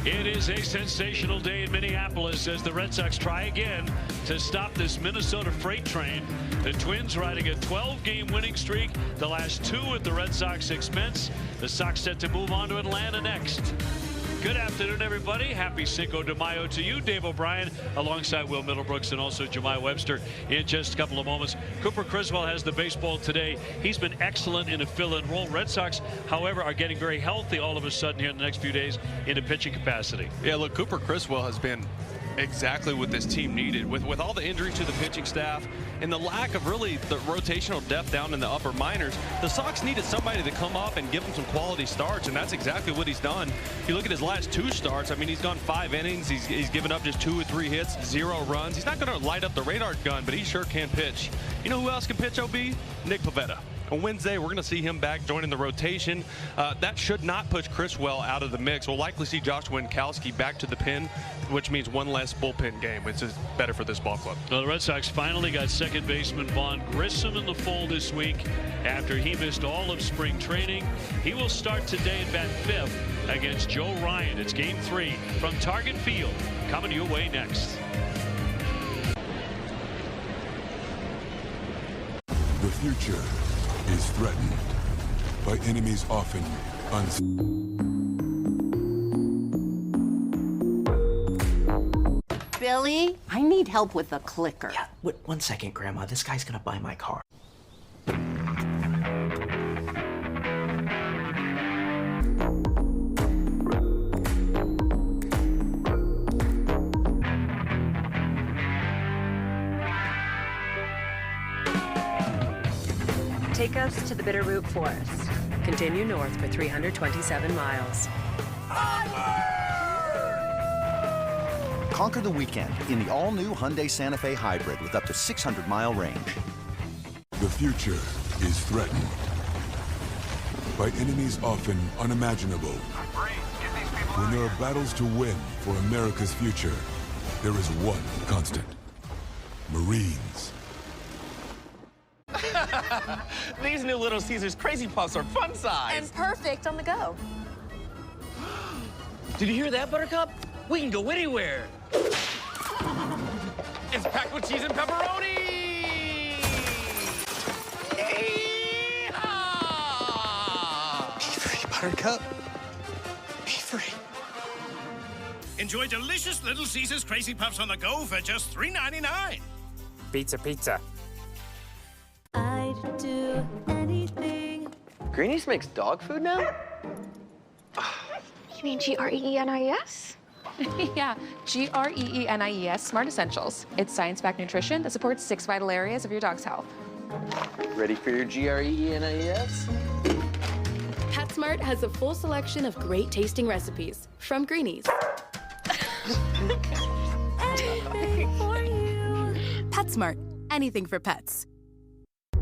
It is a sensational day in Minneapolis as the Red Sox try again to stop this Minnesota freight train. The Twins riding a 12-game winning streak, the last two at the Red Sox expense. The Sox set to move on to Atlanta next. Good afternoon, everybody. Happy Cinco de Mayo to you. Dave O'Brien alongside Will Middlebrooks and also Jemai Webster in just a couple of moments. Cooper Criswell has the baseball today. He's been excellent in a fill-in role. Red Sox, however, are getting very healthy all of a sudden here in the next few days in a pitching capacity. Yeah, look, Cooper Criswell has been exactly what this team needed with all the injuries to the pitching staff and the lack of really the rotational depth down in the upper minors. The Sox needed somebody to come up and give them some quality starts, and that's exactly what he's done. If you look at his last two starts, I mean, he's gone 5 innings. He's given up just 2 or 3 hits, 0 runs. He's not going to light up the radar gun, but he sure can pitch. You know who else can pitch, OB? Nick Pivetta. On Wednesday, we're going to see him back joining the rotation. That should not push Criswell out of the mix. We'll likely see Josh Winkowski back to the pen, which means one less bullpen game, which is better for this ball club. Well, the Red Sox finally got second baseman Vaughn Grissom in the fold this week after he missed all of spring training. He will start today and bat 5th against Joe Ryan. It's Game 3 from Target Field. Coming your way next. The future is threatened by enemies often unseen. Billy, I need help with the clicker. Yeah, wait, 1 second, Grandma. This guy's gonna buy my car. Take us to the Bitterroot Forest. Continue north for 327 miles. Conquer the weekend in the all-new Hyundai Santa Fe Hybrid with up to 600-mile range. The future is threatened by enemies often unimaginable. When there are battles to win for America's future, there is one constant: Marines. These new Little Caesars Crazy Puffs are fun size. And perfect on the go. Did you hear that, Buttercup? We can go anywhere. It's packed with cheese and pepperoni! Yeehaw! Be free, Buttercup. Be free. Enjoy delicious Little Caesars Crazy Puffs on the go for just $3.99. Pizza, pizza. I'd do anything. Greenies makes dog food now? You mean GREENIES? Yeah, GREENIES Smart Essentials. It's science-backed nutrition that supports 6 vital areas of your dog's health. Ready for your GREENIES? PetSmart has a full selection of great tasting recipes from Greenies. Anything for you. PetSmart, anything for pets.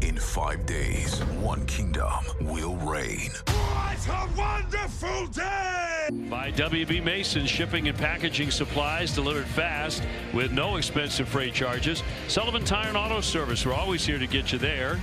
In 5 days, one kingdom will reign. What a wonderful day! By WB Mason Shipping and Packaging Supplies, delivered fast with no expensive freight charges. Sullivan Tire and Auto Service, we're always here to get you there.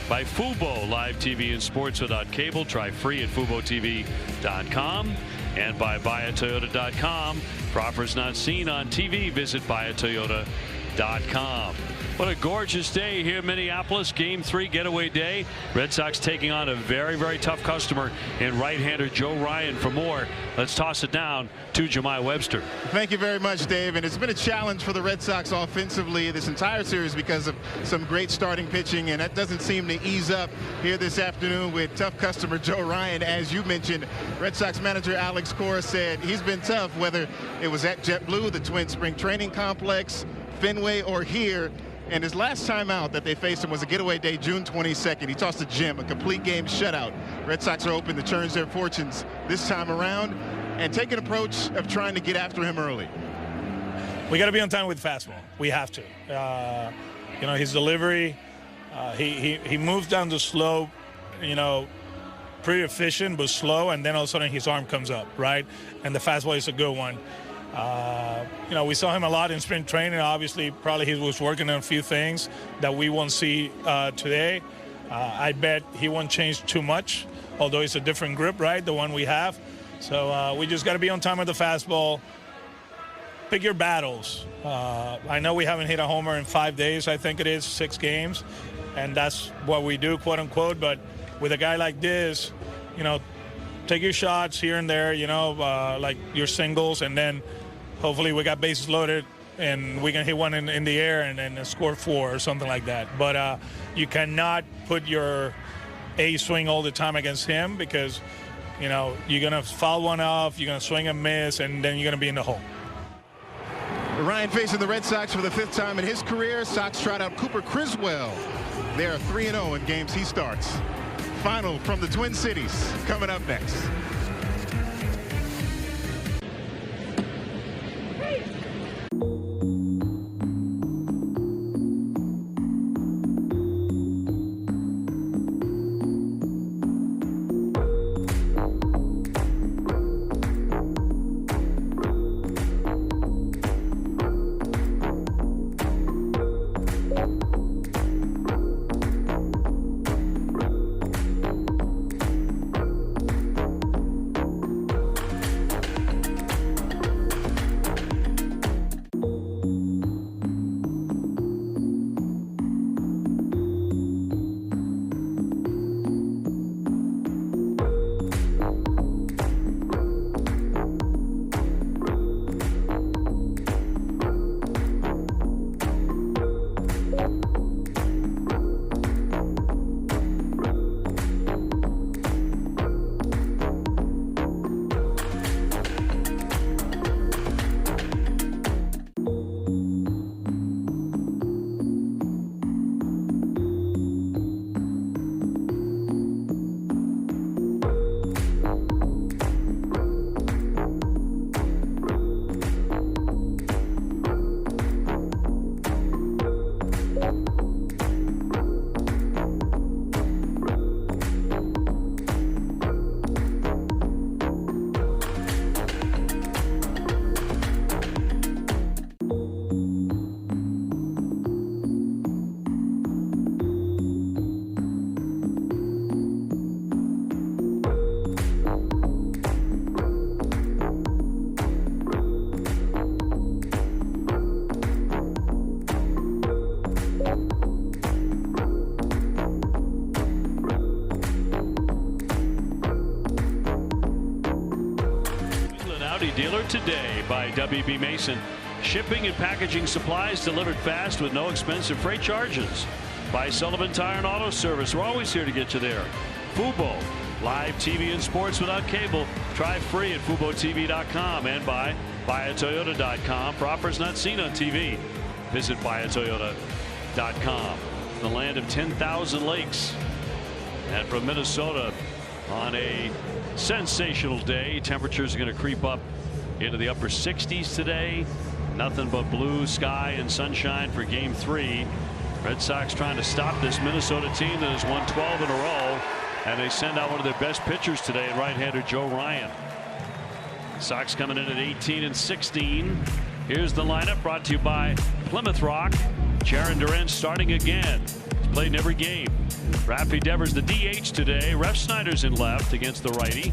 By Fubo, live TV and sports without cable. Try free at FuboTV.com. And by BuyAToyota.com. For offers not seen on TV, visit BuyAToyota.com. What a gorgeous day here in Minneapolis. Game 3 getaway day. Red Sox taking on a very, very tough customer in right-hander Joe Ryan. For more, let's toss it down to Jemai Webster. Thank you very much, Dave. And it's been a challenge for the Red Sox offensively this entire series because of some great starting pitching, and that doesn't seem to ease up here this afternoon with tough customer Joe Ryan. As you mentioned, Red Sox manager Alex Cora said he's been tough, whether it was at JetBlue, the Twin Spring Training Complex, Fenway, or here. And his last time out that they faced him was a getaway day, June 22nd. He tossed a gem, a complete game shutout. Red Sox are open to change their fortunes this time around and take an approach of trying to get after him early. We got to be on time with fastball. We have to. You know, his delivery, he moves down the slope, you know, pretty efficient but slow, and then all of a sudden his arm comes up, right? And the fastball is a good one. You know, we saw him a lot in spring training. Obviously, probably he was working on a few things that we won't see today. I bet he won't change too much, although it's a different grip, right, the one we have. So we just got to be on time with the fastball. Pick your battles. I know we haven't hit a homer in 5 days, I think it is, 6 games. And that's what we do, quote unquote. But with a guy like this, you know, take your shots here and there, you know, like your singles, and then hopefully we got bases loaded and we can hit one in the air and then score 4 or something like that. But you cannot put your A swing all the time against him, because, you know, you're going to foul one off, you're going to swing and miss, and then you're going to be in the hole. Ryan facing the Red Sox for the 5th time in his career. Sox trot out Cooper Criswell. They are 3-0 in games he starts. Final from the Twin Cities coming up next. Dealer today by WB Mason. Shipping and packaging supplies delivered fast with no expensive freight charges. By Sullivan Tire and Auto Service. We're always here to get you there. Fubo, live TV and sports without cable. Try free at FuboTV.com, and by BuyAToyota.com. For offers not seen on TV, visit BuyAToyota.com. The land of 10,000 lakes. And from Minnesota, on a sensational day, temperatures are going to creep up into the upper 60s today. Nothing but blue sky and sunshine for game 3. Red Sox trying to stop this Minnesota team that has won 12 in a row, and they send out one of their best pitchers today, right-hander Joe Ryan. Sox coming in at 18-16. Here's the lineup brought to you by Plymouth Rock. Jaron Durant starting again. He's played in every game. Rafi Devers the DH today. Ref Snyder's in left against the righty.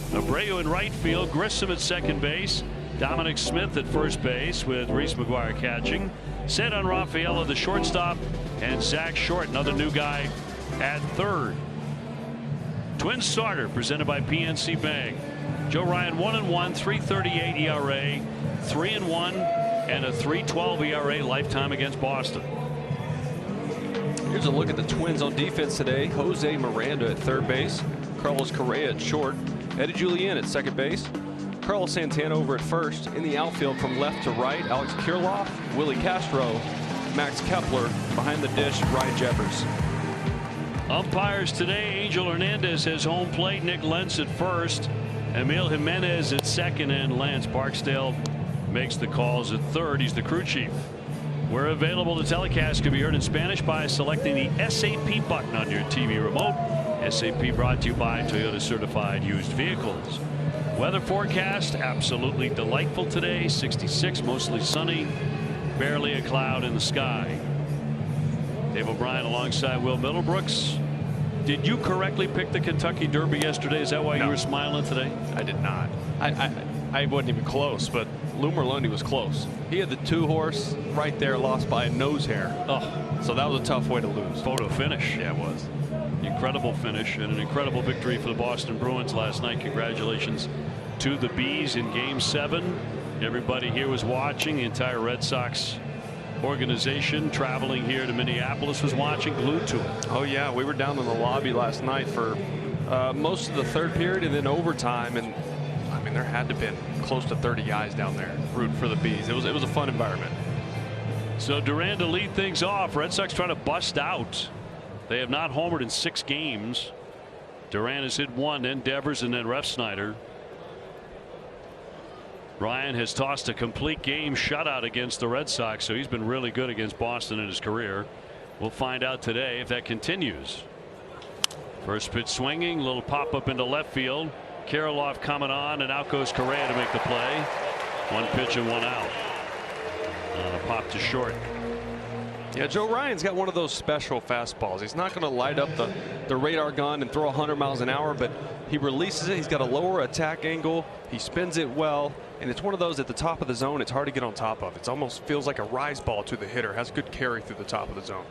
Abreu in right field. Grissom at second base. Dominic Smith at first base with Reese McGuire catching. Cedon Rafaela the shortstop, and Zach Short, another new guy, at third. Twins starter presented by PNC Bank. Joe Ryan 1-1, 3.38 ERA, 3-1, and a 3.12 ERA lifetime against Boston. Here's a look at the Twins on defense today. Jose Miranda at third base, Carlos Correa at short, Eddie Julien at second base, Carlos Santana over at first. In the outfield from left to right, Alex Kirilloff, Willie Castro, Max Kepler. Behind the dish, Ryan Jeffers. Umpires today: Angel Hernandez has home plate, Nick Lentz at first, Emil Jimenez at second, and Lance Barksdale makes the calls at third. He's the crew chief. We're available. The telecast can be heard in Spanish by selecting the SAP button on your TV remote. SAP brought to you by Toyota Certified Used Vehicles. Weather forecast: absolutely delightful today. 66, mostly sunny, barely a cloud in the sky. Dave O'Brien alongside Will Middlebrooks. Did you correctly pick the Kentucky Derby yesterday? Is that why you were smiling today? I did not. I wasn't even close, but Lou Merloni was close. He had the 2-horse right there, lost by a nose hair. Oh, so that was a tough way to lose. Photo finish. Yeah, it was. Incredible finish and an incredible victory for the Boston Bruins last night. Congratulations to the Bees in Game 7. Everybody here was watching. The entire Red Sox organization traveling here to Minneapolis was watching, glued to it. Oh yeah, we were down in the lobby last night for most of the third period and then overtime, and I mean there had to have been close to 30 guys down there rooting for the Bees. It was a fun environment. So Duran to lead things off. Red Sox trying to bust out. They have not homered in 6 games. Duran has hit 1, then Devers, and then Refsnyder. Ryan has tossed a complete game shutout against the Red Sox, so he's been really good against Boston in his career. We'll find out today if that continues. First pitch swinging, little pop up into left field. Kirilloff coming on, and out goes Correa to make the play. 1 pitch and 1 out. A pop to short. Yeah, Joe Ryan's got one of those special fastballs. He's not going to light up the radar gun and throw 100 miles an hour, but he releases it. He's got a lower attack angle. He spins it well, and it's one of those at the top of the zone. It's hard to get on top of. It almost feels like a rise ball to the hitter. Has good carry through the top of the zone.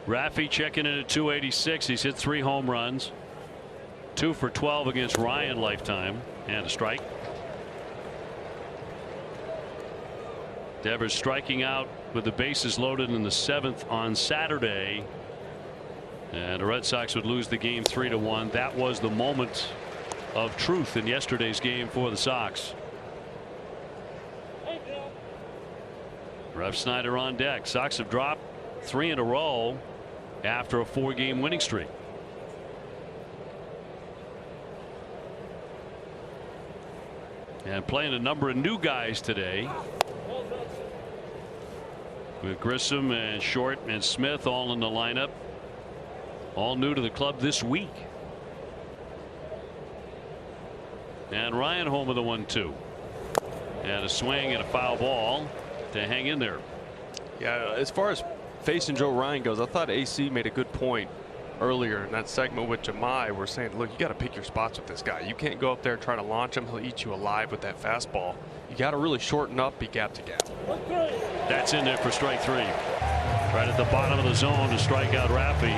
Raffy checking in at 286. He's hit 3 home runs. 2 for 12 against Ryan lifetime, and a strike. Devers striking out with the bases loaded in the 7th on Saturday, and the Red Sox would lose the game 3-1. That was the moment of truth in yesterday's game for the Sox. Refsnyder on deck. Sox have dropped 3 in a row after a 4-game winning streak. And playing a number of new guys today, with Grissom and Short and Smith all in the lineup, all new to the club this week. And Ryan home with a 1-2, and a swing and a foul ball to hang in there. Yeah, as far as facing Joe Ryan goes, I thought AC made a good point earlier in that segment with Jemai. We're saying, look, you got to pick your spots with this guy. You can't go up there and try to launch him. He'll eat you alive with that fastball. You got to really shorten up, be gap to gap. That's in there for strike 3. Right at the bottom of the zone to strike out Raffy.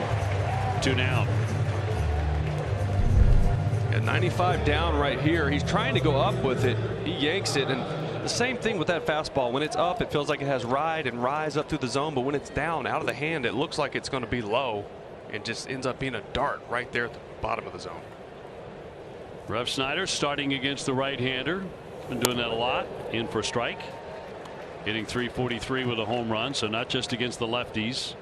2 down. At 95 down right here. He's trying to go up with it. He yanks it, and the same thing with that fastball. When it's up, it feels like it has ride and rise up through the zone, but when it's down out of the hand, it looks like it's going to be low. It just ends up being a dart right there at the bottom of the zone. Refsnyder starting against the right-hander. Been doing that a lot. In for strike. Hitting .343 with a home run, so not just against the lefties.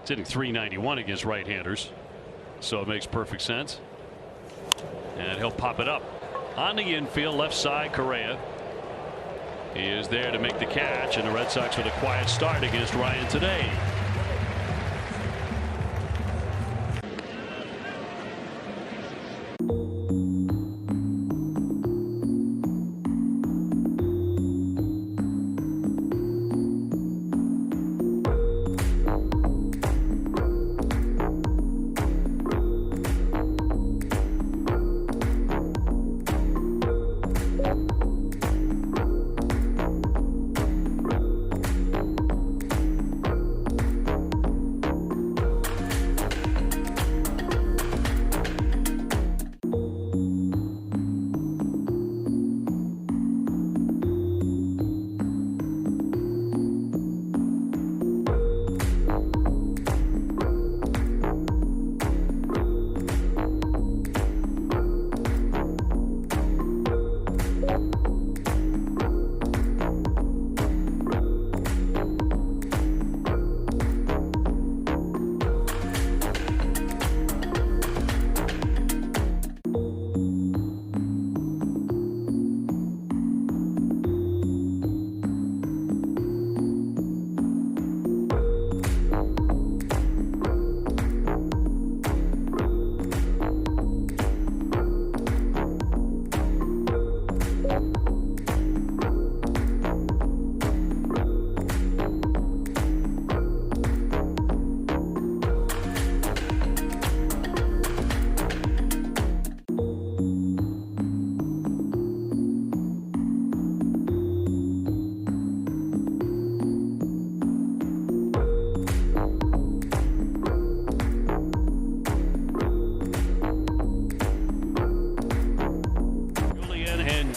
It's hitting .391 against right-handers, so it makes perfect sense. And he'll pop it up on the infield, left side. Correa, he is there to make the catch, and the Red Sox with a quiet start against Ryan today.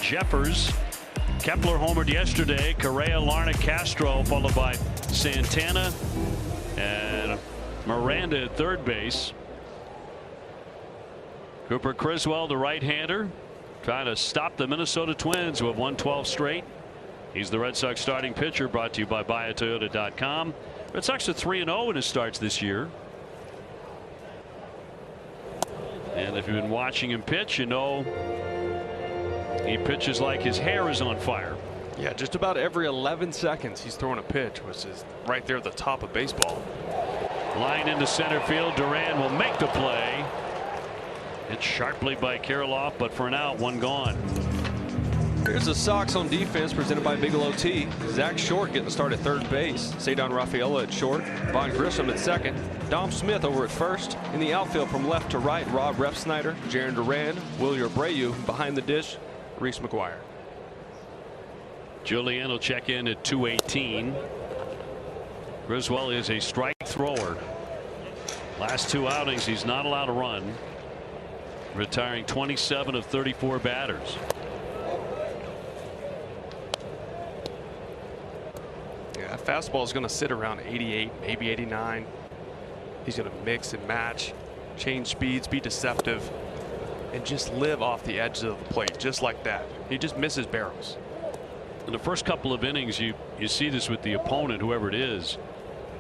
Jeffers. Kepler homered yesterday. Correa, Larnach, Castro, followed by Santana and Miranda at third base. Cooper Criswell, the right-hander, trying to stop the Minnesota Twins, who have won 12 straight. He's the Red Sox starting pitcher, brought to you by BuyAToyota.com. Red Sox are 3-0 in his starts this year. And if you've been watching him pitch, you know he pitches like his hair is on fire. Yeah, just about every 11 seconds he's throwing a pitch, which is right there at the top of baseball. Line into center field. Duran will make the play. Hit sharply by Kirilloff, but for now, one gone. Here's the Sox on defense presented by Bigelow Tea. Zach Short getting the start at third base. Cedon Rafaela at short. Von Grissom at second. Dom Smith over at first. In the outfield from left to right, Rob Refsnyder, Jarren Duran, Wilyer Abreu. Behind the dish, Reese McGuire. Julian will check in at 218. Griswold is a strike thrower. Last two outings, he's not allowed to run. Retiring 27 of 34 batters. Yeah, that fastball is going to sit around 88, maybe 89. He's going to mix and match, change speeds, be deceptive, and just live off the edges of the plate, just like that. He just misses barrels. In the first couple of innings, you see this with the opponent, whoever it is.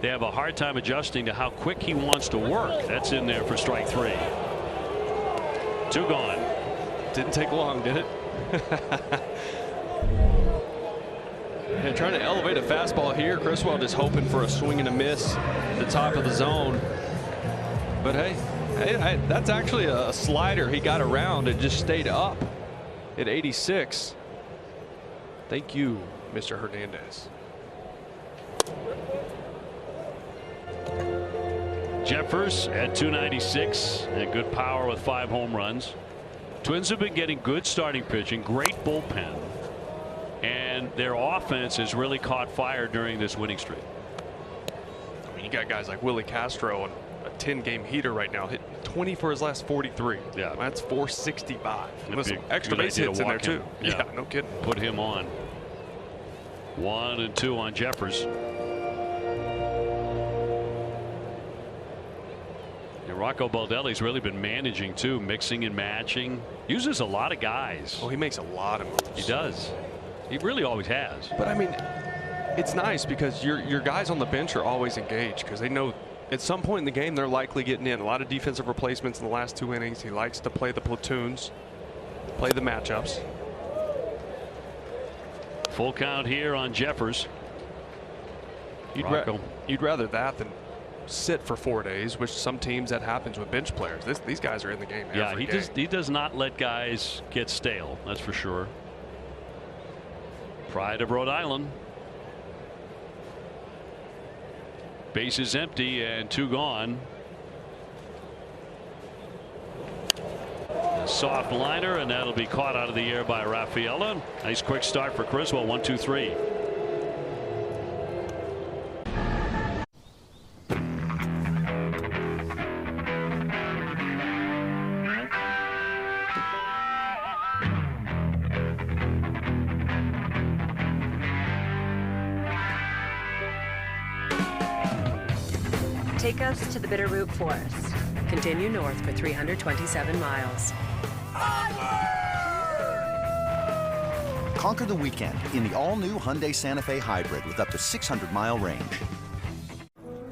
They have a hard time adjusting to how quick he wants to work. That's in there for strike three. Two gone. Didn't take long, did it? And trying to elevate a fastball here. Criswell just hoping for a swing and a miss at the top of the zone. But hey, that's actually a slider he got around and just stayed up at 86. Thank you, Mr. Hernandez. Jeffers at 296 and good power with 5 home runs. Twins have been getting good starting pitching, great bullpen, and their offense has really caught fire during this winning streak. I mean, you got guys like Willie Castro and a 10-game heater right now, hit 20 for his last 43. Yeah, that's 465. With some a extra base hits in there too. Yeah, no kidding. Put him on. 1 and 2 on Jeffers. Rocco Baldelli's really been managing too, mixing and matching. Uses a lot of guys. Oh, he makes a lot of moves. He does. He really always has. But I mean, it's nice because your guys on the bench are always engaged because they know at some point in the game they're likely getting in. A lot of defensive replacements in the last 2 innings. He likes to play the platoons, play the matchups. Full count here on Jeffers. You'd rather that than sit for 4 days, which some teams that happens with bench players. These guys are in the game every game. He does not let guys get stale, that's for sure. Pride of Rhode Island. Base is empty and 2 gone. A soft liner, and that'll be caught out of the air by Rafaela. Nice quick start for Criswell. 1-2-3. Take us to the Bitterroot Forest. Continue north for 327 miles. Conquer the weekend in the all-new Hyundai Santa Fe Hybrid with up to 600-mile range.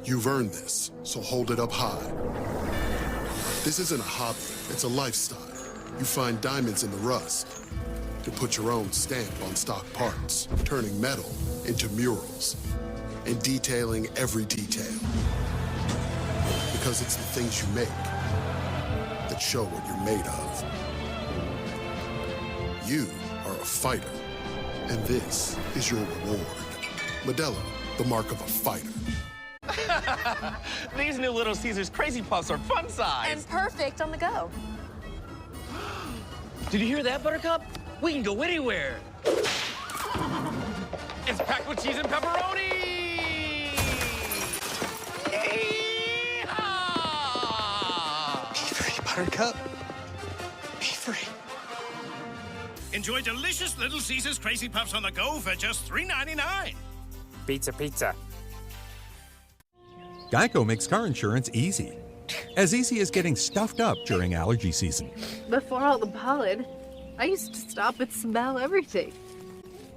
You've earned this, so hold it up high. This isn't a hobby, it's a lifestyle. You find diamonds in the rust. You put your own stamp on stock parts, turning metal into murals, and detailing every detail. Because it's the things you make that show what you're made of. You are a fighter, and this is your reward. Modelo, the mark of a fighter. These new Little Caesars Crazy Puffs are fun size. And perfect on the go. Did you hear that, Buttercup? We can go anywhere. It's packed with cheese and pepperoni. Buttercup, be free. Enjoy delicious Little Caesars Crazy Puffs on the go for just $3.99. Pizza, pizza. Geico makes car insurance easy. As easy as getting stuffed up during allergy season. Before all the pollen, I used to stop and smell everything.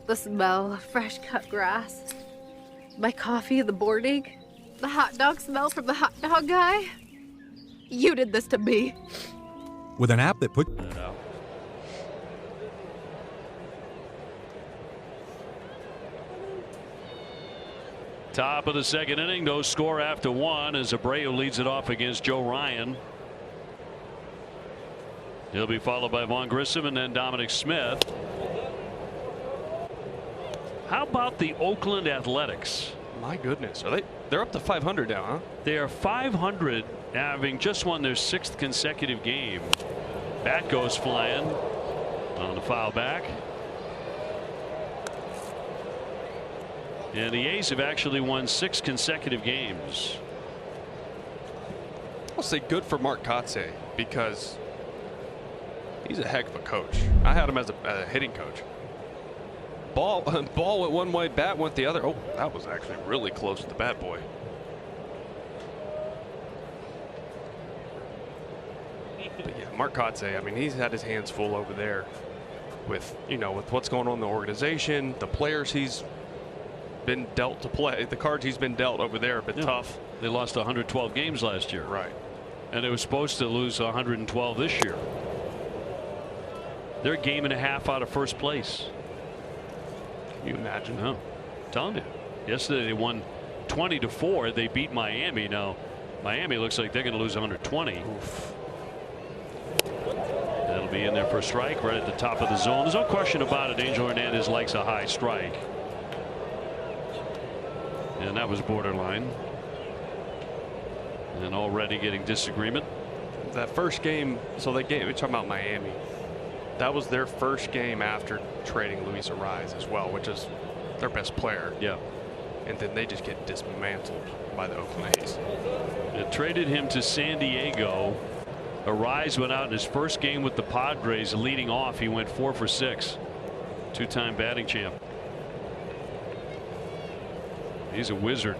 The smell of fresh cut grass, my coffee in the morning, the hot dog smell from the hot dog guy. You did this to me. With an app that puts Top of the second inning, no score after one as Abreu leads it off against Joe Ryan. He'll be followed by Vaughn Grissom and then Dominic Smith. How about the Oakland Athletics? My goodness, they're up to 500 now, huh? They are 500, having just won their 6th consecutive game. Bat goes flying on the foul back. And the A's have actually won 6 consecutive games. I'll say good for Mark Kotsay because he's a heck of a coach. I had him as a hitting coach. Ball went one way, bat went the other. Oh, that was actually really close to the bat boy. But yeah, Mark Kotsay, I mean, he's had his hands full over there with, with what's going on in the organization, the players he's been dealt to play, the cards he's been dealt over there have been tough. They lost 112 games last year. Right. And they were supposed to lose 112 this year. They're a game and a half out of first place. Can you imagine? No. I'm telling you. Yesterday they won 20-4. They beat Miami. Now Miami looks like they're going to lose 120. Oof. That'll be in there for a strike right at the top of the zone. There's no question about it. Angel Hernandez likes a high strike. And that was borderline. And already getting disagreement. That first game, so we're talking about Miami. That was their first game after trading Luis Arraez as well, which is their best player. Yeah. And then they just get dismantled by the Oakland A's. It traded him to San Diego. Arraez went out in his first game with the Padres leading off. He went 4 for 6. 2-time batting champ. He's a wizard.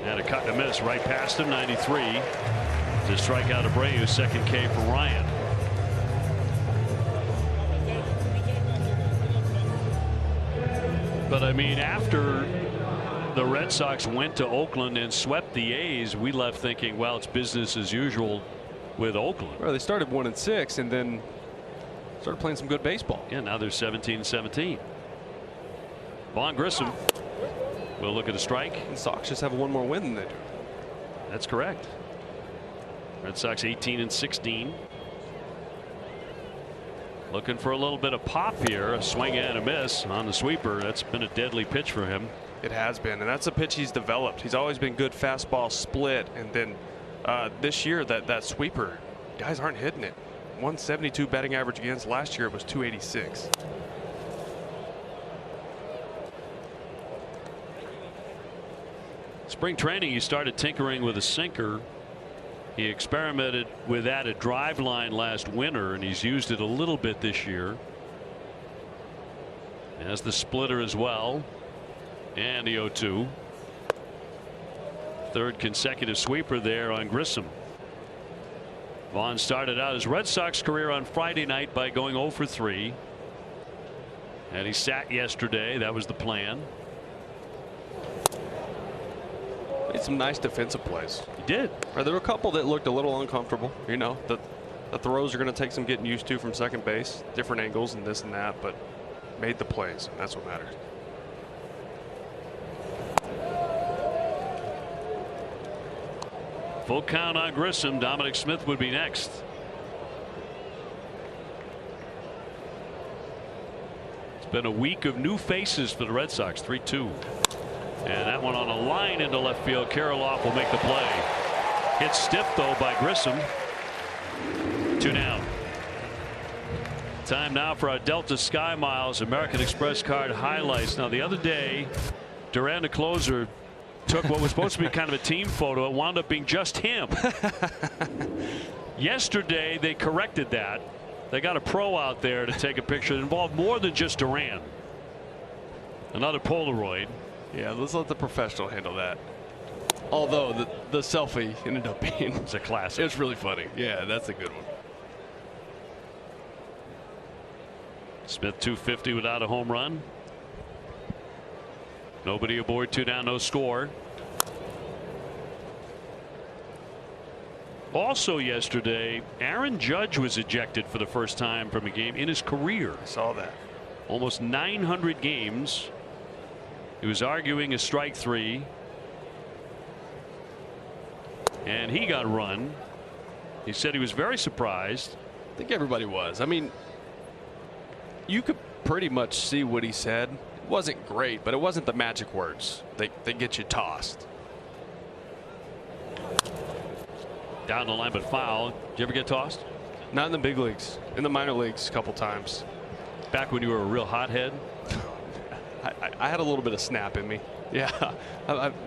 And a cut and a miss right past him. 93 to strike out Abreu. Second K for Ryan. But I mean, after the Red Sox went to Oakland and swept the A's, we left thinking, well, it's business as usual with Oakland. Well, they started 1-6 and then started playing some good baseball. Yeah, now they're 17-17. Vaughn Grissom will look at a strike. The Sox just have one more win than they do. That's correct. Red Sox 18-16. Looking for a little bit of pop here. A swing and a miss on the sweeper. That's been a deadly pitch for him. It has been, and that's a pitch he's developed. He's always been good fastball split, and then this year that sweeper, guys aren't hitting it. 172 batting average against. Last year it was 286. Spring training, he started tinkering with a sinker. He experimented with that at drive line last winter, and he's used it a little bit this year. Has the splitter as well. And the 0-2. Third consecutive sweeper there on Grissom. Vaughn started out his Red Sox career on Friday night by going 0 for 3. And he sat yesterday. That was the plan. Made some nice defensive plays. He did. There were a couple that looked a little uncomfortable. The throws are going to take some getting used to from second base. Different angles and this and that, but made the plays. And that's what matters. Full count on Grissom. Dominic Smith would be next. It's been a week of new faces for the Red Sox. 3-2. And that one on a line into left field. Kirilloff will make the play. Hit stiff though by Grissom. 2 down. Time now for our Delta Sky Miles American Express card highlights. Now the other day Duran the closer took what was supposed to be kind of a team photo. It wound up being just him. Yesterday they corrected that They got a pro out there to take a picture. It involved more than just Durant. Another Polaroid. Yeah, let's let the professional handle that. Although the selfie ended up being it's a classic. It's really funny. Yeah, that's a good one. Smith 250 without a home run. Nobody aboard, 2 down, no score. Also yesterday, Aaron Judge was ejected for the first time from a game in his career. I saw that. Almost 900 games. He was arguing a strike 3. And he got run. He said he was very surprised. I think everybody was. I mean, you could pretty much see what he said. It wasn't great, but it wasn't the magic words. They get you tossed. Down the line, but foul. Did you ever get tossed? Not in the big leagues. In the minor leagues a couple times. Back when you were a real hothead? I had a little bit of snap in me. Yeah.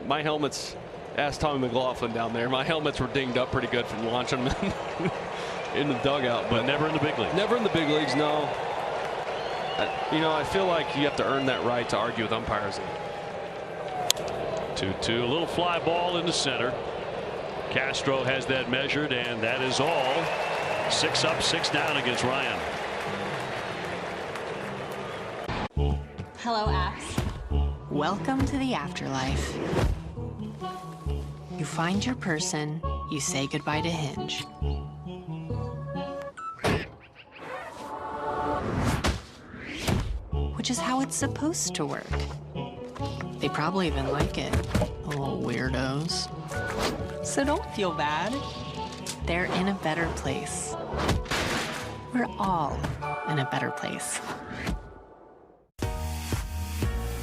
My helmets, asked Tommy McLaughlin down there, my helmets were dinged up pretty good from launching them in the dugout. But never in the big leagues? Never in the big leagues, no. You know, I feel like you have to earn that right to argue with umpires. 2-2, a little fly ball into center. Castro has that measured, and that is all. 6 up, 6 down against Ryan. Hello, apps. Welcome to the afterlife. You find your person, you say goodbye to Hinge. Which is how it's supposed to work. They probably even like it, the little weirdos. So don't feel bad. They're in a better place. We're all in a better place.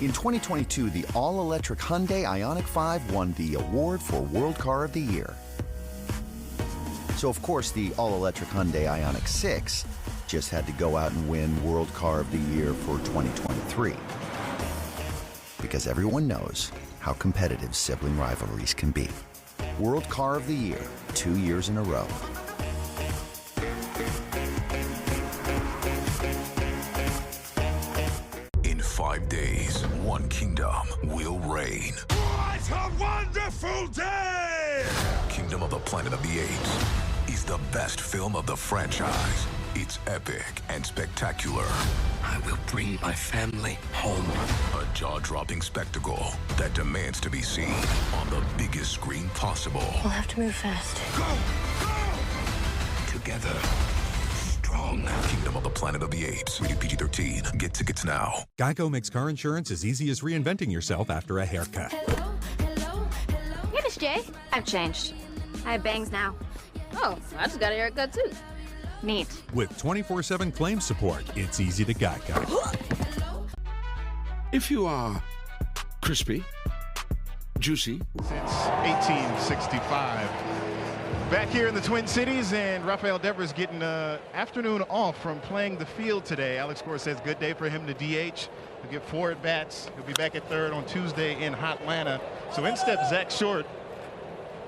In 2022, the all-electric Hyundai Ioniq 5 won the award for World Car of the Year. So, of course, the all-electric Hyundai Ioniq 6 just had to go out and win World Car of the Year for 2023. Because everyone knows how competitive sibling rivalries can be. World Car of the Year, 2 years in a row. In 5 days, one kingdom will reign. What a wonderful day! Kingdom of the Planet of the Apes is the best film of the franchise. It's epic and spectacular. I will bring my family home. A jaw-dropping spectacle that demands to be seen on the biggest screen possible. We'll have to move fast. Together, strong. Kingdom of the Planet of the Apes. Rated PG-13. Get tickets now. Geico makes car insurance as easy as reinventing yourself after a haircut. Hey, Miss J. I've changed. I have bangs now. Oh, I just got a haircut too. Neat. With 24/7 claim support, it's easy to Geico. If you are crispy, juicy. Since 1865. Back here in the Twin Cities, and Rafael Devers getting an afternoon off from playing the field today. Alex Cora says good day for him to DH. He'll get 4 at-bats. He'll be back at third on Tuesday in Hotlanta. So in steps Zach Short,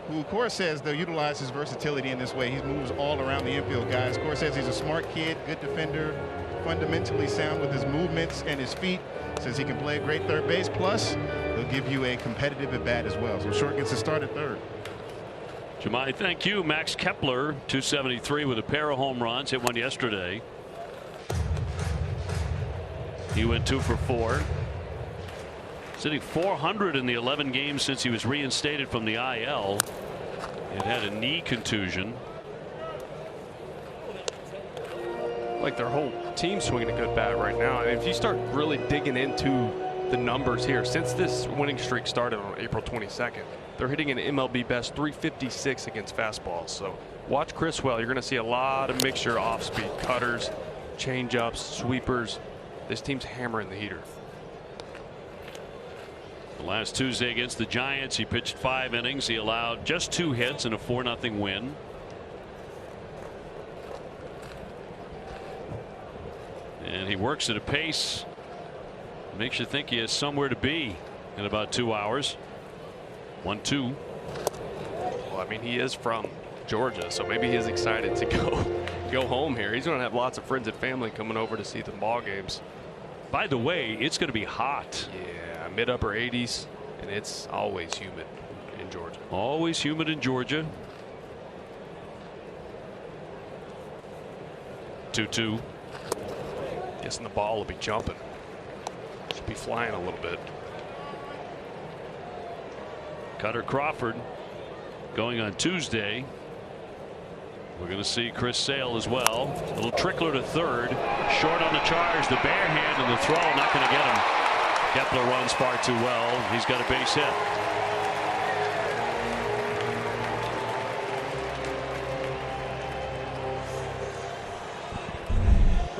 who Cora says they'll utilize his versatility in this way. He moves all around the infield, guys. Cora says he's a smart kid, good defender, fundamentally sound with his movements and his feet. Says he can play a great third base. Plus, he'll give you a competitive at-bat as well. So Short gets to start at third. Jemai, thank you. Max Kepler, 273 with a pair of home runs. Hit one yesterday. He went 2 for 4. Sitting 400 in the 11 games since he was reinstated from the IL. It had a knee contusion. Like their whole team swinging a good bat right now. And if you start really digging into the numbers here, since this winning streak started on April 22nd, they're hitting an MLB best 356 against fastballs. So watch Chris well. You're going to see a lot of mixture off speed, cutters, changeups, sweepers. This team's hammering the heater. Last Tuesday against the Giants, he pitched 5 innings. He allowed just 2 hits and a 4-0 win. And he works at a pace makes you think he has somewhere to be in about 2 hours. 1-2. Well, I mean, he is from Georgia, so maybe he is excited to go go home here. He's going to have lots of friends and family coming over to see the ball games. By the way, it's going to be hot. Yeah, mid-upper 80s, and it's always humid in Georgia. Always humid in Georgia. 2-2. Guessing the ball will be jumping. Should be flying a little bit. Cutter Crawford going on Tuesday. We're going to see Chris Sale as well. A little trickler to third. Short on the charge. The bare hand and the throw not going to get him. Kepler runs far too well. He's got a base hit.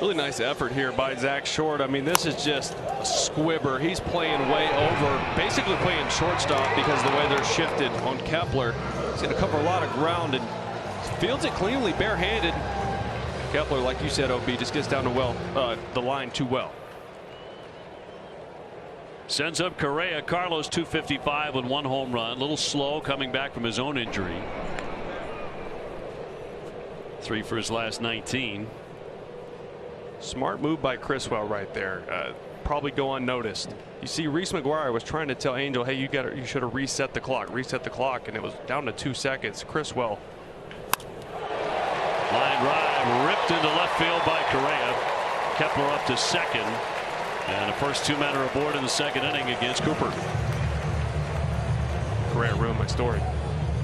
Really nice effort here by Zach Short. I mean, this is just a squibber. He's playing way over, basically playing shortstop because of the way they're shifted on Kepler. He's going to cover a lot of ground and fields it cleanly, barehanded. Kepler, like you said, OB, just gets down to the line too well. Sends up Correa. Carlos 255 with 1 home run. A little slow coming back from his own injury. 3 for his last 19. Smart move by Criswell right there. Probably go unnoticed. You see, Reese McGuire was trying to tell Angel, hey, you should have reset the clock, and it was down to 2 seconds. Criswell. Line drive ripped into left field by Correa. Kepler up to second. And the first 2 men are aboard in the second inning against Cooper. Correa ruined my story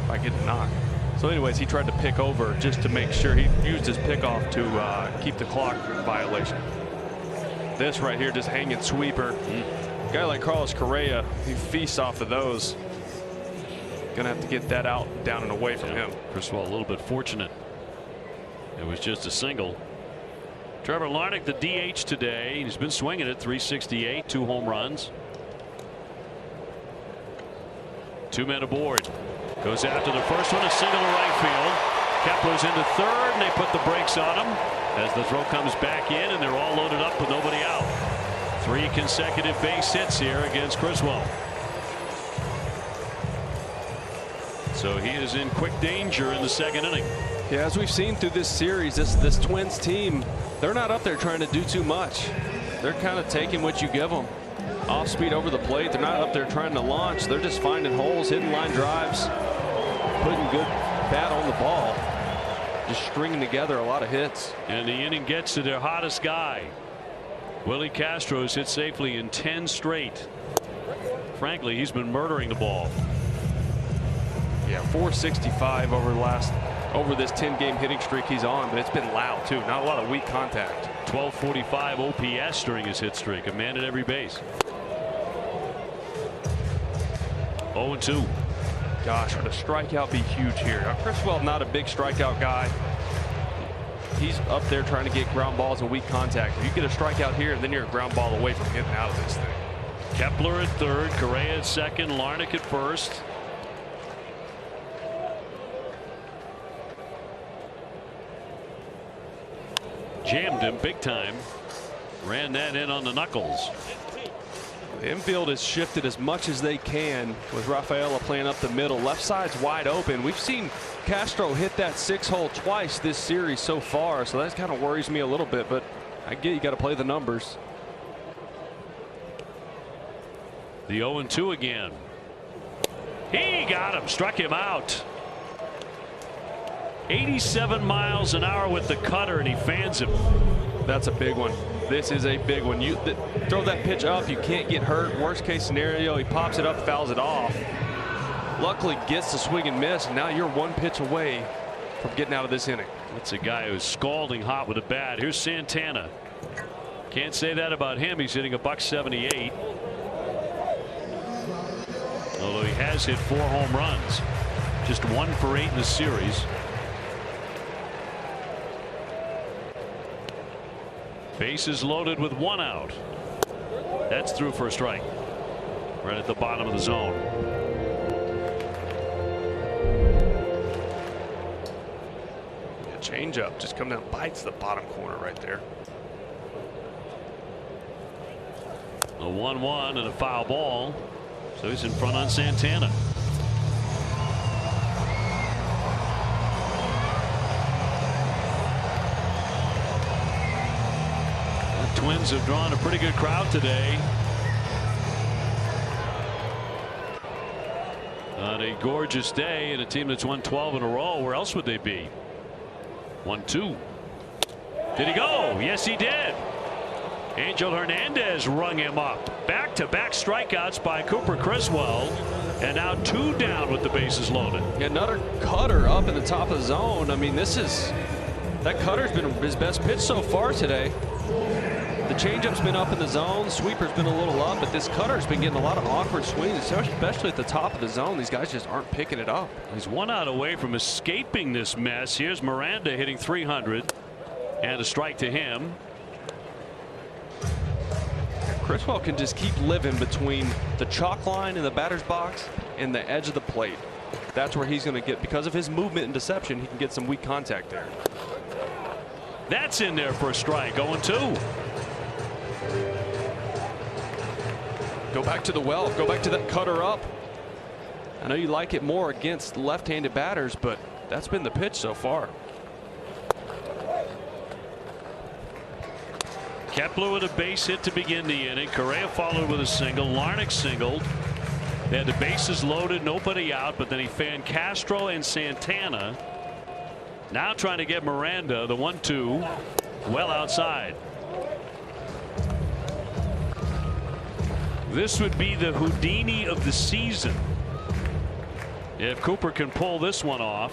by getting knocked. So anyways, he tried to pick over just to make sure. He used his pickoff to keep the clock violation. This right here, just hanging sweeper. A guy like Carlos Correa, he feasts off of those. Gonna have to get that out, down and away from him. Criswell a little bit fortunate. It was just a single. Trevor Larnach, the DH today. He's been swinging at 368, 2 home runs. 2 men aboard. Goes after the first one, a single to right field. Kepler's into third, and they put the brakes on him as the throw comes back in, and they're all loaded up with nobody out. 3 consecutive base hits here against Criswell. So he is in quick danger in the second inning. Yeah, as we've seen through this series, this Twins team, they're not up there trying to do too much. They're kind of taking what you give them. Off speed over the plate. They're not up there trying to launch. They're just finding holes, hitting line drives, putting good bat on the ball, just stringing together a lot of hits. And the inning gets to their hottest guy. Willie Castro's hit safely in 10 straight. Frankly, he's been murdering the ball. Yeah, 465 over this 10-game hitting streak he's on, but it's been loud too. Not a lot of weak contact. 1245 OPS during his hit streak. A man at every base. 0-2. Gosh, would a strikeout be huge here? Now, Criswell, not a big strikeout guy. He's up there trying to get ground balls and weak contact. If you get a strikeout here, then you're a ground ball away from getting out of this thing. Kepler at third, Correa at second, Larnach at first. Jammed him big time. Ran that in on the knuckles. The infield is shifted as much as they can with Rafaela playing up the middle. Left side's wide open. We've seen Castro hit that 6-hole twice this series so far, so that kind of worries me a little bit, but I get you got to play the numbers. The 0-2 again. He got him, struck him out. 87 miles an hour with the cutter, and he fans him. That's a big one. This is a big one. You throw that pitch up, you can't get hurt. Worst case scenario, he pops it up, fouls it off. Luckily gets the swing and miss, and now you're 1 pitch away from getting out of this inning. That's a guy who's scalding hot with a bat. Here's Santana. Can't say that about him. He's hitting $178. Although he has hit 4 home runs. Just 1 for 8 in the series. Bases loaded with 1 out. That's through for a strike. Right at the bottom of the zone. A changeup just come down, bites the bottom corner right there. A 1-1 and a foul ball. So he's in front on Santana. Twins have drawn a pretty good crowd today. On a gorgeous day, and a team that's won 12 in a row. Where else would they be? 1-2. Did he go? Yes, he did. Angel Hernandez rung him up. Back-to-back strikeouts by Cooper Criswell, and now 2 down with the bases loaded. Yeah, another cutter up in the top of the zone. I mean, that cutter's been his best pitch so far today. The changeup's been up in the zone, sweeper's been a little up, but this cutter's been getting a lot of awkward swings, especially at the top of the zone. These guys just aren't picking it up. He's 1 out away from escaping this mess. Here's Miranda hitting 300, and a strike to him. Criswell can just keep living between the chalk line in the batter's box and the edge of the plate. That's where he's going to get, because of his movement and deception, he can get some weak contact there. That's in there for a strike. 0-2. Go back to the well. Go back to that cutter up. I know you like it more against left-handed batters, but that's been the pitch so far. Kepler with a base hit to begin the inning. Correa followed with a single. Larnach singled. They had the bases loaded, nobody out, but then he fanned Castro and Santana. Now trying to get Miranda, the 1-2, well outside. This would be the Houdini of the season if Cooper can pull this one off.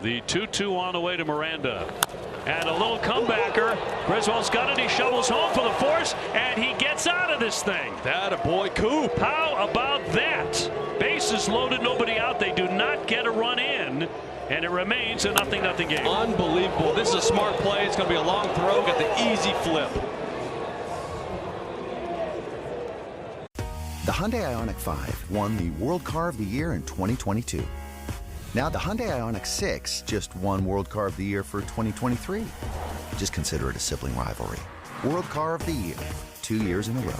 The 2-2 on the way to Miranda. And a little comebacker. Griswold's got it. He shovels home for the force, and he gets out of this thing. That a boy, Coop. How about that? Bases loaded, nobody out. They do not get a run in, and it remains a 0-0 game. Unbelievable. This is a smart play. It's going to be a long throw. Get the easy flip. The Hyundai Ioniq 5 won the World Car of the Year in 2022. Now the Hyundai Ioniq 6 just won World Car of the Year for 2023. Just consider it a sibling rivalry. World Car of the Year, 2 years in a row.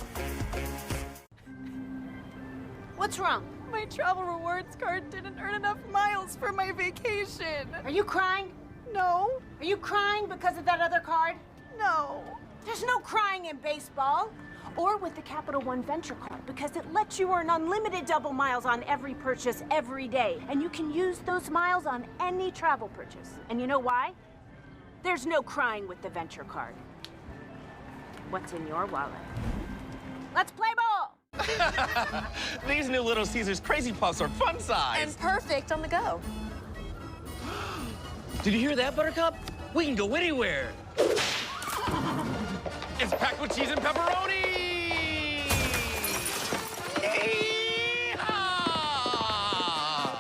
What's wrong? My travel rewards card didn't earn enough miles for my vacation. Are you crying? No. Are you crying because of that other card? No. There's no crying in baseball. Or with the Capital One Venture Card, because it lets you earn unlimited double miles on every purchase every day. And you can use those miles on any travel purchase. And you know why? There's no crying with the Venture Card. What's in your wallet? Let's play ball! These new Little Caesars Crazy Puffs are fun size. And perfect on the go. Did you hear that, Buttercup? We can go anywhere. It's packed with cheese and pepperoni!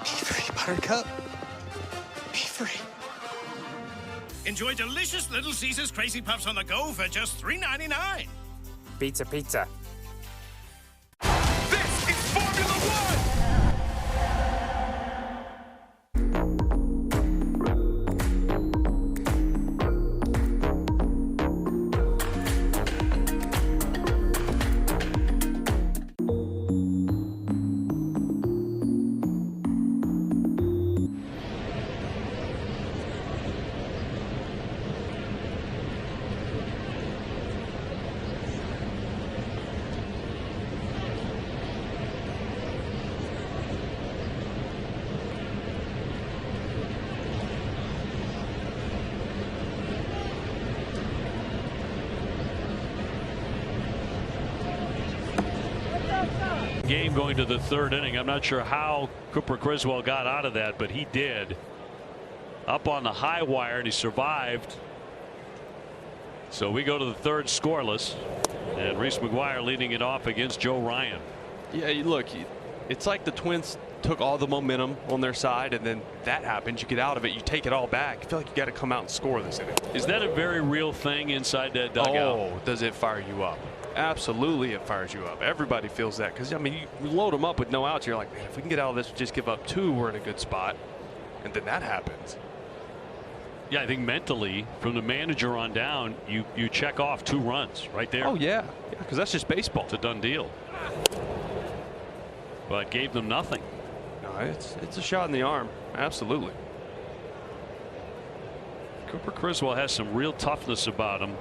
Be free, Buttercup. Be free. Enjoy delicious Little Caesars Crazy Puffs on the go for just $3.99. Pizza, pizza. This is Formula One! Game going to the 3rd inning. I'm not sure how Cooper Criswell got out of that, but he did. Up on the high wire, and he survived. So we go to the 3rd scoreless, and Reese McGuire leading it off against Joe Ryan. Yeah, look, it's like the Twins took all the momentum on their side, and then that happens. You get out of it, you take it all back. I feel like you got to come out and score this inning. Is that a very real thing inside that dugout? Oh, does it fire you up? Absolutely, it fires you up. Everybody feels that, because I mean, you load them up with no outs. You're like, man, if we can get out of this, just give up 2, we're in a good spot. And then that happens. Yeah, I think mentally, from the manager on down, you check off 2 runs right there. Oh yeah, because that's just baseball. It's a done deal. But gave them nothing. No, it's a shot in the arm. Absolutely. Cooper Criswell has some real toughness about him.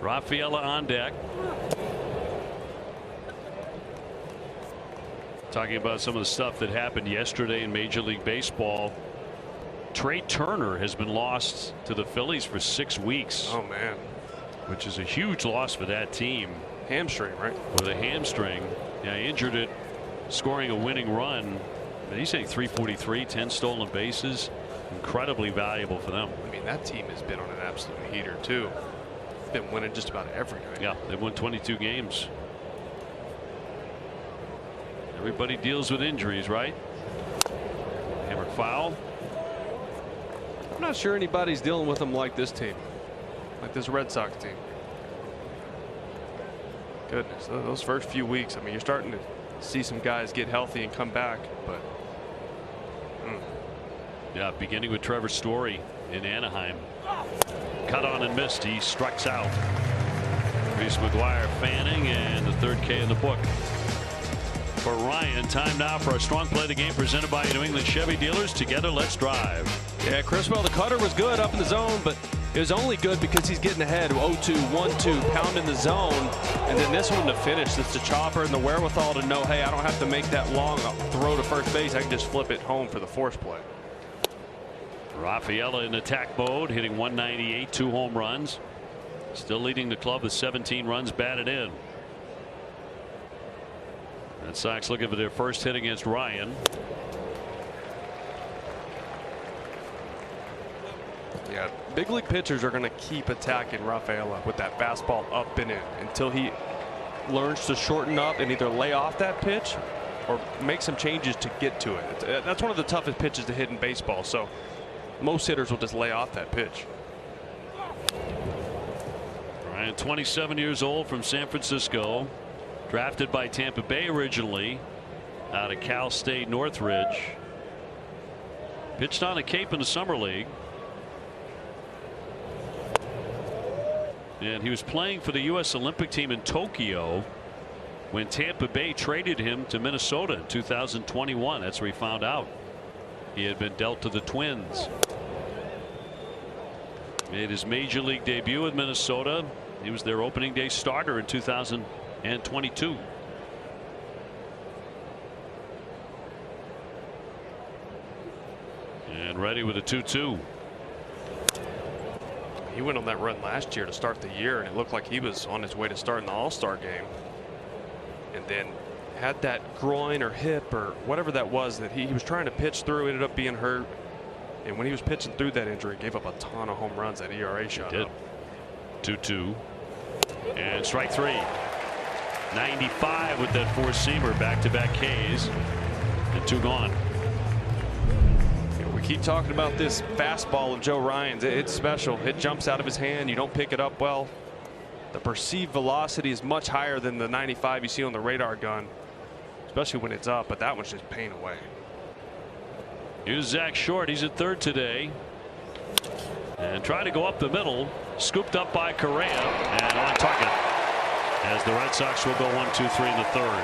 Rafaela on deck. Talking about some of the stuff that happened yesterday in Major League Baseball. Trey Turner has been lost to the Phillies for 6 weeks. Oh, man. Which is a huge loss for that team. Hamstring, right? With a hamstring. Yeah, he injured it scoring a winning run. But he's hitting .343, 10 stolen bases. Incredibly valuable for them. I mean, that team has been on an absolute heater, too. Been winning just about every night. Yeah, they've won 22 games. Everybody deals with injuries, right? Hammer foul. I'm not sure anybody's dealing with them like this team, like this Red Sox team. Goodness, those first few weeks, I mean, you're starting to see some guys get healthy and come back, but yeah, beginning with Trevor Story in Anaheim. Cut on and missed. He strikes out. Reese McGuire fanning, and the third K in the book for Ryan. Time now for a strong play of the game presented by New England Chevy dealers. Together, let's drive. Yeah, Criswell, the cutter was good up in the zone, but it was only good because he's getting ahead. 0-2, 1-2, pounding the zone. And then this one to finish. It's the chopper and the wherewithal to know, hey, I don't have to make that long throw to first base. I can just flip it home for the force play. Rafaela in attack mode, hitting .198, 2 home runs. Still leading the club with 17 runs batted in. Red Sox looking for their first hit against Ryan. Yeah, big league pitchers are going to keep attacking Rafaela with that fastball up and in until he learns to shorten up and either lay off that pitch or make some changes to get to it. That's one of the toughest pitches to hit in baseball. So most hitters will just lay off that pitch. Ryan, 27 years old, from San Francisco, drafted by Tampa Bay originally out of Cal State Northridge. Pitched on a Cape in the summer league. And he was playing for the U.S. Olympic team in Tokyo when Tampa Bay traded him to Minnesota in 2021. That's where he found out he had been dealt to the Twins. Made his major league debut with Minnesota. He was their opening day starter in 2022. And ready with a 2-2. He went on that run last year to start the year, and it looked like he was on his way to starting the All-Star game. And then had that groin or hip or whatever that was that he was trying to pitch through, ended up being hurt. And when he was pitching through that injury, gave up a ton of home runs. That ERA shot up. 2-2. And strike 3. 95 with that four-seamer, back-to-back Ks, and 2 gone. We keep talking about this fastball of Joe Ryan's. It's special. It jumps out of his hand. You don't pick it up well. The perceived velocity is much higher than the 95 you see on the radar gun, especially when it's up, but that one's just paying away. Here's Zach Short. He's at third today. And trying to go up the middle. Scooped up by Correa and on target. As the Red Sox will go 1-2-3 in the third.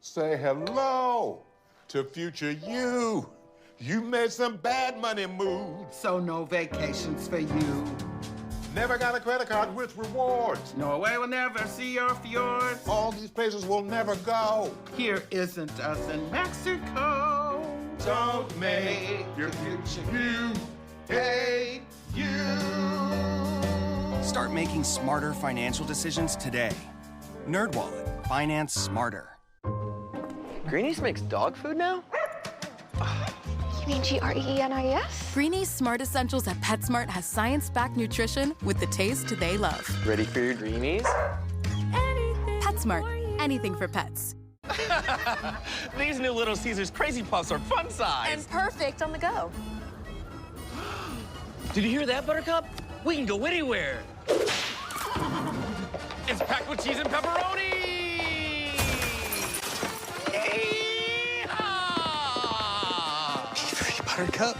Say hello to future you. You made some bad money moves. So no vacations for you. Never got a credit card with rewards. Norway will never see your fjords. All these places will never go. Here isn't us in Mexico. Don't make your future you hate you. Start making smarter financial decisions today. NerdWallet. Finance smarter. Greenies makes dog food now? You mean Greenies? Greenies Smart Essentials at PetSmart has science-backed nutrition with the taste they love. Ready for your Greenies? PetSmart. Anything for pets. These new Little Caesars Crazy Puffs are fun size. And perfect on the go. Did you hear that, Buttercup? We can go anywhere. It's packed with cheese and pepperoni. Buttercup,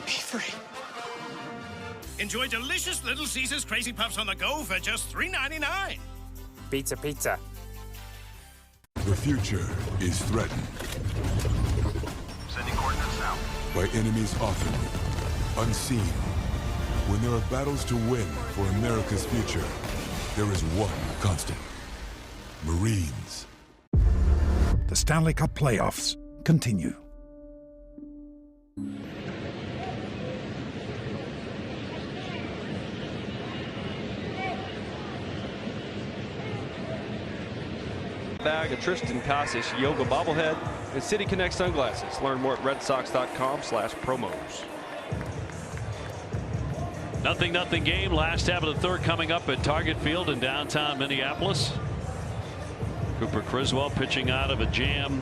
be free. Enjoy delicious Little Caesars Crazy Puffs on the go for just $3.99. Pizza. The future is threatened. Sending coordinates now. By enemies often unseen. When there are battles to win for America's future, there is one constant. Marines. The Stanley Cup playoffs continue. Bag, a Tristan Casas yoga bobblehead, and City Connect sunglasses. Learn more at redsox.com/promos. 0-0 game. Last half of the third coming up at Target Field in downtown Minneapolis. Cooper Criswell pitching out of a jam.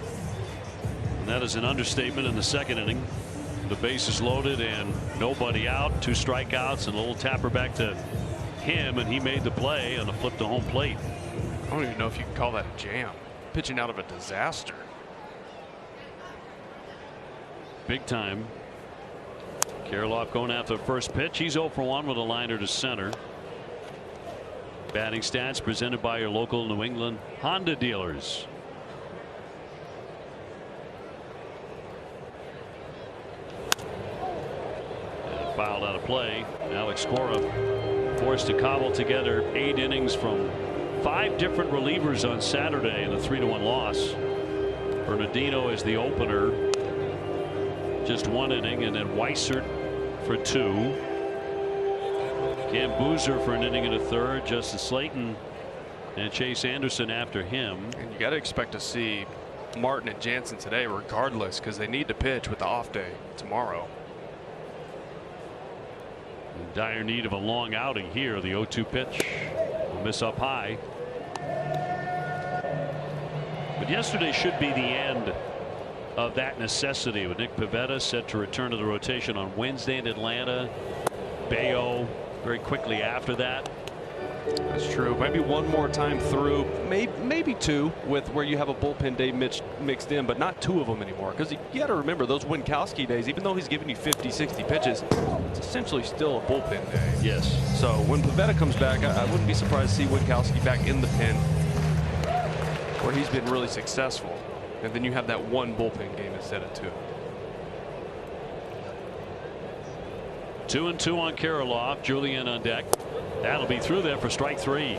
And that is an understatement in the second inning. The bases loaded and nobody out. 2 strikeouts and a little tapper back to him, and he made the play on a flip to home plate. I don't even know if you can call that a jam. Pitching out of a disaster. Big time. Kirilloff going after the first pitch. He's 0 for 1 with a liner to center. Batting stats presented by your local New England Honda dealers. And fouled out of play. Alex Cora forced to cobble together 8 innings from 5 different relievers on Saturday in a 3-1 loss. Bernardino is the opener. Just 1 inning, and then Weissert for 2. Cam Boozer for an inning and a third. Justice Slayton and Chase Anderson after him. And you got to expect to see Martin and Jansen today regardless, because they need to pitch with the off day tomorrow. In dire need of a long outing here. The 0-2 pitch will miss up high. But yesterday should be the end of that necessity, with Nick Pivetta set to return to the rotation on Wednesday in Atlanta. Bayo very quickly after that. That's true. Maybe one more time through, maybe 2, with where you have a bullpen day mixed in, but not 2 of them anymore. Because you got to remember those Winkowski days, even though he's giving you 50, 60 pitches, it's essentially still a bullpen day. Yes. So when Pivetta comes back, I wouldn't be surprised to see Winkowski back in the pen, where he's been really successful. And then you have that 1 bullpen game instead of 2. 2-2 on Kirilloff. Julian on deck. That'll be through there for strike 3.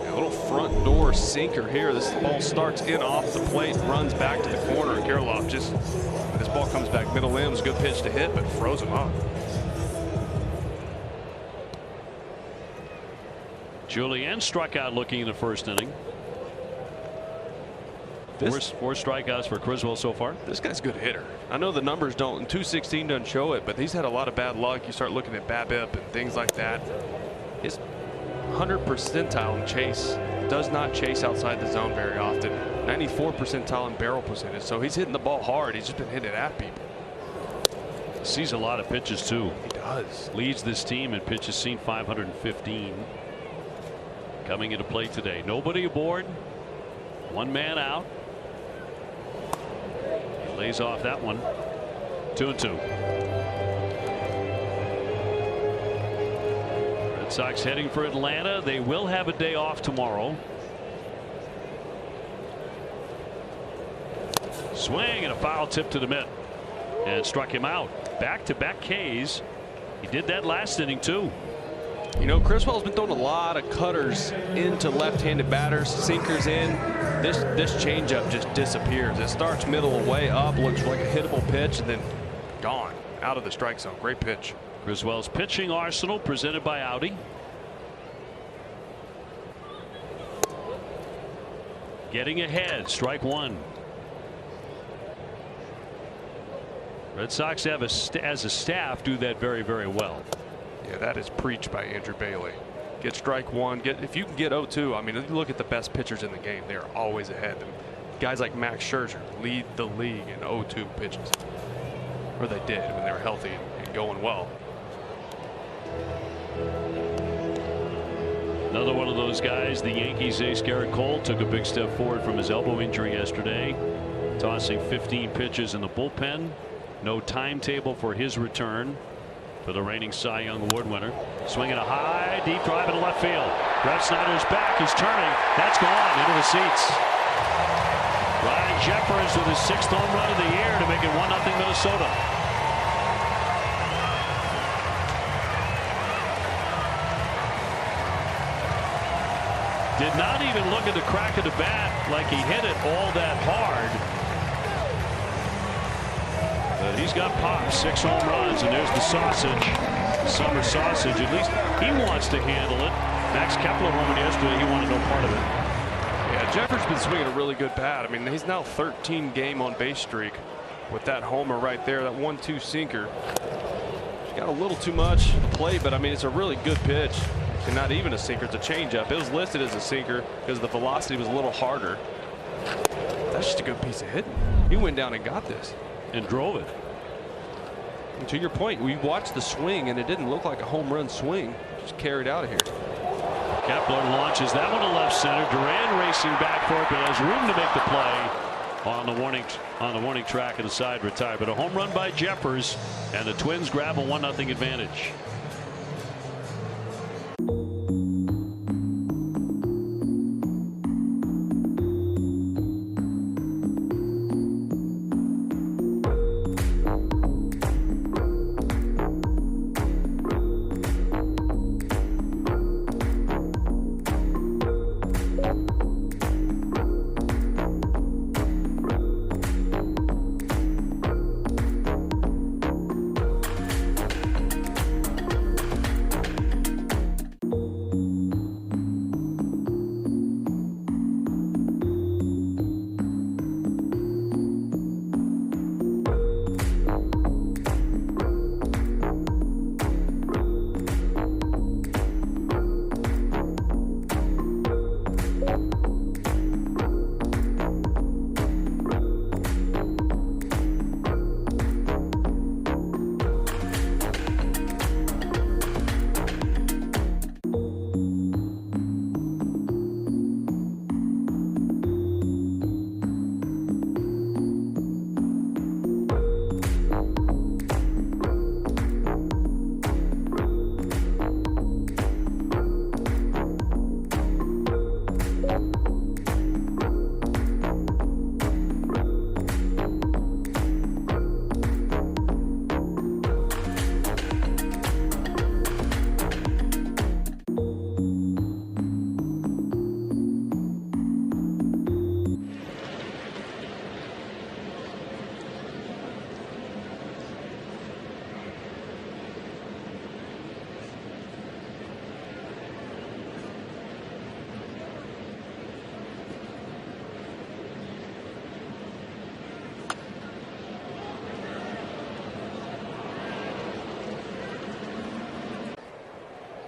A little front door sinker here. This ball starts in off the plate, runs back to the corner, and Kirilloff just, when this ball comes back middle limbs, good pitch to hit, but froze him up. Julian struck out looking in the first inning. 4 strikeouts for Criswell so far. This guy's a good hitter. I know the numbers don't, and 216 doesn't show it, but he's had a lot of bad luck. You start looking at BABIP and things like that. His 100 percentile in chase, does not chase outside the zone very often. 94 percentile in barrel percentage, so he's hitting the ball hard. He's just been hitting it at people. Sees a lot of pitches too. He does. Leads this team in pitches seen, 515. Coming into play today. Nobody aboard. 1 man out. He lays off that one. 2-2. Red Sox heading for Atlanta. They will have a day off tomorrow. Swing and a foul tip to the mitt. And struck him out. Back-to-back Ks. He did that last inning too. You know, Criswell's been throwing a lot of cutters into left-handed batters, sinkers in. This changeup just disappears. It starts middle way up, looks like a hittable pitch, and then gone out of the strike zone. Great pitch. Criswell's pitching arsenal presented by Audi. Getting ahead, strike 1. Red Sox have as a staff do that very, very well. Yeah, that is preached by Andrew Bailey. Get strike 1. If you can get 0-2, I mean, if you look at the best pitchers in the game, they are always ahead. And guys like Max Scherzer lead the league in 0-2 pitches, or they did when they were healthy and going well. Another one of those guys, the Yankees ace Garrett Cole, took a big step forward from his elbow injury yesterday, tossing 15 pitches in the bullpen. No timetable for his return. for the reigning Cy Young Award winner. Swinging a high, deep drive into left field. Brett Snyder's back. He's turning. That's gone into the seats. Ryan Jeffers with his 6th home run of the year to make it 1-0 Minnesota. Did not even look at the crack of the bat like he hit it all that hard. But he's got pop, 6 home runs, and there's the sausage, summer sausage. At least he wants to handle it. Max Kepler home yesterday. He wanted no part of it. Yeah, Jeffers been swinging a really good bat. I mean, he's now 13 game on base streak with that homer right there, that 1-2 sinker. He's got a little too much to play, but I mean, it's a really good pitch. And not even a sinker, it's a changeup. It was listed as a sinker because the velocity was a little harder. That's just a good piece of hitting. He went down and got this. And drove it. And to your point, we watched the swing and it didn't look like a home run swing. Just carried out of here. Kepler launches that one to left center. Duran racing back for it, but has room to make the play on the warning track and the side retired. But a home run by Jeffers, and the Twins grab a 1-0 advantage.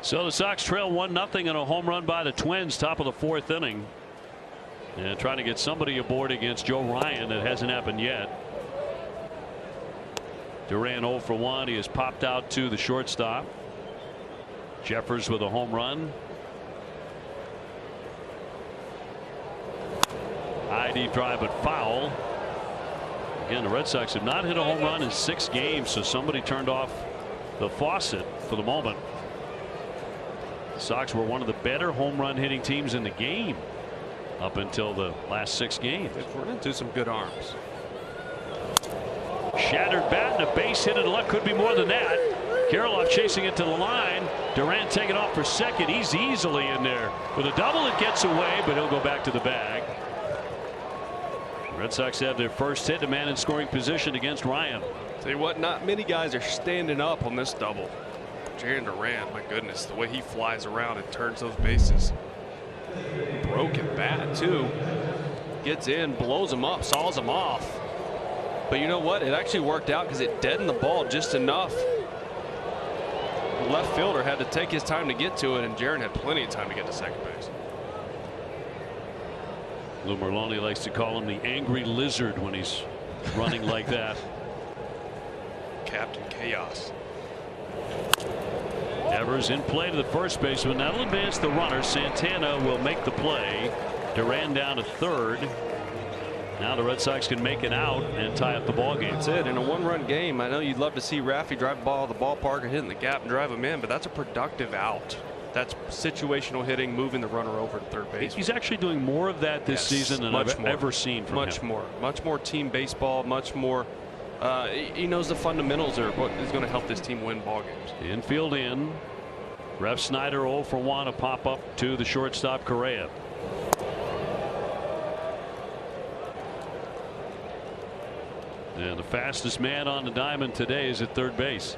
So the Sox trail 1-0 and a home run by the Twins, top of the 4th inning. And trying to get somebody aboard against Joe Ryan. That hasn't happened yet. Duran 0 for 1. He has popped out to the shortstop. Jeffers with a home run. High deep drive, but foul. Again, the Red Sox have not hit a home run in 6 games, so somebody turned off the faucet for the moment. The Sox were one of the better home run hitting teams in the game up until the last 6 games. They've run into some good arms. Shattered bat and a base hit, and luck could be more than that. Kirilloff chasing it to the line. Durant taking off for second. He's easily in there with a double. It gets away, but he'll go back to the bag. Red Sox have their first hit, a man in scoring position against Ryan. Tell you what, not many guys are standing up on this double. Jarren Duran, my goodness, the way he flies around and turns those bases. Broken bat too. Gets in, blows him up, saws him off. But you know what? It actually worked out because it deadened the ball just enough. The left fielder had to take his time to get to it, and Jarren had plenty of time to get to second base. Lou Merloni likes to call him the angry lizard when he's running like that. Captain Chaos. Evers in play to the first baseman. That'll advance the runner. Santana will make the play. Duran down to third. Now the Red Sox can make it out and tie up the ball game. That's it. In a one-run game, I know you'd love to see Raffy drive the ball to the ballpark or hit in the gap and drive him in, but that's a productive out. That's situational hitting, moving the runner over to third base. He's actually doing more of that this season than I've ever seen from him. Much more team baseball, much more. He knows the fundamentals are what is going to help this team win ball games. Infield in. Ref Snyder 0 for 1, a pop up to the shortstop Correa. And the fastest man on the diamond today is at third base.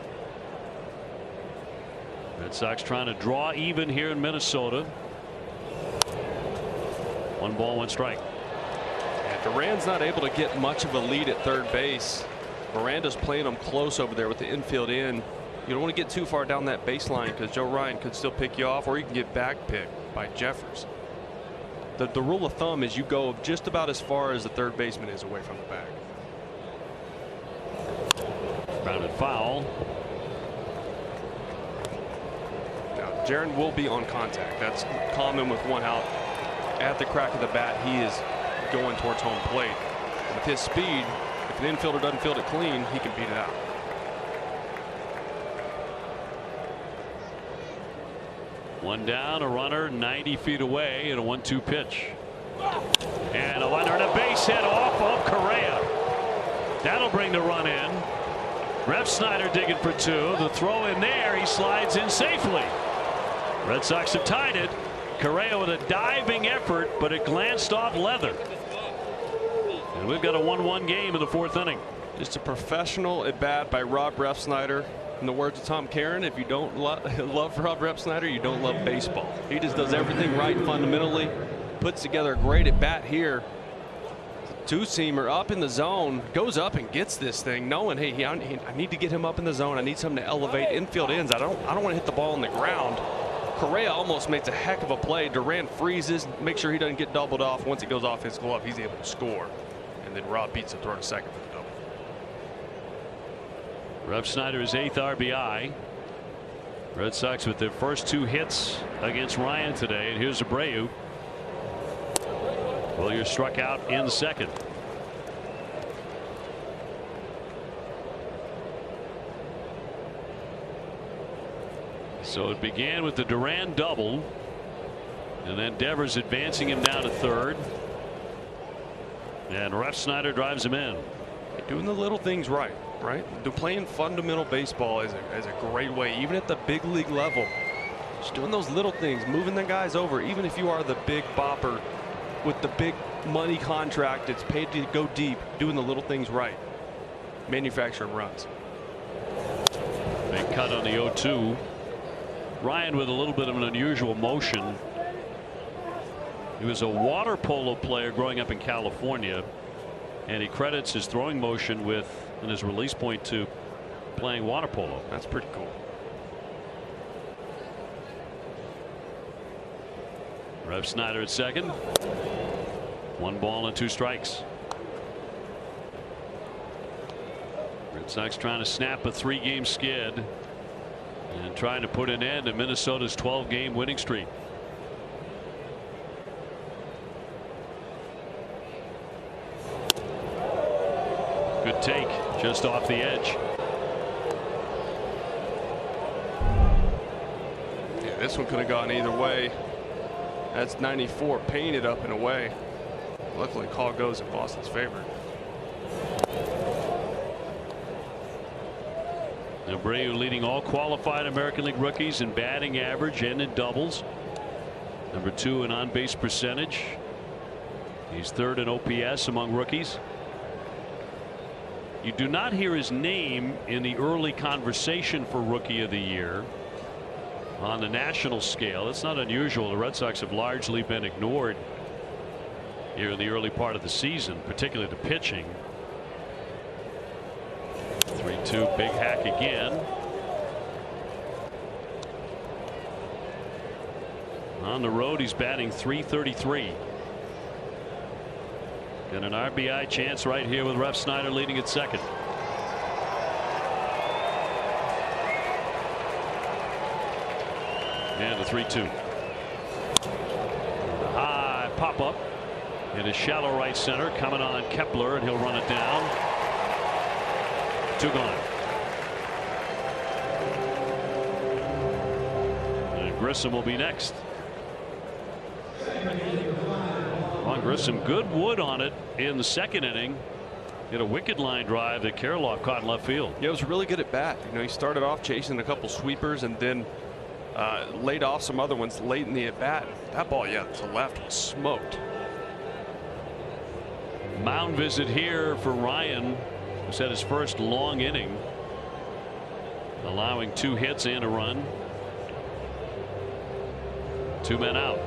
Red Sox trying to draw even here in Minnesota. 1 ball, 1 strike. And Duran's not able to get much of a lead at third base. Miranda's playing him close over there with the infield in. You don't want to get too far down that baseline because Joe Ryan could still pick you off, or you can get back picked by Jeffers. The rule of thumb is you go just about as far as the third baseman is away from the bag. Grounded foul. Now, Jaron will be on contact. That's common with 1 out. At the crack of the bat, he is going towards home plate. With his speed, if an infielder doesn't field it clean, he can beat it out. One down, a runner 90 feet away, and a 1-2 pitch. And a runner and a base hit off of Correa. That'll bring the run in. Ref Snyder digging for 2. The throw in there, he slides in safely. Red Sox have tied it. Correa with a diving effort, but it glanced off leather. And we've got a 1-1 game in the 4th inning. Just a professional at bat by Rob Ref Snyder. In the words of Tom Caron, if you don't love Rob Ref Snyder, you don't love baseball. He just does everything right fundamentally. Puts together a great at bat here. 2-seamer up in the zone, goes up and gets this thing, knowing, hey, I need to get him up in the zone. I need something to elevate infield ends. I don't want to hit the ball on the ground. Correa almost makes a heck of a play. Duran freezes, makes sure he doesn't get doubled off. Once it goes off his glove, he's able to score. And then Rob beats the throw to second for the double. Ref Snyder's 8th RBI. Red Sox with their first 2 hits against Ryan today. And here's Abreu. Well, you're struck out in the second. So it began with the Duran double, and then Devers advancing him down to third, and Ref Snyder drives him in. Doing the little things right. Playing fundamental baseball is a great way, even at the big league level. Just doing those little things, moving the guys over, even if you are the big bopper with the big money contract, it's paid to go deep, doing the little things right, manufacturing runs. Big cut on the 0-2. Ryan with a little bit of an unusual motion. He was a water polo player growing up in California, and he credits his throwing motion with and his release point to playing water polo. That's pretty cool. Ref Snyder at second. 1 ball and 2 strikes. Red Sox trying to snap a 3-game skid and trying to put an end to Minnesota's 12-game winning streak. Good take just off the edge. Yeah, this one could have gone either way. That's 94 painted up and away. Luckily, call goes in Boston's favor. Abreu leading all qualified American League rookies in batting average and in doubles. Number 2 in on-base percentage. He's 3rd in OPS among rookies. You do not hear his name in the early conversation for Rookie of the Year on the national scale. It's not unusual. The Red Sox have largely been ignored here in the early part of the season, particularly the pitching. 3-2, big hack again. On the road, he's batting .333. And an RBI chance right here with Ref Snyder leading at second. And the 3-2. High pop up. In a shallow right center, coming on Kepler, and he'll run it down. 2 gone. And Grissom will be next. Ron Grissom, good wood on it in the 2nd inning. Hit a wicked line drive that Kirilloff caught in left field. Yeah, it was really good at bat. You know, he started off chasing a couple sweepers and then laid off some other ones late in the at bat. That ball, yeah, to left was smoked. Mound visit here for Ryan, who's had his first long inning, allowing 2 hits and a run. 2 men out.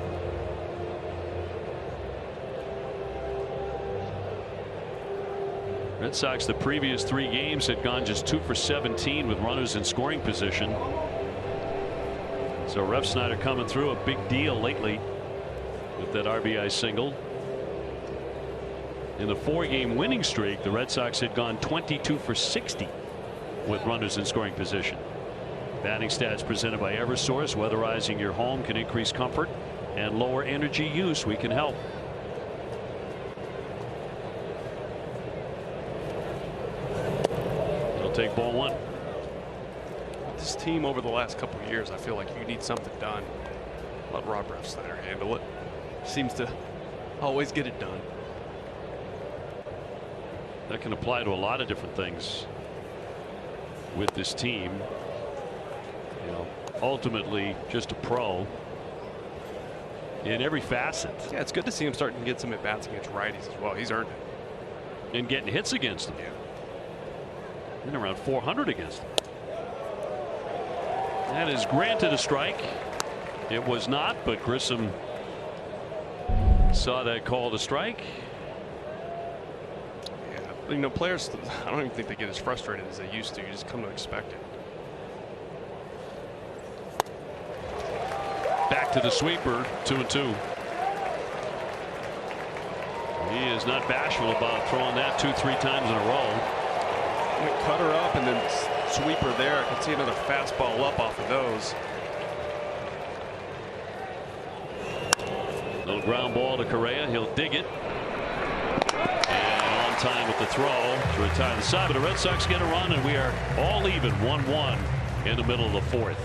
Red Sox the previous 3 games had gone just 2 for 17 with runners in scoring position. So Refsnyder coming through a big deal lately with that RBI single. In the 4-game winning streak, the Red Sox had gone 22 for 60 with runners in scoring position. Batting stats presented by Eversource. Weatherizing your home can increase comfort and lower energy use. We can help. Take ball 1. This team over the last couple of years, I feel like you need something done. Let Rob Refsnyder handle it. Seems to always get it done. That can apply to a lot of different things with this team. You know, ultimately just a pro in every facet. Yeah, it's good to see him starting to get some at bats against righties as well. He's earned it. And getting hits against them. Yeah. And around 400 against them. That is granted a strike. It was not, but Grissom saw that call to strike. Yeah, you know, players, I don't even think they get as frustrated as they used to. You just come to expect it. Back to the sweeper, 2-2. He is not bashful about throwing that 2-3 times in a row. Cut her up and then sweeper there. I can see another fastball up off of those. Little ground ball to Correa. He'll dig it. And on time with the throw to retire the side. But the Red Sox get a run, and we are all even 1-1 in the middle of the 4th.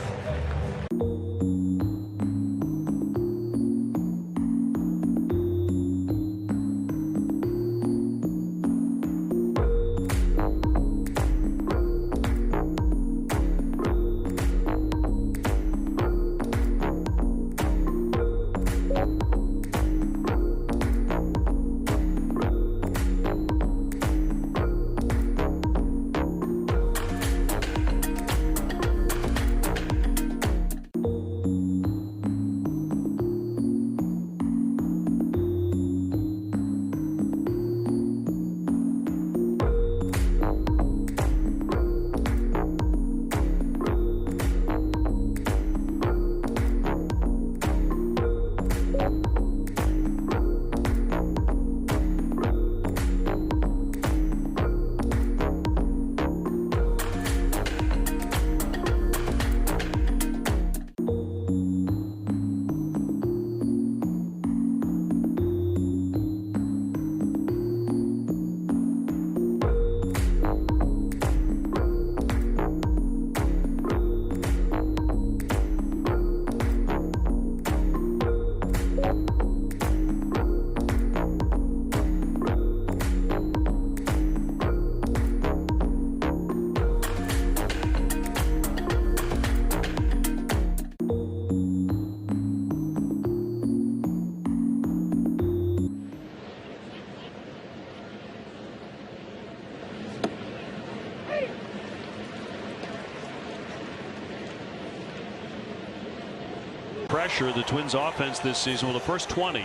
Pressure the Twins offense this season. Well, the first 20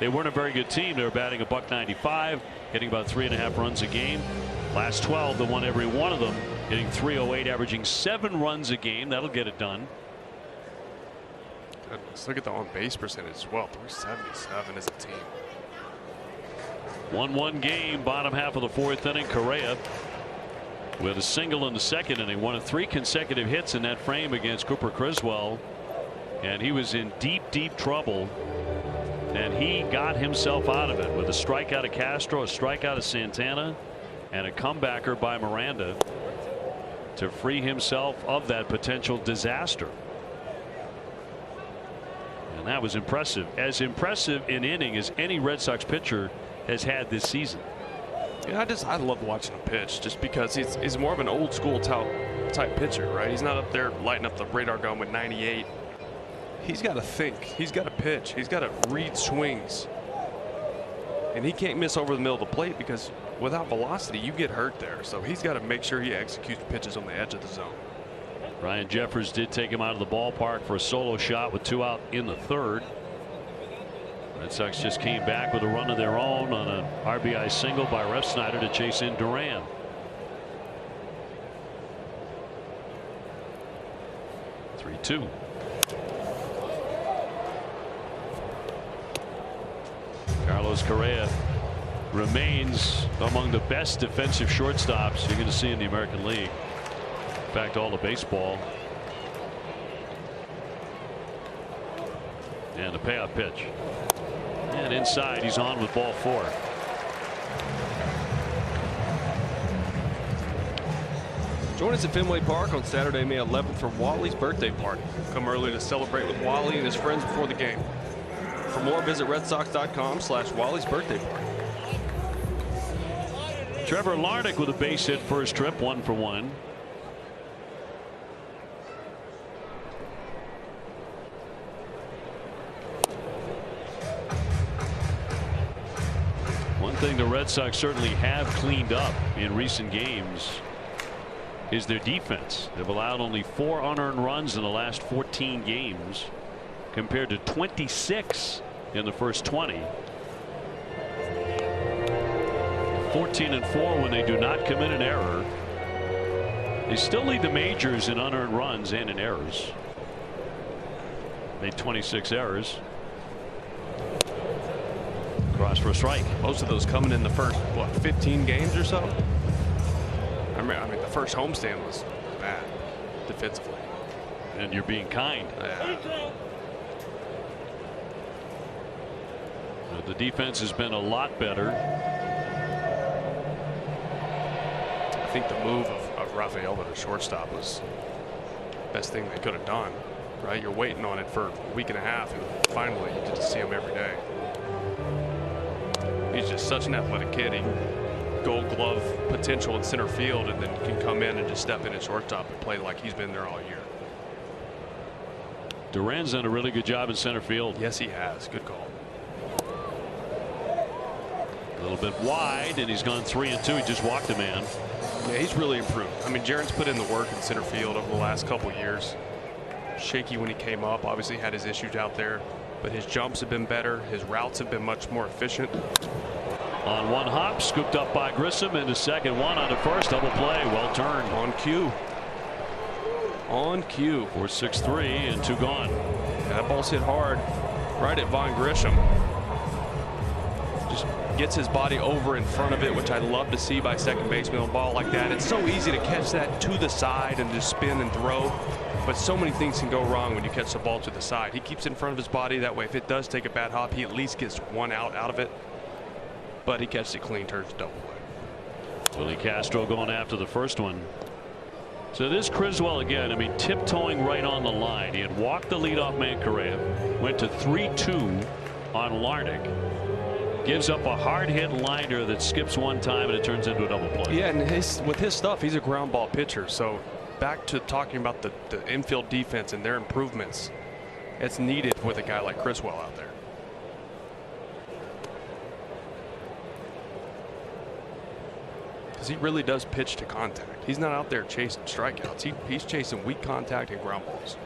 they weren't a very good team. They were batting a .195, hitting about 3.5 runs a game. Last 12 they won every one of them, hitting .308, averaging 7 runs a game. That'll get it done. Let's look at the on base percentage as well. .377 as a team. 1-1 game, bottom half of the 4th inning. Correa with a single in the 2nd inning, one of 3 consecutive hits in that frame against Cooper Criswell, and he was in deep trouble And he got himself out of it with a strikeout of Castro, a strikeout of Santana, and a comebacker by Miranda to free himself of that potential disaster. And that was impressive. As impressive an inning as any Red Sox pitcher has had this season. Yeah, I love watching him pitch just because he's more of an old school type pitcher, right? He's not up there lighting up the radar gun with 98. He's got to think. He's got to pitch. He's got to read swings. And he can't miss over the middle of the plate because without velocity, you get hurt there. So he's got to make sure he executes pitches on the edge of the zone. Ryan Jeffers did take him out of the ballpark for a solo shot with 2 out in the 3rd. Red Sox just came back with a run of their own on an RBI single by Refsnyder to chase in Duran. Three-2. Carlos Correa remains among the best defensive shortstops you're going to see in the American League. In fact, all of baseball. And the payoff pitch. And inside, he's on with ball 4. Join us at Fenway Park on Saturday, May 11th for Wally's birthday party. Come early to celebrate with Wally and his friends before the game. For more, visit redsox.com/Wally's birthday party. Trevor Larnach with a base hit first trip, 1 for 1. One thing the Red Sox certainly have cleaned up in recent games is their defense. They've allowed only 4 unearned runs in the last 14 games compared to 26 in the first 20. 14-4 when they do not commit an error. They still lead the majors in unearned runs and in errors. Made 26 errors. Cross for a strike. Most of those coming in the first, what, 15 games or so? I mean, the first homestand was bad defensively. And you're being kind. Yeah. The defense has been a lot better. I think the move of Rafael to the shortstop was the best thing they could have done. Right? You're waiting on it for a week and a half, and finally you get to see him every day. He's just such an athletic kid. He Gold Glove potential in center field, and then can come in and just step in at shortstop and play like he's been there all year. Duran's done a really good job in center field. Yes, he has. Good call. A little bit wide, and he's gone 3-2. He just walked a man. Yeah, he's really improved. I mean, Jaron's put in the work in center field over the last couple of years. Shaky when he came up. Obviously had his issues out there, but his jumps have been better. His routes have been much more efficient. On one hop, scooped up by Grissom into second, one on the first, double play, well turned. On cue. On cue. For 6-3 and 2 gone. Yeah, that ball's hit hard right at Von Grisham. Just gets his body over in front of it, which I love to see by second baseman on a ball like that. It's so easy to catch that to the side and just spin and throw, but so many things can go wrong when you catch the ball to the side. He keeps it in front of his body. That way, if it does take a bad hop, he at least gets 1 out of it. But he catches it clean, turns double play. Willie Castro going after the first one. So this Criswell again, I mean, tiptoeing right on the line. He had walked the leadoff man Correa, went to 3-2 on Larnach. Gives up a hard hit liner that skips one time and it turns into a double play. Yeah, and with his stuff, he's a ground ball pitcher. So back to talking about the infield defense and their improvements. It's needed with a guy like Criswell out there. He really does pitch to contact. He's not out there chasing strikeouts. He's chasing weak contact and ground balls.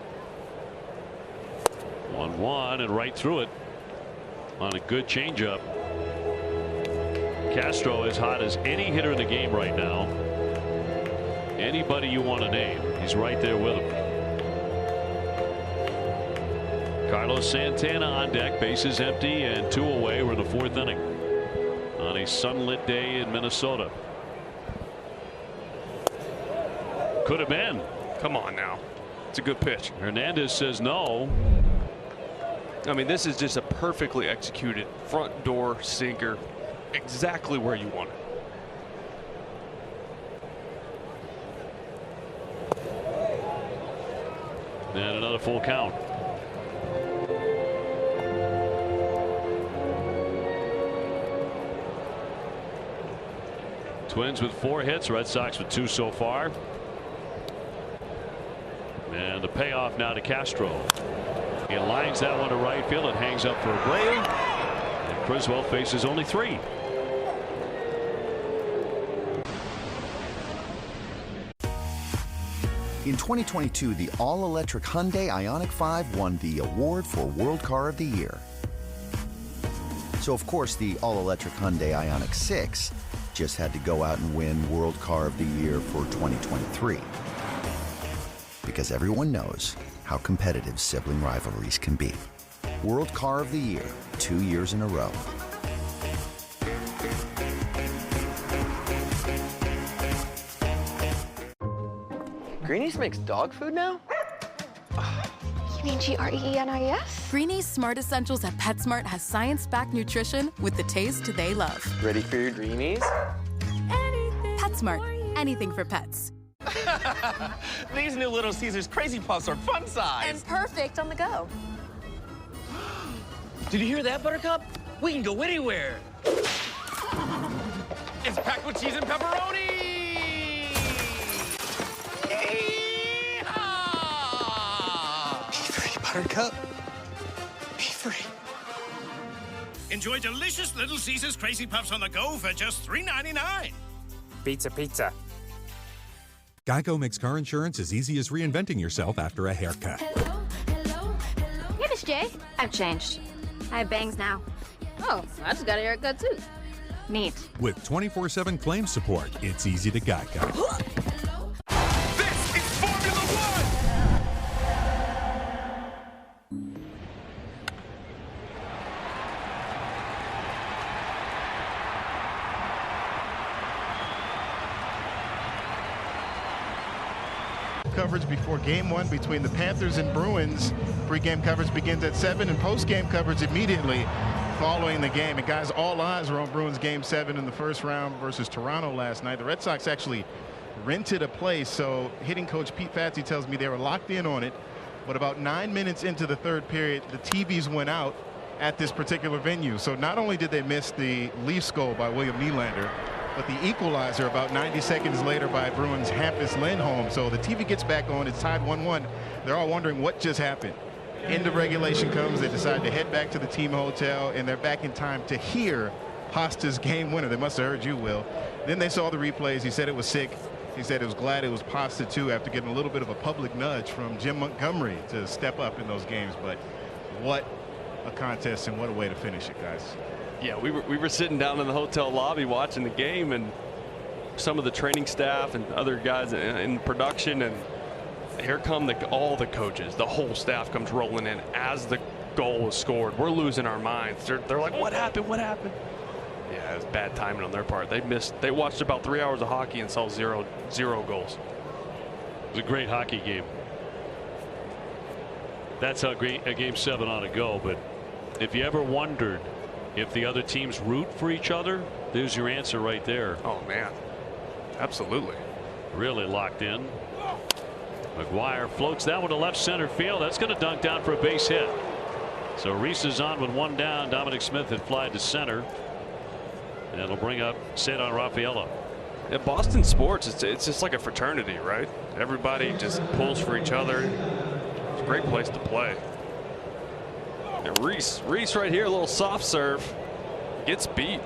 1-1 and right through it on a good changeup. Castro as hot as any hitter in the game right now. Anybody you want to name, he's right there with him. Carlos Santana on deck, bases empty and 2 away. We're in the 4th inning on a sunlit day in Minnesota. Could have been. Come on now. It's a good pitch. Hernandez says no. I mean, this is just a perfectly executed front door sinker, exactly where you want it. And another full count. Twins with 4 hits, Red Sox with 2 so far. And the payoff now to Castro. He lines that one to right field. It hangs up for Abreu. And Criswell faces only 3. In 2022, the all-electric Hyundai Ioniq 5 won the award for World Car of the Year. So, of course, the all-electric Hyundai Ioniq 6 just had to go out and win World Car of the Year for 2023. Because everyone knows how competitive sibling rivalries can be. World Car of the Year, 2 years in a row. Greenies makes dog food now? You mean Greenies? Greenies Smart Essentials at PetSmart has science-backed nutrition with the taste they love. Ready for your Greenies? PetSmart, anything for pets. These new Little Caesars Crazy Puffs are fun size. And perfect on the go. Did you hear that, Buttercup? We can go anywhere. It's packed with cheese and pepperoni! Buttercup, be free. Enjoy delicious Little Caesars Crazy Puffs on the go for just $3.99. Pizza, pizza. Geico makes car insurance as easy as reinventing yourself after a haircut. Hey, Miss J. I've changed. I have bangs now. Oh, I just got a haircut too. Neat. With 24/7 claims support, it's easy to Geico. Coverage before game 1 between the Panthers and Bruins. Pre-game coverage begins at 7 and post-game coverage immediately following the game. And guys, all eyes were on Bruins game 7 in the first round versus Toronto last night. The Red Sox actually rented a place, so hitting coach Pete Fatsi tells me they were locked in on it. But about 9 minutes into the third period, the TVs went out at this particular venue. So not only did they miss the Leafs goal by William Nylander, but the equalizer about 90 seconds later by Bruins Hampus Lindholm. So the TV gets back on. It's tied 1-1. They're all wondering what just happened. End of regulation comes. They decide to head back to the team hotel, and they're back in time to hear Hosta's game winner. They must have heard you, Will. Then they saw the replays. He said it was sick. He said he was glad it was Pasta too after getting a little bit of a public nudge from Jim Montgomery to step up in those games. But what a contest and what a way to finish it, guys. Yeah, we were sitting down in the hotel lobby watching the game, and some of the training staff and other guys in production, and here come all the coaches. The whole staff comes rolling in as the goal was scored. We're losing our minds. They're like, what happened? What happened? Yeah, it was bad timing on their part. They watched about 3 hours of hockey and saw zero goals. It was a great hockey game. That's how great a game 7 ought to go. But if you ever wondered if the other teams root for each other, there's your answer right there. Oh man, absolutely. Really locked in. McGuire floats that one to left center field. That's going to dunk down for a base hit. So Reese is on with 1 down. Dominic Smith had flied to center, and it'll bring up Cedar Rafaela. At Boston sports, it's just like a fraternity, right? Everybody just pulls for each other. It's a great place to play. And Reese right here, a little soft serve, gets beat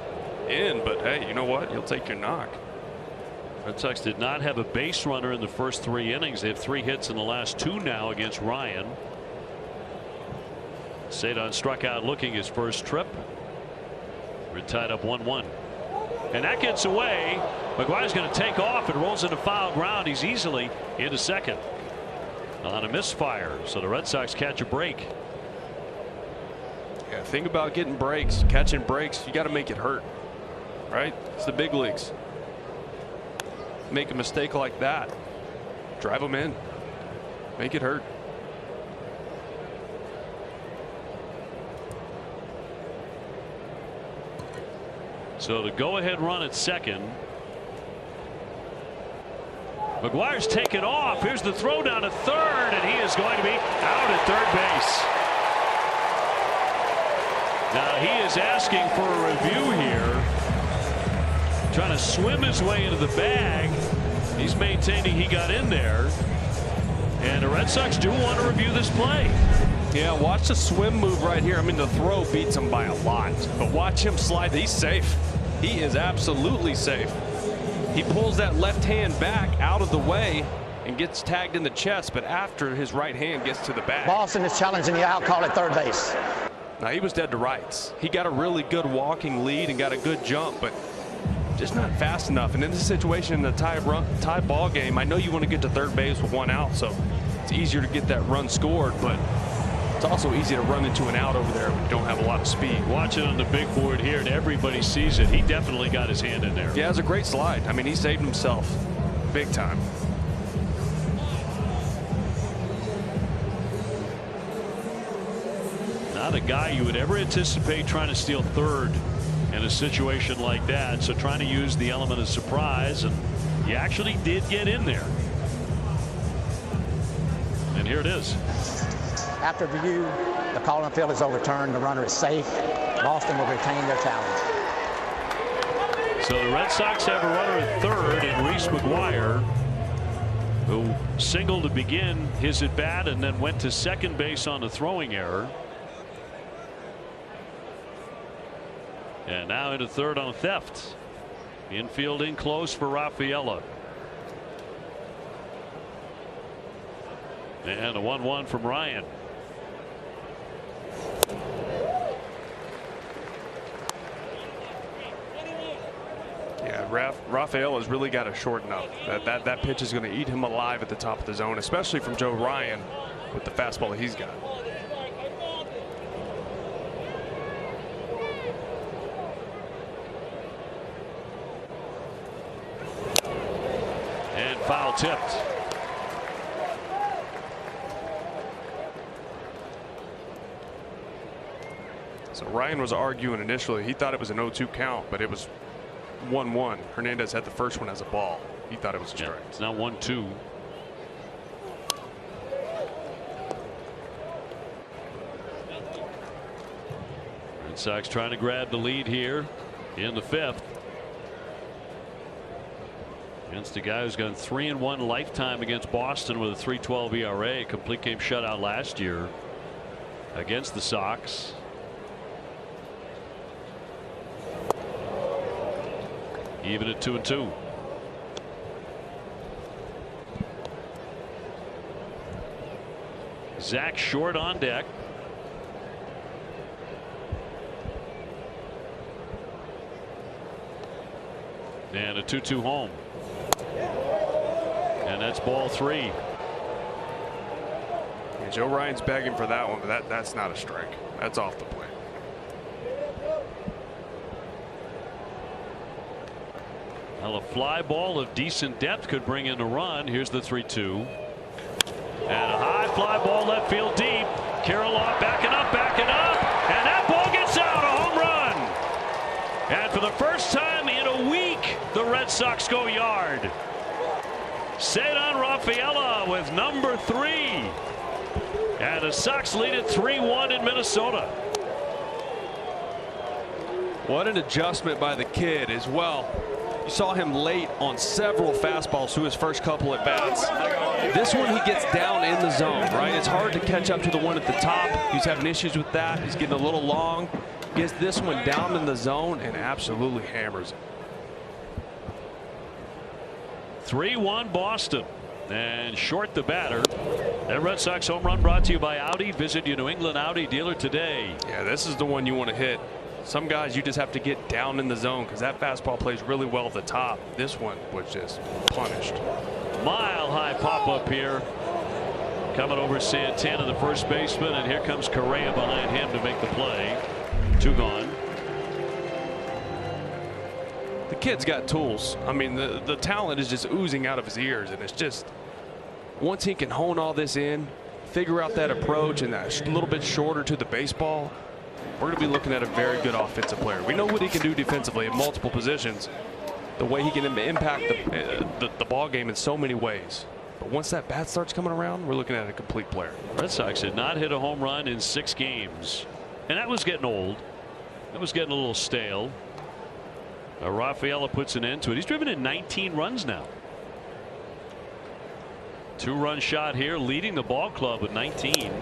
in, but hey, you know what? You'll take your knock. Red Sox did not have a base runner in the first 3 innings. They have 3 hits in the last 2 now against Ryan. Cedar struck out looking his first trip. We're tied up 1-1. And that gets away. McGuire's going to take off and rolls into foul ground. He's easily into second on a misfire. So the Red Sox catch a break. Yeah, think about getting breaks, catching breaks. You got to make it hurt, right? It's the big leagues. Make a mistake like that, drive them in, make it hurt. So the go-ahead run at second. McGuire's taken off. Here's the throw down to third, and he is going to be out at third base. Now he is asking for a review here, trying to swim his way into the bag. He's maintaining he got in there, and the Red Sox do want to review this play. Yeah, watch the swim move right here. I mean, the throw beats him by a lot, but watch him slide. He's safe. He is absolutely safe. He pulls that left hand back out of the way and gets tagged in the chest, but after his right hand gets to the bag. Boston is challenging you out, call it third base. Now he was dead to rights. He got a really good walking lead and got a good jump, but just not fast enough. And in this situation, in the tie ball game, I know you want to get to third base with one out, so it's easier to get that run scored, but it's also easy to run into an out over there when you don't have a lot of speed. Watch it on the big board here, and everybody sees it. He definitely got his hand in there. Yeah, it was a great slide. I mean, he saved himself big time. Not a guy you would ever anticipate trying to steal third in a situation like that. So trying to use the element of surprise, and he actually did get in there. And here it is. After review, the call on the field is overturned. The runner is safe. Boston will retain their challenge. So the Red Sox have a runner at third in Reese McGuire, who singled to begin his at bat and then went to second base on a throwing error. And now into third on a theft. Infield in close for Rafaela. And a 1-1 from Ryan. Yeah, Rafael has really got to shorten up. That pitch is going to eat him alive at the top of the zone, especially from Joe Ryan with the fastball that he's got. And foul tipped. So Ryan was arguing initially. He thought it was an 0-2 count, but it was 1-1. Hernandez had the first one as a ball. He thought it was a strike. It's now 1-2. Red Sox trying to grab the lead here in the fifth against a guy who's gone 3-1 lifetime against Boston with a 3.12 ERA. Complete game shutout last year against the Sox. Even at 2-2. Zach Short on deck. And a 2-2 home. And that's ball three. Yeah, Joe Ryan's begging for that one, but that's not a strike. That's off the plate. Well, a fly ball of decent depth could bring in a run. Here's the 3-2. And a high fly ball left field deep. Kirilloff backing up. And that ball gets out, a home run. And for the first time in a week, the Red Sox go yard. Cedar Rafaela with number 3. And the Sox lead at 3-1 in Minnesota. What an adjustment by the kid as well. You saw him late on several fastballs through his first couple at bats. This one he gets down in the zone, right? It's hard to catch up to the one at the top. He's having issues with that. He's getting a little long. Gets this one down in the zone and absolutely hammers it. 3-1 Boston. And Short the batter. That Red Sox home run brought to you by Audi. Visit your New England Audi dealer today. Yeah, this is the one you want to hit. Some guys you just have to get down in the zone because that fastball plays really well at the top. This one was just punished. Mile high pop up here. Coming over Santana, the first baseman, and here comes Correa behind him to make the play. 2 gone. The kid's got tools. I mean, the talent is just oozing out of his ears, and it's just once he can hone all this in, figure out that approach and that little bit shorter to the baseball, we're going to be looking at a very good offensive player. We know what he can do defensively in multiple positions, the way he can impact the ball game in so many ways. But once that bat starts coming around, we're looking at a complete player. Red Sox had not hit a home run in 6 games, and that was getting old. That was getting a little stale. Rafaela puts an end to it. He's driven in 19 runs now. 2-run shot here, leading the ball club with 19.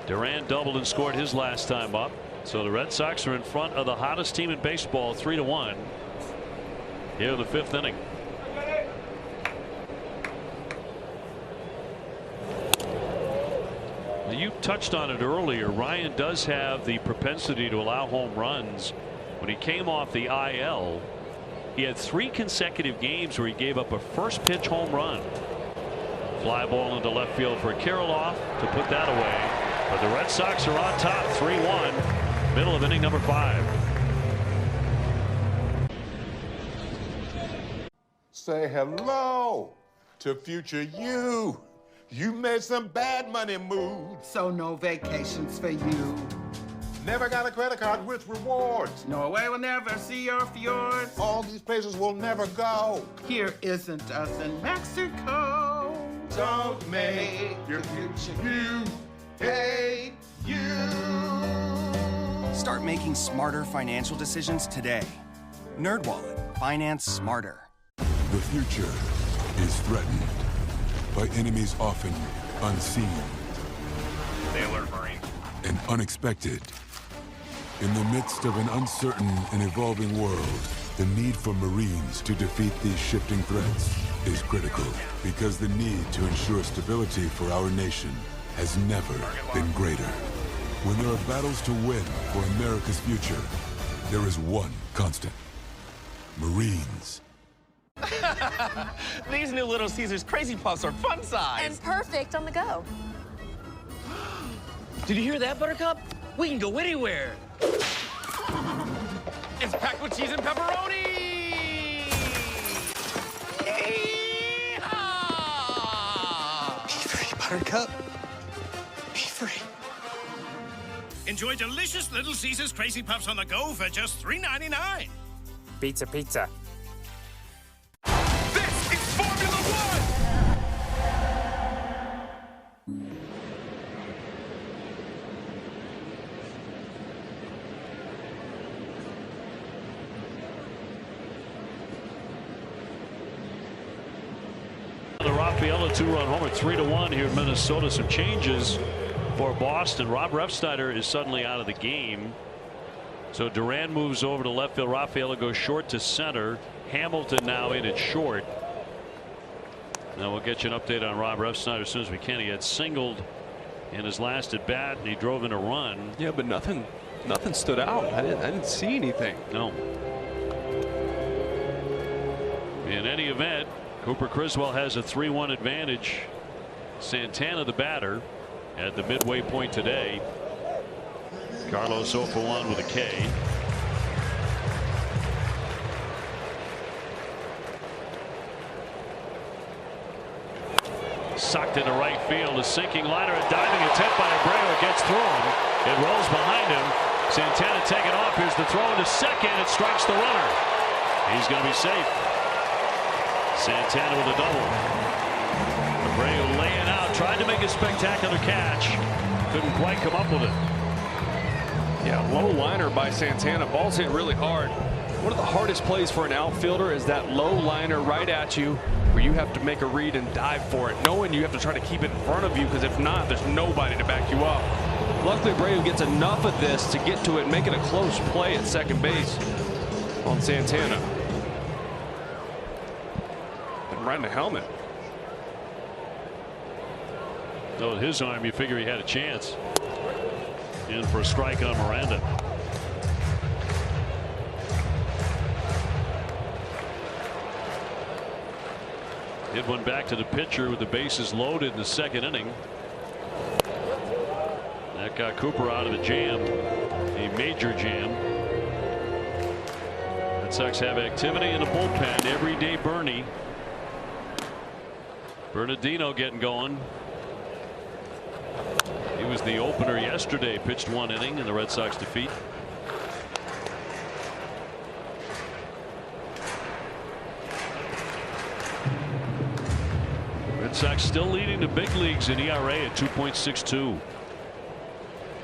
Duran doubled and scored his last time up. So the Red Sox are in front of the hottest team in baseball, 3-1 here in the 5th inning. You touched on it earlier. Ryan does have the propensity to allow home runs. When he came off the IL, he had 3 consecutive games where he gave up a first pitch home run. Fly ball into left field for Kirilloff to put that away. But the Red Sox are on top, 3-1, middle of inning number 5. Say hello to future you. You made some bad money moves. So no vacations for you. Never got a credit card with rewards. Norway will never see your fjords. All these places will never go. Here isn't us in Mexico. Don't make your future you hate you. Start making smarter financial decisions today. NerdWallet. Finance smarter. The future is threatened by enemies often unseen. They alert Marine. And unexpected. In the midst of an uncertain and evolving world, the need for Marines to defeat these shifting threats is critical, because the need to ensure stability for our nation has never been greater. When there are battles to win for America's future, there is one constant: Marines. These new Little Caesars Crazy Puffs are fun size. And perfect on the go. Did you hear that, Buttercup? We can go anywhere. It's packed with cheese and pepperoni. Yeehaw! Be free, Buttercup. Be free. Enjoy delicious Little Caesars Crazy Puffs on the go for just $3.99. Pizza, pizza. This is Formula One! The Rafaela 2-run homer, 3-1 here in Minnesota. Some changes for Boston. Rob Refsnyder is suddenly out of the game. So Duran moves over to left field. Rafaela goes short to center. Hamilton now in at short. Now we'll get you an update on Rob Refsnyder as soon as we can. He had singled in his last at bat, and he drove in a run. Yeah, but nothing stood out. I didn't see anything. No. In any event, Cooper Criswell has a 3-1 advantage. Santana, the batter, at the midway point today. Carlos 0 for 1 with a K. Sucked into right field. A sinking liner. A diving attempt by Abreu. It gets through him. It rolls behind him. Santana taking off. Here's the throw into second. It strikes the runner. He's going to be safe. Santana with a double. Abreu laying out. Tried to make a spectacular catch. Couldn't quite come up with it. Yeah, low liner by Santana. Ball's hit really hard. One of the hardest plays for an outfielder is that low liner right at you, where you have to make a read and dive for it, knowing you have to try to keep it in front of you, because if not, there's nobody to back you up. Luckily, Abreu gets enough of this to get to it, make it a close play at second base on Santana. And right in the helmet. So with his arm, you figure he had a chance. In for a strike on Miranda. Hit one back to the pitcher with the bases loaded in the second inning. That got Cooper out of the jam, a major jam. Red Sox have activity in the bullpen. Everyday Bernie. Bernardino getting going. He was the the opener yesterday, pitched 1 inning in the Red Sox defeat. Red Sox still leading the big leagues in ERA at 2.62.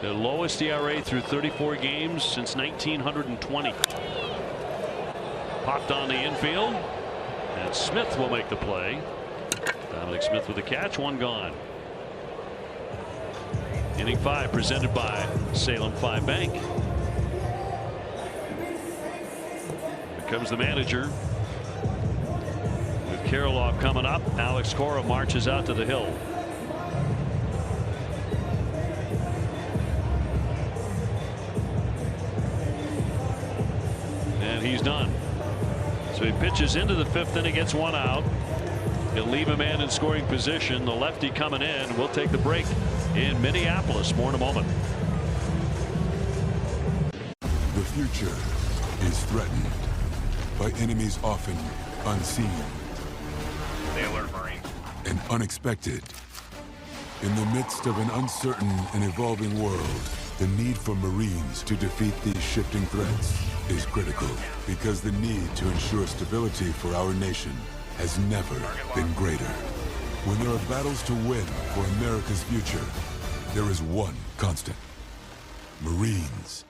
The lowest ERA through 34 games since 1920. Popped on the infield, and Smith will make the play. Dominic Smith with the catch, 1 gone. Inning 5 presented by Salem 5 Bank. Here comes the manager. With Kirilloff coming up, Alex Cora marches out to the hill. And he's done. So he pitches into the 5th inning, gets 1 out. He'll leave a man in scoring position. The lefty coming in. We'll take the break in Minneapolis. More in a moment. The future is threatened by enemies often unseen. They alert Marine. And unexpected. In the midst of an uncertain and evolving world, the need for Marines to defeat these shifting threats is critical, because the need to ensure stability for our nation has never been greater. When there are battles to win for America's future, there is one constant: Marines.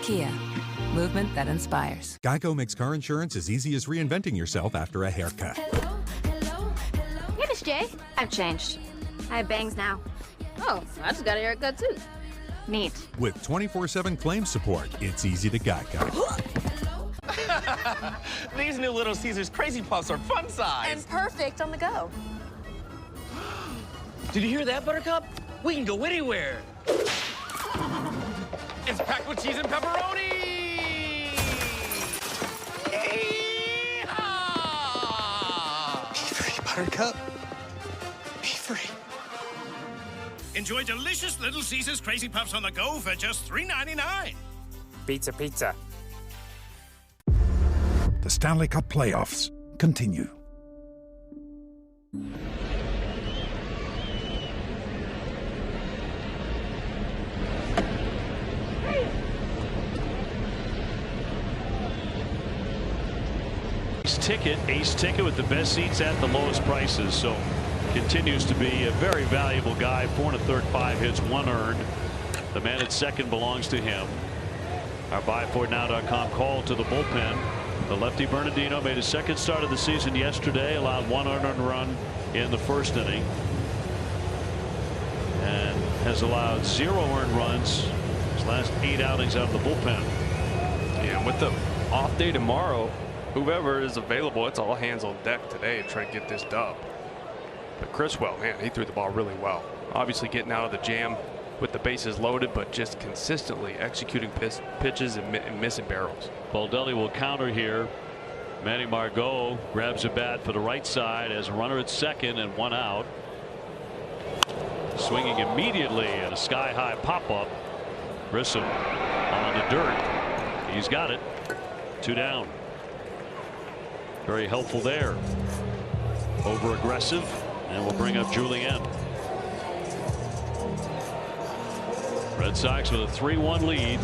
Kia, movement that inspires. Geico makes car insurance as easy as reinventing yourself after a haircut. Hey, Miss J. I've changed. I have bangs now. Oh, I just got a haircut too. Neat. With 24/7 claims support, it's easy to Geico. These new Little Caesars Crazy Puffs are fun size. And perfect on the go. Did you hear that, Buttercup? We can go anywhere. It's packed with cheese and pepperoni. Be free, Buttercup. Be free. Enjoy delicious Little Caesars Crazy Puffs on the go for just $3.99. Pizza, pizza. The Stanley Cup playoffs continue. Ace ticket with the best seats at the lowest prices. So continues to be a very valuable guy. 4 1/3, 5 hits, 1 earned. The man at second belongs to him. Our BuyForNow.com call to the bullpen. The lefty Bernardino made his second start of the season yesterday, allowed 1 unearned run in the 1st inning, and has allowed 0 earned runs his last 8 outings out of the bullpen. Yeah, with the off day tomorrow, whoever is available, it's all hands on deck today to try to get this dub. But Criswell, man, he threw the ball really well. Obviously getting out of the jam with the bases loaded, but just consistently executing pitches and missing barrels. Baldelli will counter here. Manny Margot grabs a bat for the right side as a runner at second and 1 out. Swinging immediately at a sky-high pop-up. Grissom on the dirt. He's got it. 2 down. Very helpful there. Over aggressive, and we'll bring up Julien. Red Sox with a 3-1 lead.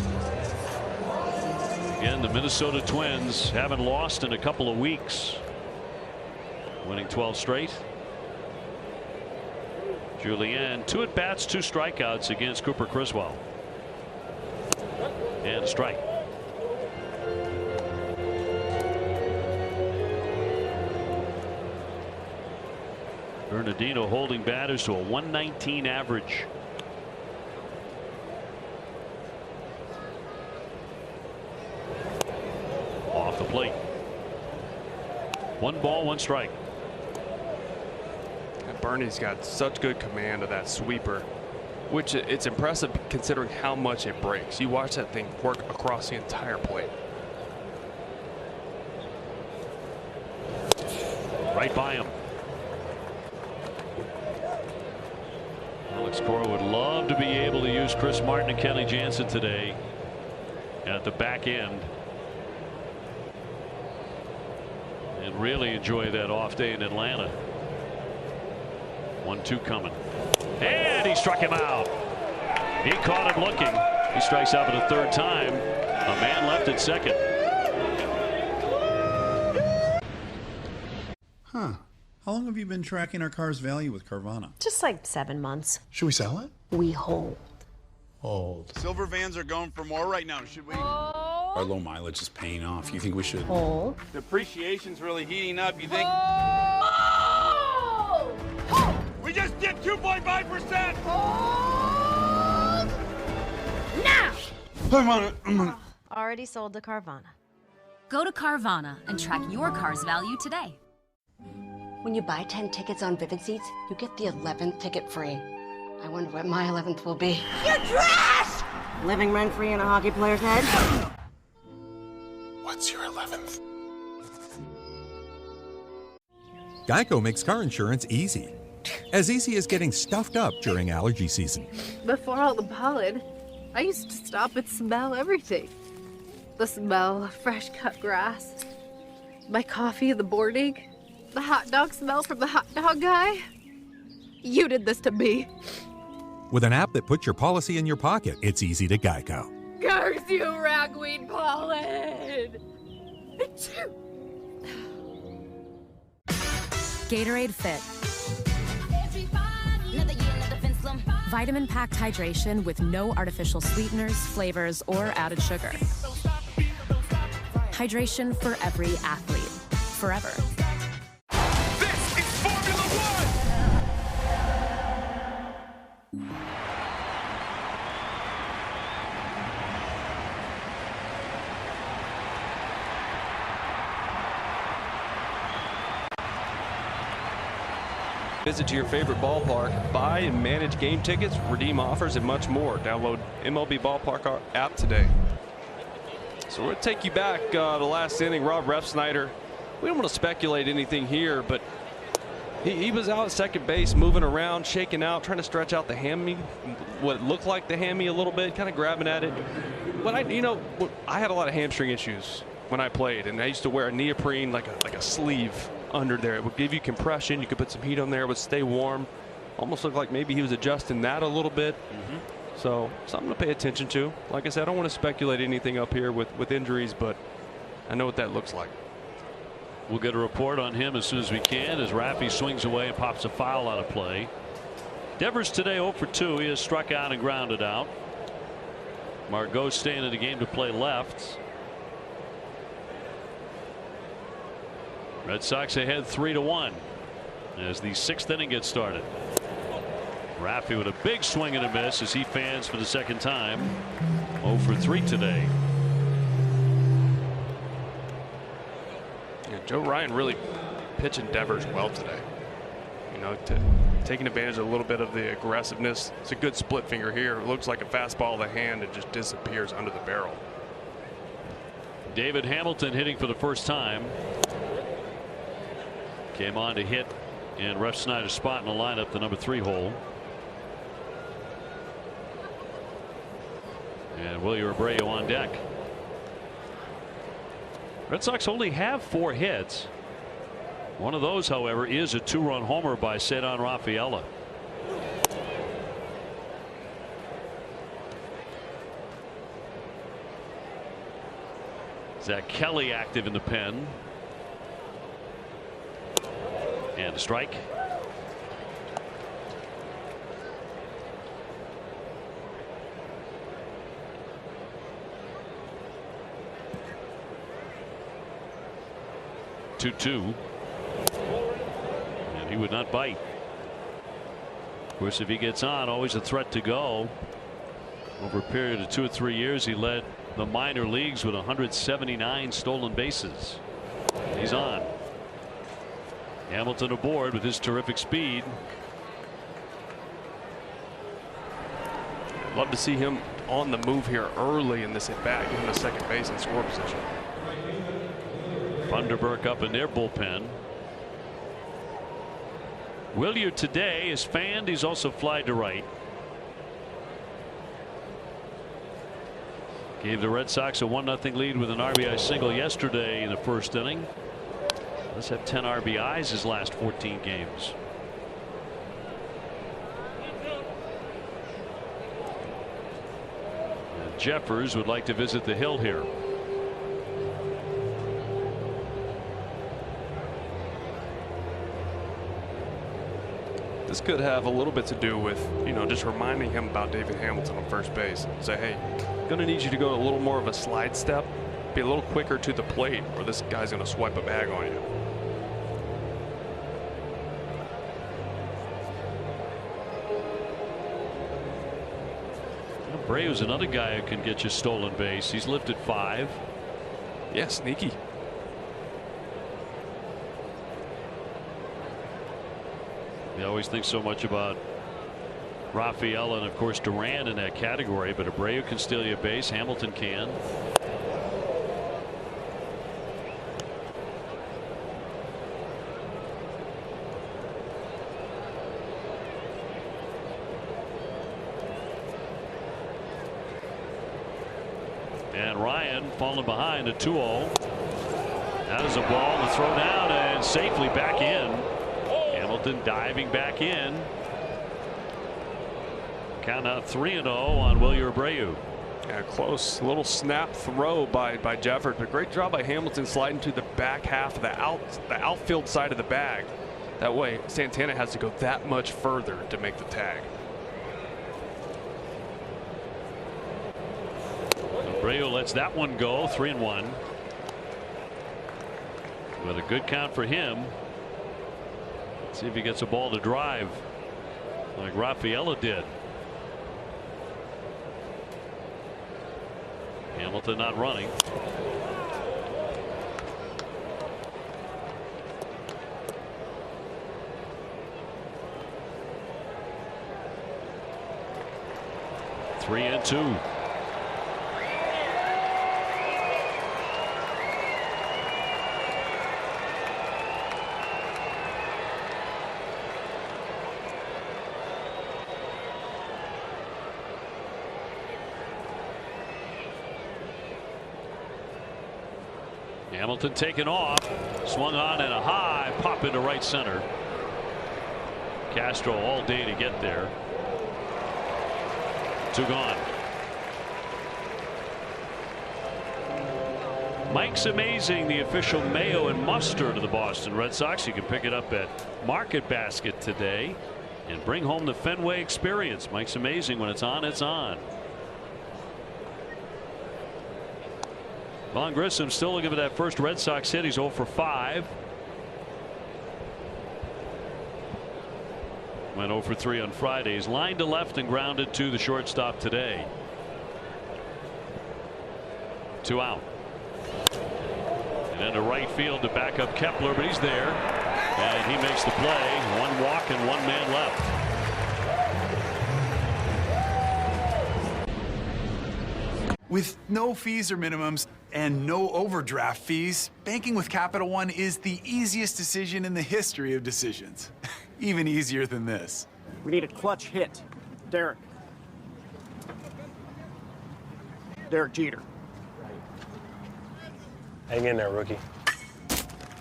Again, the Minnesota Twins haven't lost in a couple of weeks, winning 12 straight. Julien, 2 at bats, 2 strikeouts against Cooper Criswell. And a strike. Bernardino holding batters to a 119 average. Off the plate. 1 ball, 1 strike. And Bernie's got such good command of that sweeper, which it's impressive considering how much it breaks. You watch that thing work across the entire plate. Right by him. Alex Cora would love to be able to use Chris Martin and Kenley Jansen today at the back end and really enjoy that off day in Atlanta. 1-2 coming, and he struck him out. He caught him looking. He strikes out for the third time. A man left at second. Huh. How long have you been tracking our car's value with Carvana? Just like 7 months. Should we sell it? We hold. Hold. Silver vans are going for more right now. Should we? Our low mileage is paying off. You think we should? Hold. Depreciation's really heating up. You think? We just did 2.5%. Hold. Now. I'm on it. Already sold to Carvana. Go to Carvana and track your car's value today. When you buy 10 tickets on Vivid Seats, you get the 11th ticket free. I wonder what my 11th will be. You're trash! Living rent-free in a hockey player's head? What's your 11th? Geico makes car insurance easy. As easy as getting stuffed up during allergy season. Before all the pollen, I used to stop and smell everything. The smell of fresh cut grass, my coffee in the morning, the hot dog smell from the hot dog guy. You did this to me. With an app that puts your policy in your pocket, it's easy to Geico. Curse you, ragweed pollen! Achoo! Gatorade Fit. Vitamin-packed hydration with no artificial sweeteners, flavors, or added sugar. Hydration for every athlete, forever. This is Formula One. Visit to your favorite ballpark, buy and manage game tickets, redeem offers, and much more. Download MLB Ballpark app today. So we're going to take you back the last inning. Rob Refsnyder, we don't want to speculate anything here, but he was out at second base, moving around, shaking out, trying to stretch out the hammy, what looked like the hammy a little bit, kind of grabbing at it. When I had a lot of hamstring issues when I played, and I used to wear a neoprene like a sleeve under there. It would give you compression. You could put some heat on there. It would stay warm. Almost looked like maybe he was adjusting that a little bit. So something to pay attention to. Like I said, I don't want to speculate anything up here with injuries, but I know what that looks like. We'll get a report on him as soon as we can, as Raffy swings away and pops a foul out of play. Devers today 0 for 2. He has struck out and grounded out. Margot staying in the game to play left. Red Sox ahead 3-1 as the 6th inning gets started. Raffy with a big swing and a miss as he fans for the second time. 0 for 3 today. Yeah, Joe Ryan really pitching Devers well today. Taking advantage of a little bit of the aggressiveness. It's a good split finger here. It looks like a fastball of the hand. It just disappears under the barrel. David Hamilton hitting for the first time. Came on to hit in Refsnyder's spot in the lineup, the number 3 hole. And Wilyer Abreu on deck. Red Sox only have 4 hits. One of those, however, is a 2-run homer by Cedar Rafaela. Zach Kelly active in the pen. And a strike. Two. And he would not bite. Of course, if he gets on, always a threat to go. Over a period of 2 or 3 years, he led the minor leagues with 179 stolen bases. He's on. Hamilton aboard with his terrific speed. I'd love to see him on the move here early in this at bat, in the second base and score position. Funderburk up in their bullpen. Wilyer today is fanned. He's also flied to right. Gave the Red Sox a 1-0 lead with an RBI single yesterday in the first inning. Let's have 10 RBIs his last 14 games. And Jeffers would like to visit the hill here. This could have a little bit to do with, just reminding him about David Hamilton on first base. Say, hey, going to need you to go a little more of a slide step, be a little quicker to the plate, or this guy's going to swipe a bag on you. Abreu's another guy who can get you stolen base. He's lifted 5. Yeah, sneaky. You always think so much about Rafael and of course Duran in that category, but Abreu can steal you a base. Hamilton can. And Ryan falling behind, a 2-0. That is a ball to throw down and safely back in. Hamilton diving back in. Count out 3-0 on Wilyer Abreu. Yeah, close little snap throw by Jeffers, but great job by Hamilton sliding to the back half of the outfield side of the bag. That way Santana has to go that much further to make the tag. Abreu lets that one go. 3-1 with a good count for him. Let's see if he gets a ball to drive like Rafaela did. Hamilton not running. Three and 2. Hamilton taken off, swung on and a high pop into right center. Castro all day to get there. 2 gone. Mike's Amazing, the official mayo and mustard of the Boston Red Sox. You can pick it up at Market Basket today and bring home the Fenway experience. Mike's Amazing, when it's on, it's on. Vaughn Grissom still looking for that first Red Sox hit. He's 0 for 5. Went 0 for 3 on Friday. He's lined to left and grounded to the shortstop today. 2 out. And into right field to back up Kepler, but he's there. And he makes the play. 1 walk and 1 man left. With no fees or minimums and no overdraft fees, banking with Capital One is the easiest decision in the history of decisions. Even easier than this. We need a clutch hit. Derek. Derek Jeter. Hang in there, rookie.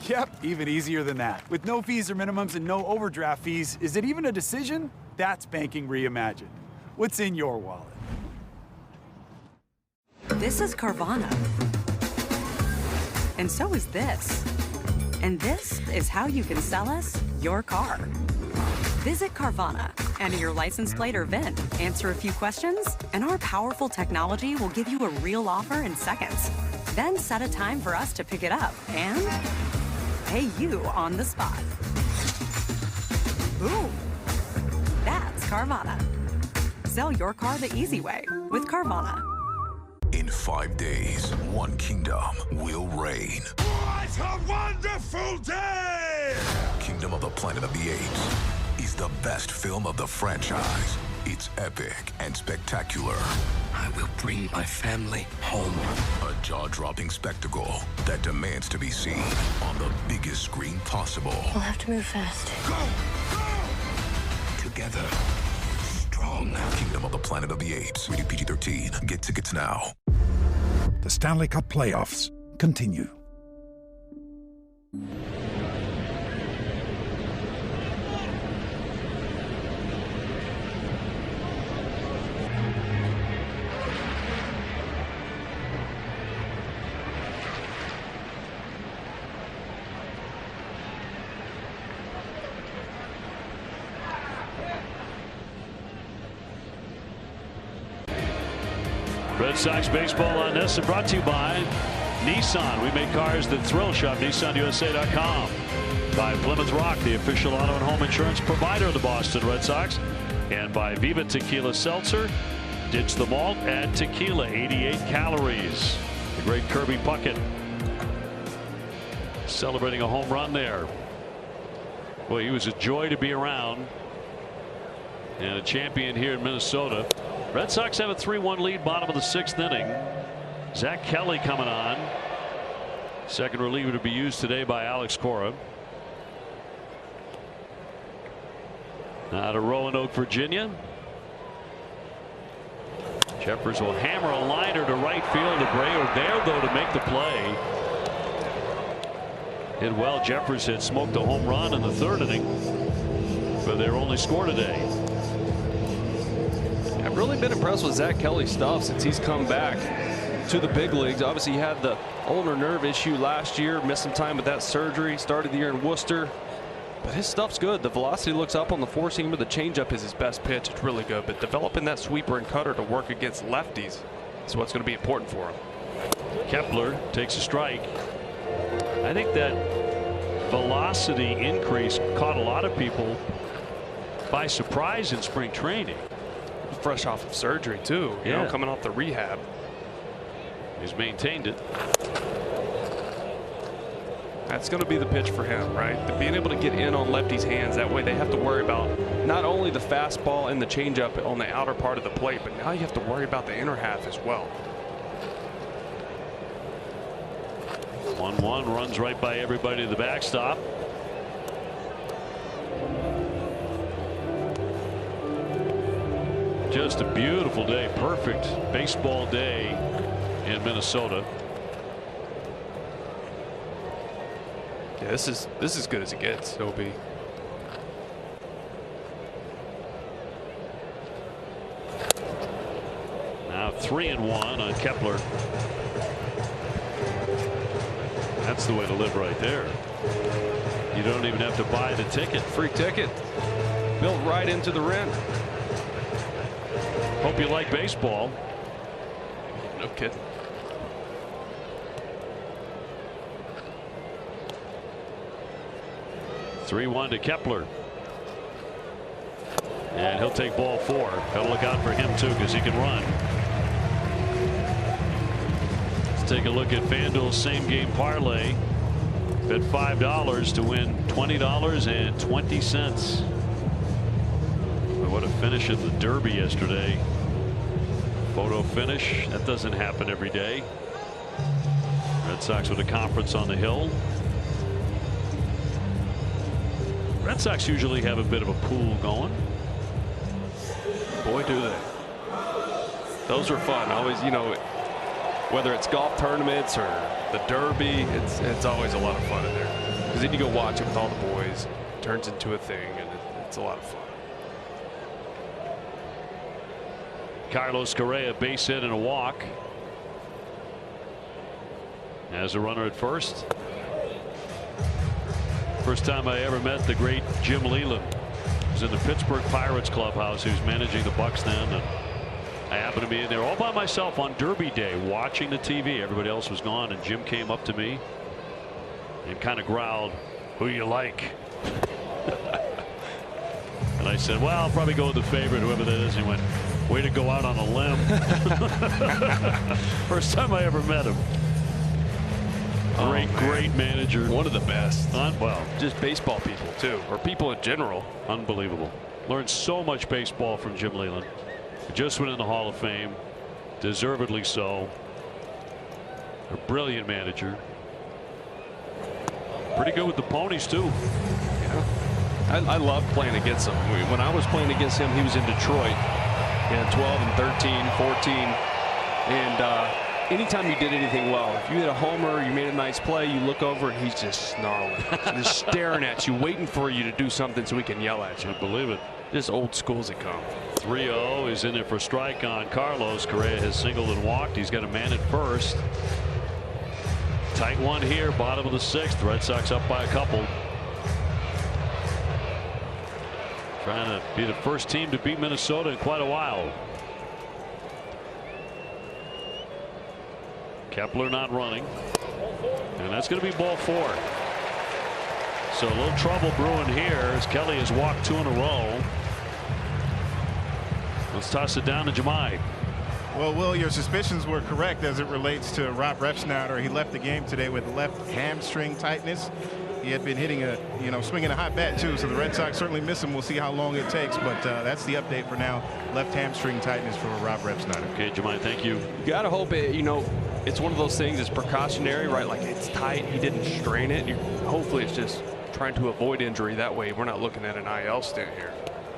Yep, even easier than that. With no fees or minimums and no overdraft fees, is it even a decision? That's banking reimagined. What's in your wallet? This is Carvana. And so is this. And this is how you can sell us your car. Visit Carvana, enter your license plate or VIN, answer a few questions, and our powerful technology will give you a real offer in seconds. Then set a time for us to pick it up and pay you on the spot. Boom. That's Carvana. Sell your car the easy way with Carvana. In 5 days, one kingdom will reign. What a wonderful day! Kingdom of the Planet of the Apes is the best film of the franchise. It's epic and spectacular. I will bring my family home. A jaw-dropping spectacle that demands to be seen on the biggest screen possible. We'll have to move fast. Together, strong. Kingdom of the Planet of the Apes. Rated PG-13. Get tickets now. The Stanley Cup playoffs continue. Red Sox baseball on this and brought to you by Nissan. We make cars that thrill. Shop NissanUSA.com. By Plymouth Rock, the official auto and home insurance provider of the Boston Red Sox. And by Viva Tequila Seltzer. Ditch the malt, add tequila, 88 calories. The great Kirby Puckett celebrating a home run there. Boy, he was a joy to be around. And a champion here in Minnesota. Red Sox have a 3-1 lead, bottom of the 6th inning. Zach Kelly coming on. Second reliever to be used today by Alex Cora. Now to Roanoke, Virginia. Jeffers will hammer a liner to right field. Abreu there, though, to make the play. Hit well. Jeffers had smoked a home run in the 3rd inning for their only score today. I've really been impressed with Zach Kelly's stuff since he's come back to the big leagues. Obviously, he had the ulnar nerve issue last year, missed some time with that surgery, started the year in Worcester. But his stuff's good. The velocity looks up on the four-seamer. The changeup is his best pitch. It's really good. But developing that sweeper and cutter to work against lefties is what's going to be important for him. Kepler takes a strike. I think that velocity increase caught a lot of people by surprise in spring training. Fresh off of surgery, too. You know, coming off the rehab. He's maintained it. That's going to be the pitch for him, right? Being able to get in on lefties' hands. That way they have to worry about not only the fastball and the changeup on the outer part of the plate, but now you have to worry about the inner half as well. 1-1, runs right by everybody to the backstop. Just a beautiful day. Perfect baseball day in Minnesota. Yeah, this is as good as it gets. It'll be. Now 3-1 on Kepler. That's the way to live right there. You don't even have to buy the ticket. Free ticket. Built right into the rent. Hope you like baseball. No kidding. (3-1) to Kepler. And he'll take ball 4. Gotta look out for him too, because he can run. Let's take a look at FanDuel's same game parlay. Bet $5 to win $20.20. What a finish in the Derby yesterday. Photo finish. That doesn't happen every day. Red Sox with a conference on the hill. Red Sox usually have a bit of a pool going. Boy, do they. Those are fun. Always, you know, whether it's golf tournaments or the Derby, it's always a lot of fun in there. Because then you go watch it with all the boys. It turns into a thing, and it's a lot of fun. Carlos Correa, base hit and a walk. As a runner at first. First time I ever met the great Jim Leland. He was in the Pittsburgh Pirates clubhouse. He was managing the Bucks then. And I happened to be in there all by myself on Derby Day watching the TV. Everybody else was gone, and Jim came up to me and kind of growled, "Who you like?" And I said, "Well, I'll probably go with the favorite, whoever that is." And he went, "Way to go out on a limb." First time I ever met him. Great manager. One of the best. Well, just baseball people too, or people in general. Unbelievable. Learned so much baseball from Jim Leland. Just went in the Hall of Fame, deservedly so. A brilliant manager. Pretty good with the ponies too. Yeah, I loved playing against him. When I was playing against him, he was in Detroit. He had 12 and 13, 14, and anytime you did anything well, if you hit a homer, you made a nice play, you look over and he's just snarling, just staring at you, waiting for you to do something so he can yell at you. I believe it. Just old school as it comes. 3-0 is in there for a strike on Carlos. Correa has singled and walked. He's got a man at first. Tight one here, bottom of the 6th. Red Sox up by a couple. Trying to be the first team to beat Minnesota in quite a while. Kepler not running. And that's going to be ball 4. So a little trouble brewing here as Kelly has walked 2 in a row. Let's toss it down to Jemai. Well, Will, your suspicions were correct as it relates to Rob Refsnyder. He left the game today with left hamstring tightness. He had been hitting swinging a hot bat too, so the Red Sox certainly miss him. We'll see how long it takes, but that's the update for now. Left hamstring tightness for Rob Refsnyder. Okay, Jemai, thank you. You gotta hope it, it's one of those things. It's precautionary, right? Like it's tight. He didn't strain it. Hopefully, it's just trying to avoid injury. That way, we're not looking at an IL stint here.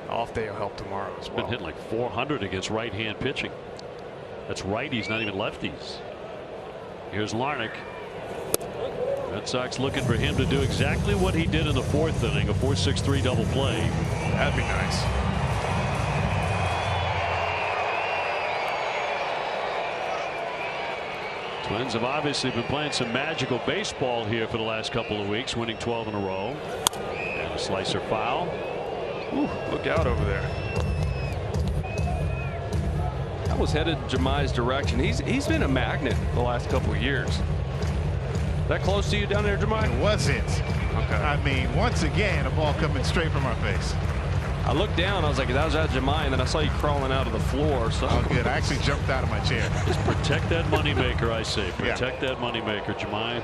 Off day will help tomorrow as well. Been hitting like 400 against right-hand pitching. That's righties, not even lefties. Here's Larnach. Red Sox looking for him to do exactly what he did in the 4th inning, a 4-6-3 double play. That'd be nice. Twins have obviously been playing some magical baseball here for the last couple of weeks, winning 12 in a row. And a slicer foul. Ooh, look out over there. That was headed Jemai's direction. He's been a magnet the last couple of years. That close to you down there, Jemai? It wasn't. Okay. I mean, once again, a ball coming straight from our face. I looked down. I was like, that was at Jemai, and then I saw you crawling out of the floor. So oh, good. I actually jumped out of my chair. Just protect that moneymaker, I say. Protect that moneymaker, Jemai.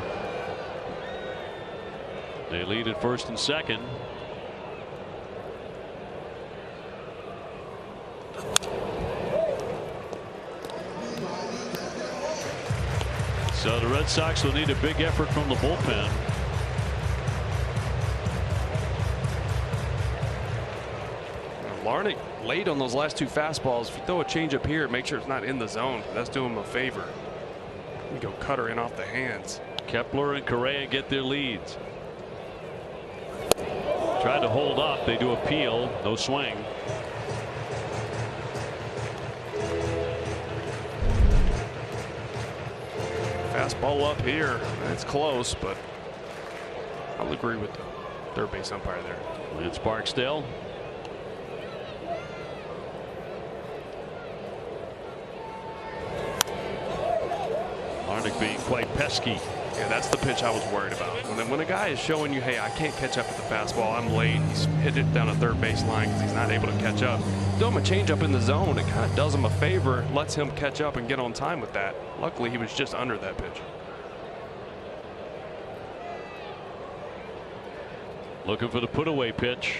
They lead at 1st and 2nd. So the Red Sox will need a big effort from the bullpen. Larnach late on those last 2 fastballs. If you throw a changeup here, make sure it's not in the zone. That's doing him a favor. We go cutter in off the hands. Kepler and Correa get their leads. Tried to hold up. They do appeal. No swing. Fastball up here. It's close, but I'll agree with the third base umpire there. It's Barksdale. Larnach being quite pesky. Yeah, that's the pitch I was worried about. When a guy is showing you, hey, I can't catch up with the fastball, I'm late, he's hit it down a third base line because he's not able to catch up. Throw him a changeup in the zone. It kind of does him a favor, lets him catch up and get on time with that. Luckily, he was just under that pitch. Looking for the put-away pitch.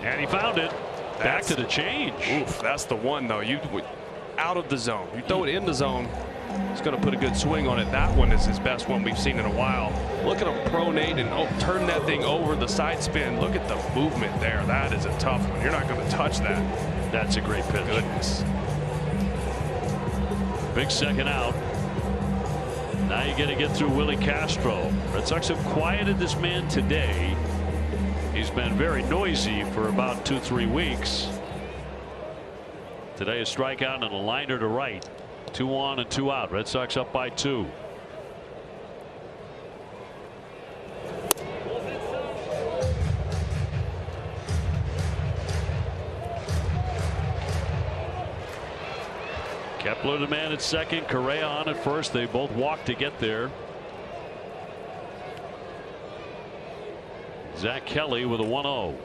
And he found it. Back to the change. Oof, that's the one, though. You out of the zone. You throw it in the zone, he's going to put a good swing on it. That one is his best one we've seen in a while. Look at him pronate and turn that thing over the side spin. Look at the movement there. That is a tough one. You're not going to touch that. That's a great pitch. Goodness. Big second out. Now you got to get through Willie Castro. Red Sox have quieted this man today. He's been very noisy for about 2-3 weeks. Today a strikeout and a liner to right. 2 on and 2 out. Red Sox up by 2. Kepler the man at second, Correa on at first. They both walked to get there. Zach Kelly with a 1-0.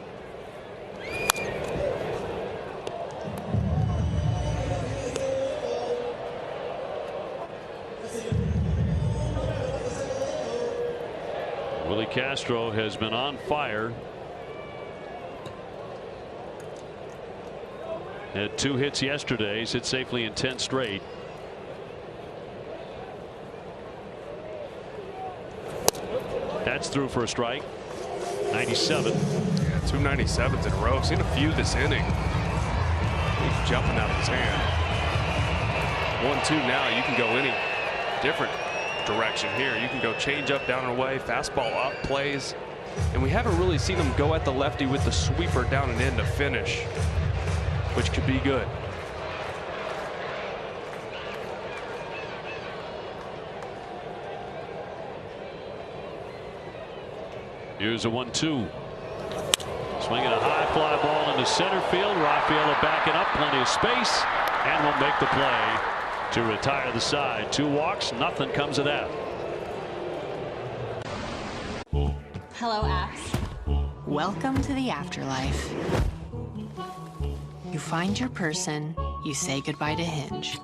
Willie Castro has been on fire. Had 2 hits yesterday. He's hit safely in 10 straight. That's through for a strike. 97. Yeah, 2 97s in a row. Seen a few this inning. He's jumping out of his hand. 1-2 now. You can go any different direction here. You can go change up, down and away, fastball up plays. And we haven't really seen him go at the lefty with the sweeper down and in to finish, which could be good. Here's a 1-2. Swinging a high fly ball into center field. Rafaela backing up, plenty of space, and will make the play to retire the side. 2 walks, nothing comes of that. Hello, apps. Welcome to the afterlife. You find your person, you say goodbye to Hinge.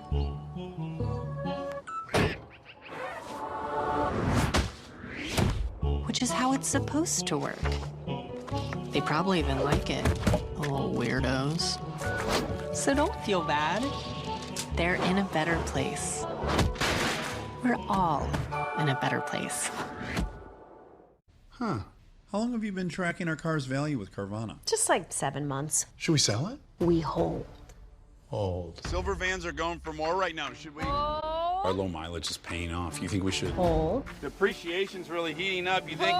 Which is how it's supposed to work. They probably even like it, little weirdos. So don't feel bad. They're in a better place. We're all in a better place. Huh. How long have you been tracking our car's value with Carvana? Just like 7 months. Should we sell it? We hold. Hold. Silver vans are going for more right now. Should we? Our low mileage is paying off. You think we should? Hold. Depreciation's really heating up. You think?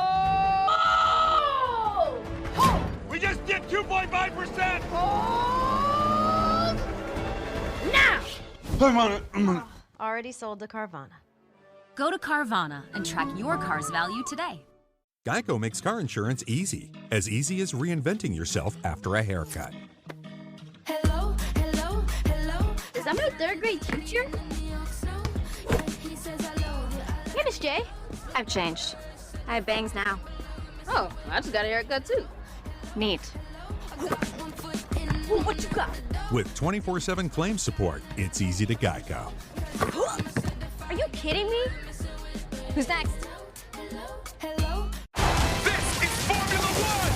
We just did 2.5%. Hold. Now. I'm on it. Already sold to Carvana. Go to Carvana and track your car's value today. Geico makes car insurance easy as reinventing yourself after a haircut. Hello, hello, hello. Is that my 3rd grade teacher? Hey, Miss J. I've changed. I have bangs now. Oh, I just got a haircut too. Neat. Ooh, what you got? With 24/7 claim support, it's easy to Geico. Are you kidding me? Who's next? Hello? This is Formula One!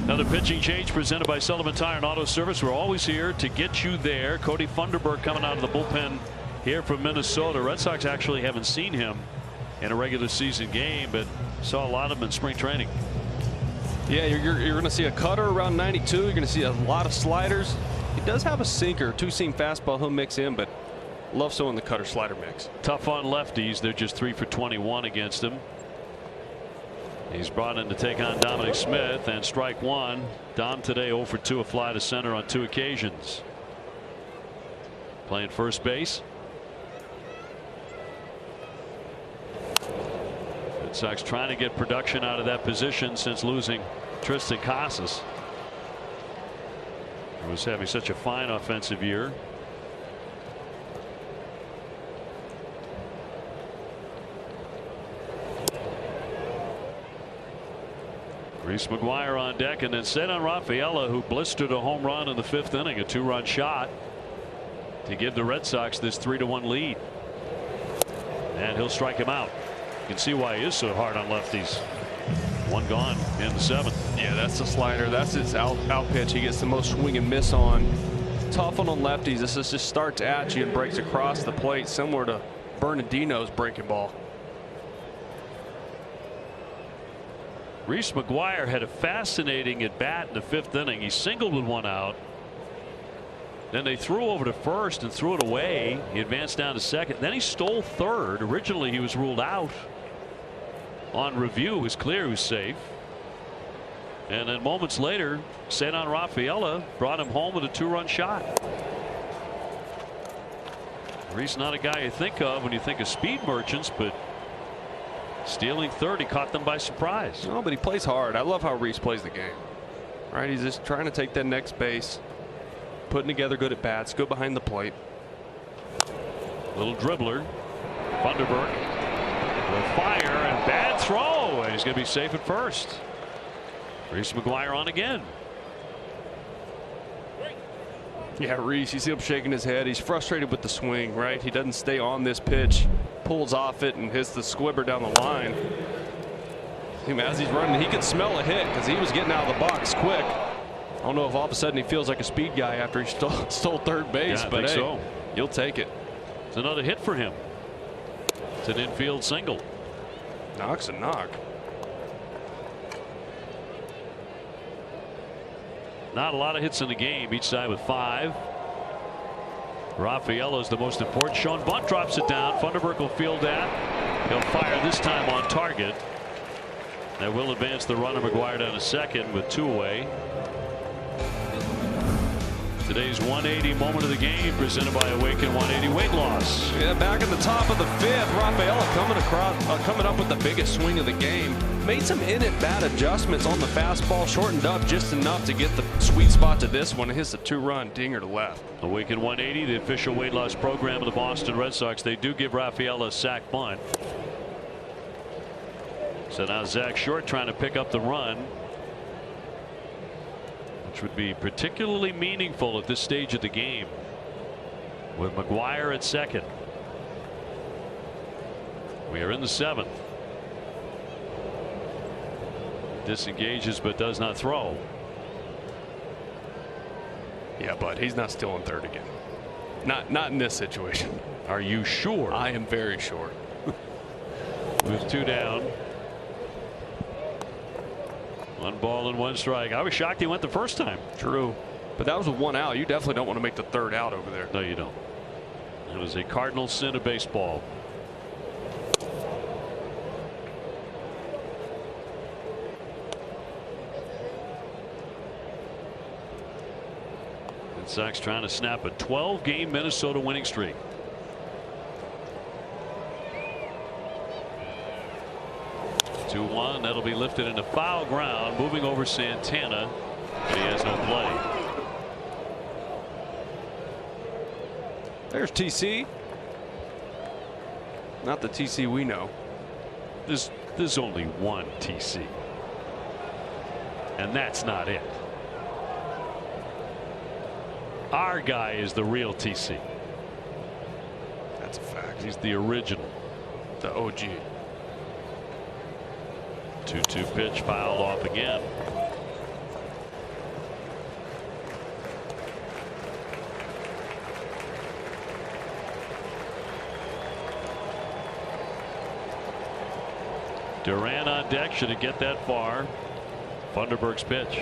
Another pitching change presented by Sullivan Tire and Auto Service. We're always here to get you there. Cody Funderburk coming out of the bullpen here from Minnesota. Red Sox actually haven't seen him in a regular season game, but saw a lot of him in spring training. Yeah, you're going to see a cutter around 92. You're going to see a lot of sliders. He does have a sinker, 2-seam fastball he'll mix in, but love so in the cutter slider mix. Tough on lefties. They're just 3 for 21 against him. He's brought in to take on Dominic Smith, and strike 1. Dom today 0 for 2, a fly to center on 2 occasions. Playing first base. Red Sox trying to get production out of that position since losing Tristan Casas, who was having such a fine offensive year. Reese McGuire on deck, and then Cedar Rafaela, who blistered a home run in the 5th inning, a 2-run shot to give the Red Sox this 3-1 lead. And he'll strike him out. You can see why he is so hard on lefties. 1 gone in the 7th. Yeah, that's the slider. That's his out pitch. He gets the most swing and miss on. Tough on lefties. This is just starts at you and breaks across the plate, similar to Bernardino's breaking ball. Reese McGuire had a fascinating at bat in the 5th inning. He singled with 1 out. Then they threw over to first and threw it away. He advanced down to second. Then he stole third. Originally he was ruled out. On review it was clear he was safe. And then moments later, Cedar Rafaela brought him home with a 2-run shot. Reese not a guy you think of when you think of speed merchants, but stealing third, he caught them by surprise. No, but he plays hard. I love how Reese plays the game. Right, he's just trying to take that next base, putting together good at bats, go behind the plate. Little dribbler, Funderburk will fire, and bad throw, and he's going to be safe at first. Reese McGuire on again. Yeah, Reese, you see him shaking his head. He's frustrated with the swing, right? He doesn't stay on this pitch, pulls off it, and hits the squibber down the line. As he's running, he could smell a hit because he was getting out of the box quick. I don't know if all of a sudden he feels like a speed guy after he stole third base, yeah, but hey, so. You'll take it. It's another hit for him. It's an infield single. Knock's a knock. Not a lot of hits in the game, each side with 5. Rafaela's the most important. Sean Bunt drops it down. Funderburk will field that. He'll fire this time on target. That will advance the runner. McGuire down to second with 2 away. Today's 180 moment of the game presented by Awaken 180 weight loss. Yeah, back in the top of the 5th, Rafaela coming up with the biggest swing of the game. Made some in-at-bat adjustments on the fastball, shortened up just enough to get the sweet spot to this one. It hits a 2-run dinger to left. Awaken 180, the official weight loss program of the Boston Red Sox. They do give Rafaela a sac bunt. So now Zach Short trying to pick up the run, which would be particularly meaningful at this stage of the game with McGuire at second. We are in the 7th. Disengages but does not throw. Yeah, but he's not still in third again. Not in this situation. Are you sure? I am very sure. With 2 down. 1 ball and 1 strike. I was shocked he went the first time. True. But that was with 1 out. You definitely don't want to make the 3rd out over there. No, you don't. It was a cardinal sin of baseball. Red Sox trying to snap a 12-game Minnesota winning streak. That'll be lifted into foul ground, moving over Santana, but he has no play. There's TC. Not the TC we know. There's only one TC, and that's not it. Our guy is the real TC. That's a fact. He's the original, the OG. 2-2 pitch fouled off again. Duran on deck. Should it get that far? Funderburk's pitch.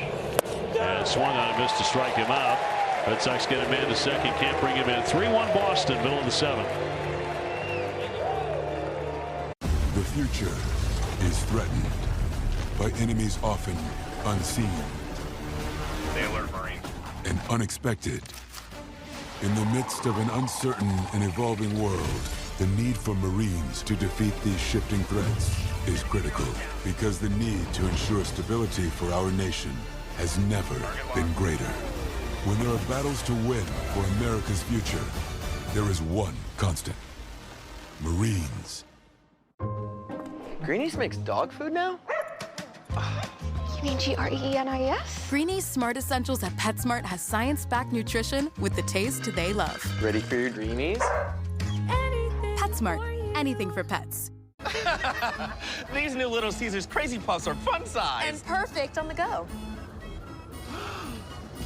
And swung on and missed to strike him out. Red Sox get a man to second. Can't bring him in. 3-1 Boston, middle of the 7th. The future is threatened by enemies often unseen. Stay alert, Marine. And unexpected. In the midst of an uncertain and evolving world, the need for Marines to defeat these shifting threats is critical, because the need to ensure stability for our nation has never been greater. When there are battles to win for America's future, there is one constant: Marines. Greenies makes dog food now? You mean Greenies? Greenies Smart Essentials at PetSmart has science-backed nutrition with the taste they love. Ready for your Greenies? PetSmart, anything for pets. These new Little Caesars Crazy Puffs are fun size. And perfect on the go.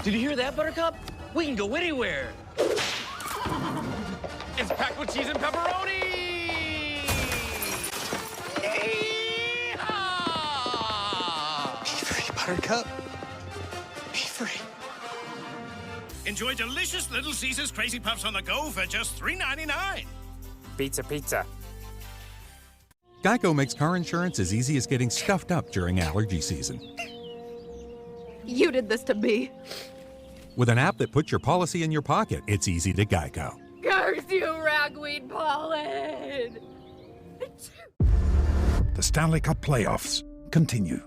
Did you hear that, Buttercup? We can go anywhere. It's packed with cheese and pepperoni! Buttercup, be free. Enjoy delicious Little Caesars Crazy Puffs on the go for just $3.99. Pizza. Geico makes car insurance as easy as getting stuffed up during allergy season. You did this to me. With an app that puts your policy in your pocket, it's easy to Geico. Curse you, ragweed pollen! The Stanley Cup playoffs continue.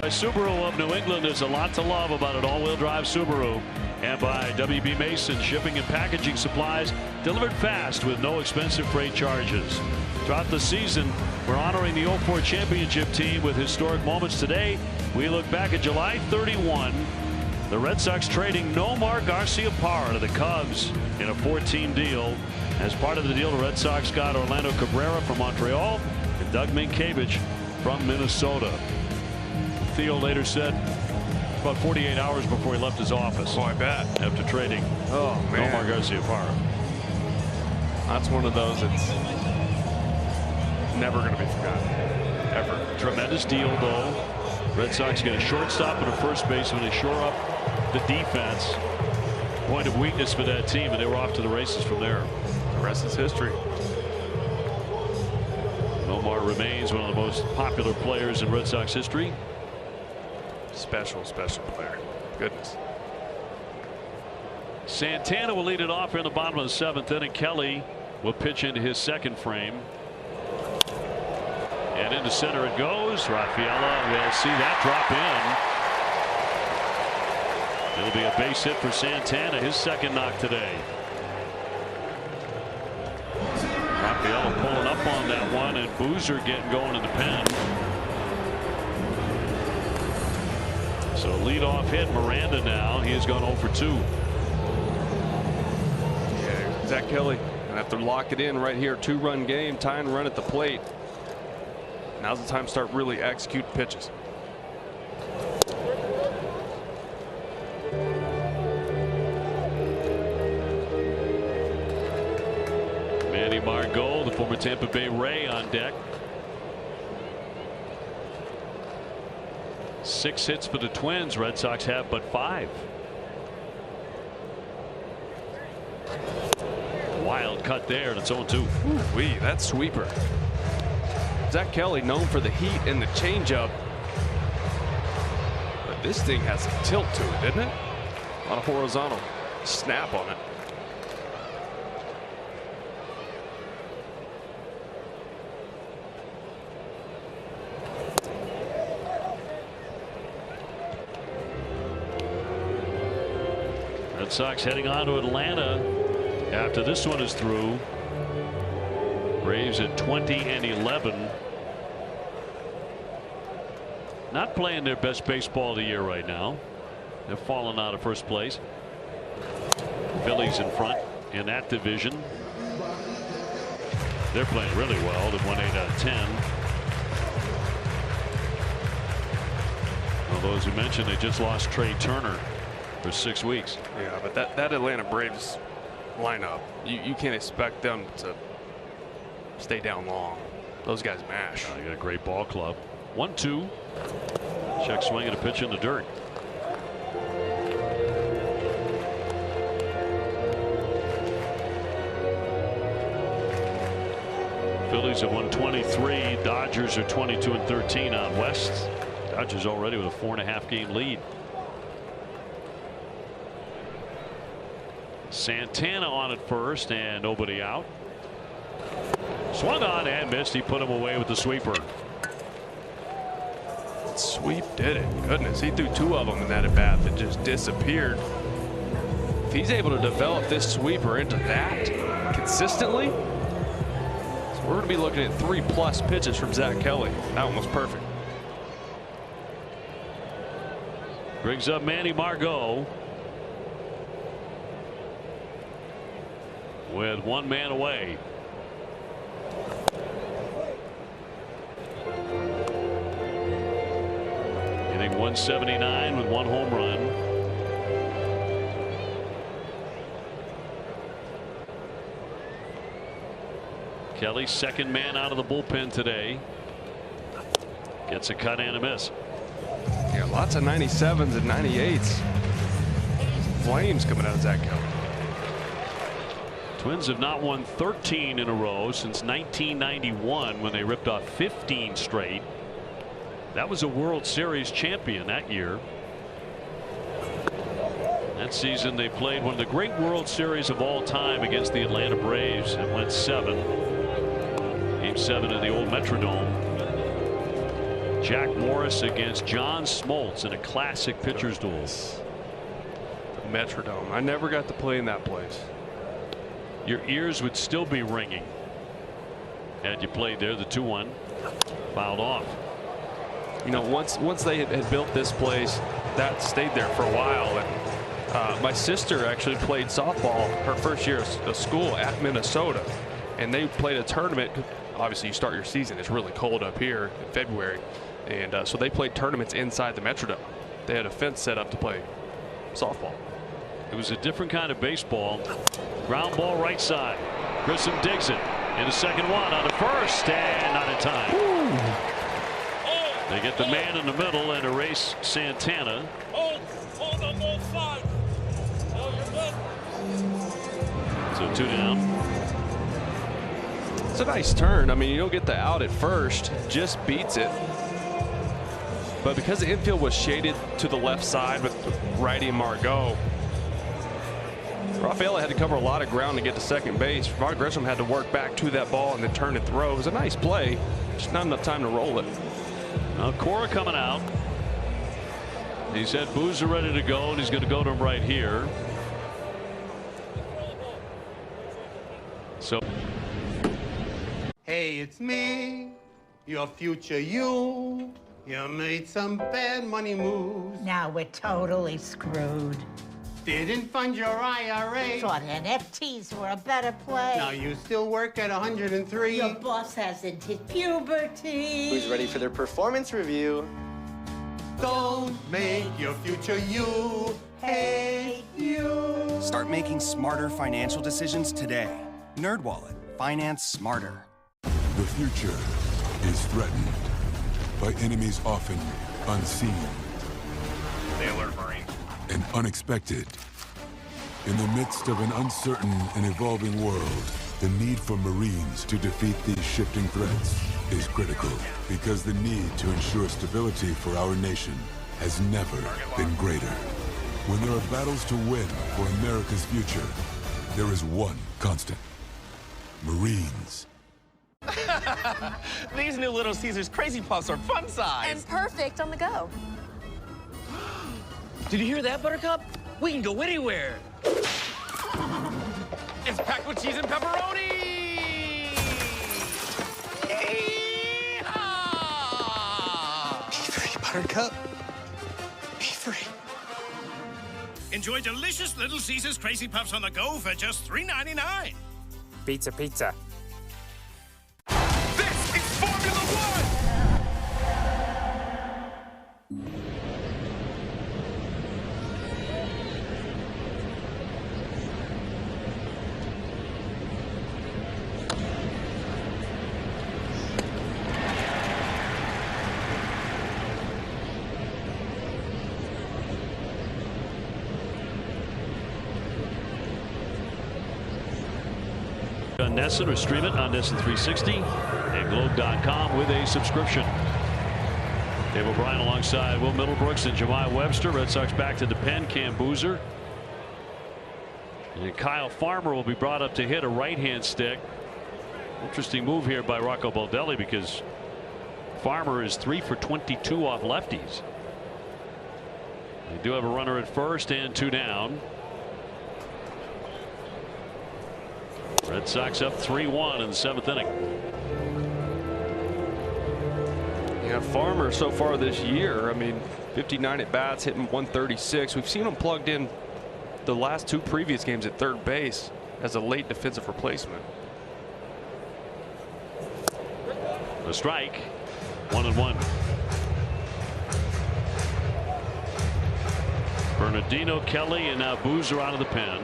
By Subaru of New England, there's a lot to love about an all-wheel drive Subaru. And by WB Mason Shipping and Packaging Supplies, delivered fast with no expensive freight charges. Throughout the season, we're honoring the 04 championship team with historic moments. Today, we look back at July 31. The Red Sox trading Nomar Garciaparra to the Cubs in a 4-team deal. As part of the deal, the Red Sox got Orlando Cabrera from Montreal and Doug Minkiewicz from Minnesota. Theo later said about 48 hours before he left his office. Oh, I bet. After trading Nomar Garciaparra. That's one of those that's never going to be forgotten. Ever. Tremendous deal, though. Red Sox get a shortstop and a first baseman. They shore up the defense. Point of weakness for that team, and they were off to the races from there. The rest is history. Nomar remains one of the most popular players in Red Sox history. Special player. Goodness. Santana will lead it off here in the bottom of the 7th inning. Kelly will pitch into his second frame. And into center it goes. Rafaela will see that drop in. It'll be a base hit for Santana, his second knock today. Rafaela pulling up on that one, and Boozer getting going in the pen. So leadoff hit Miranda now. He has gone 0 for 2. Yeah, Zach Kelly gonna have to lock it in right here. 2-run game, tying run at the plate. Now's the time to start really execute pitches. Manny Margot, the former Tampa Bay Ray, on deck. 6 hits for the Twins. Red Sox have but 5. Wild cut there, and it's 0-2. Wee, that sweeper. Zach Kelly known for the heat and the changeup. But this thing has a tilt to it, didn't it? On a horizontal snap on it. Red Sox heading on to Atlanta after this one is through. Braves at 20-11. Not playing their best baseball of the year right now. They've fallen out of first place. Phillies in front in that division. They're playing really well. They've won 8 out of 10. Although, as you mentioned, they just lost Trey Turner for 6 weeks. Yeah, but that Atlanta Braves lineup, you can't expect them to stay down long. Those guys mash. They got a great ball club. 1-2. Check swing and a pitch in the dirt. Phillies have won 23. Dodgers are 22-13 on West. Dodgers already with a 4.5 game lead. Santana on at first and nobody out. Swung on and missed. He put him away with the sweeper. Sweep did it. Goodness, he threw 2 of them in that at bat that just disappeared. If he's able to develop this sweeper into that consistently, so we're going to be looking at 3+ pitches from Zach Kelly. That one was perfect. Brings up Manny Margot with 1 man away. Hitting 179 with 1 home run. Kelly, second man out of the bullpen today. Gets a cut and a miss. Yeah, lots of 97s and 98s. Flames coming out of Zach Kelly. Twins have not won 13 in a row since 1991 when they ripped off 15 straight. That was a World Series champion that year. That season they played one of the great World Series of all time against the Atlanta Braves and went 7. Game 7 of the old Metrodome. Jack Morris against John Smoltz in a classic pitcher's duel. The Metrodome. I never got to play in that place. Your ears would still be ringing had you played there. The 2-1 fouled off. You know, once they had built this place, that stayed there for a while. And my sister actually played softball her first year of school at Minnesota, and they played a tournament. Obviously, you start your season, it's really cold up here in February, and so they played tournaments inside the Metrodome. They had a fence set up to play softball. It was a different kind of baseball. Ground ball right side. Grissom digs it in the second one on the first, and not in time. Ooh. They get the man in the middle and erase Santana. Hold on both sides. So 2 down. It's a nice turn. I mean, you don't get the out at first, just beats it. But because the infield was shaded to the left side with righty Margot, Rafaela had to cover a lot of ground to get to second base. Ron Grissom had to work back to that ball and then turn and throw. It was a nice play, just not enough time to roll it. Now Cora coming out. He said Boozer ready to go, and he's going to go to him right here. So. Hey, it's me, your future you. You made some bad money moves. Now we're totally screwed. Didn't fund your IRA. Thought NFTs were a better play. Now you still work at 103. Your boss hasn't hit puberty. Who's ready for their performance review? Don't make your future you hate you. Start making smarter financial decisions today. NerdWallet. Finance smarter. The future is threatened by enemies often unseen. They alert Marines. And unexpected. In the midst of an uncertain and evolving world, the need for Marines to defeat these shifting threats is critical, because the need to ensure stability for our nation has never been greater. When there are battles to win for America's future, there is one constant: Marines. These new Little Caesars Crazy Puffs are fun size. And perfect on the go. Did you hear that, Buttercup? We can go anywhere. It's packed with cheese and pepperoni! Yeehaw! Be free, Buttercup. Be free. Enjoy delicious Little Caesars Crazy Puffs on the go for just $3.99. Pizza, pizza. This is Formula One! On NESN or stream it on NESN 360 and Globe.com with a subscription. Dave O'Brien alongside Will Middlebrooks and Jemai Webster. Red Sox back to the pen. Cam Boozer. And Kyle Farmer will be brought up to hit a right-hand stick. Interesting move here by Rocco Baldelli, because Farmer is 3 for 22 off lefties. They do have a runner at first and 2 down. Red Sox up 3-1 in the 7th inning. Yeah, Farmer so far this year, I mean, 59 at bats, hitting 136. We've seen him plugged in the last 2 previous games at third base as a late defensive replacement. A strike. 1-1. Bernardino, Kelly, and now Boozer out of the pen.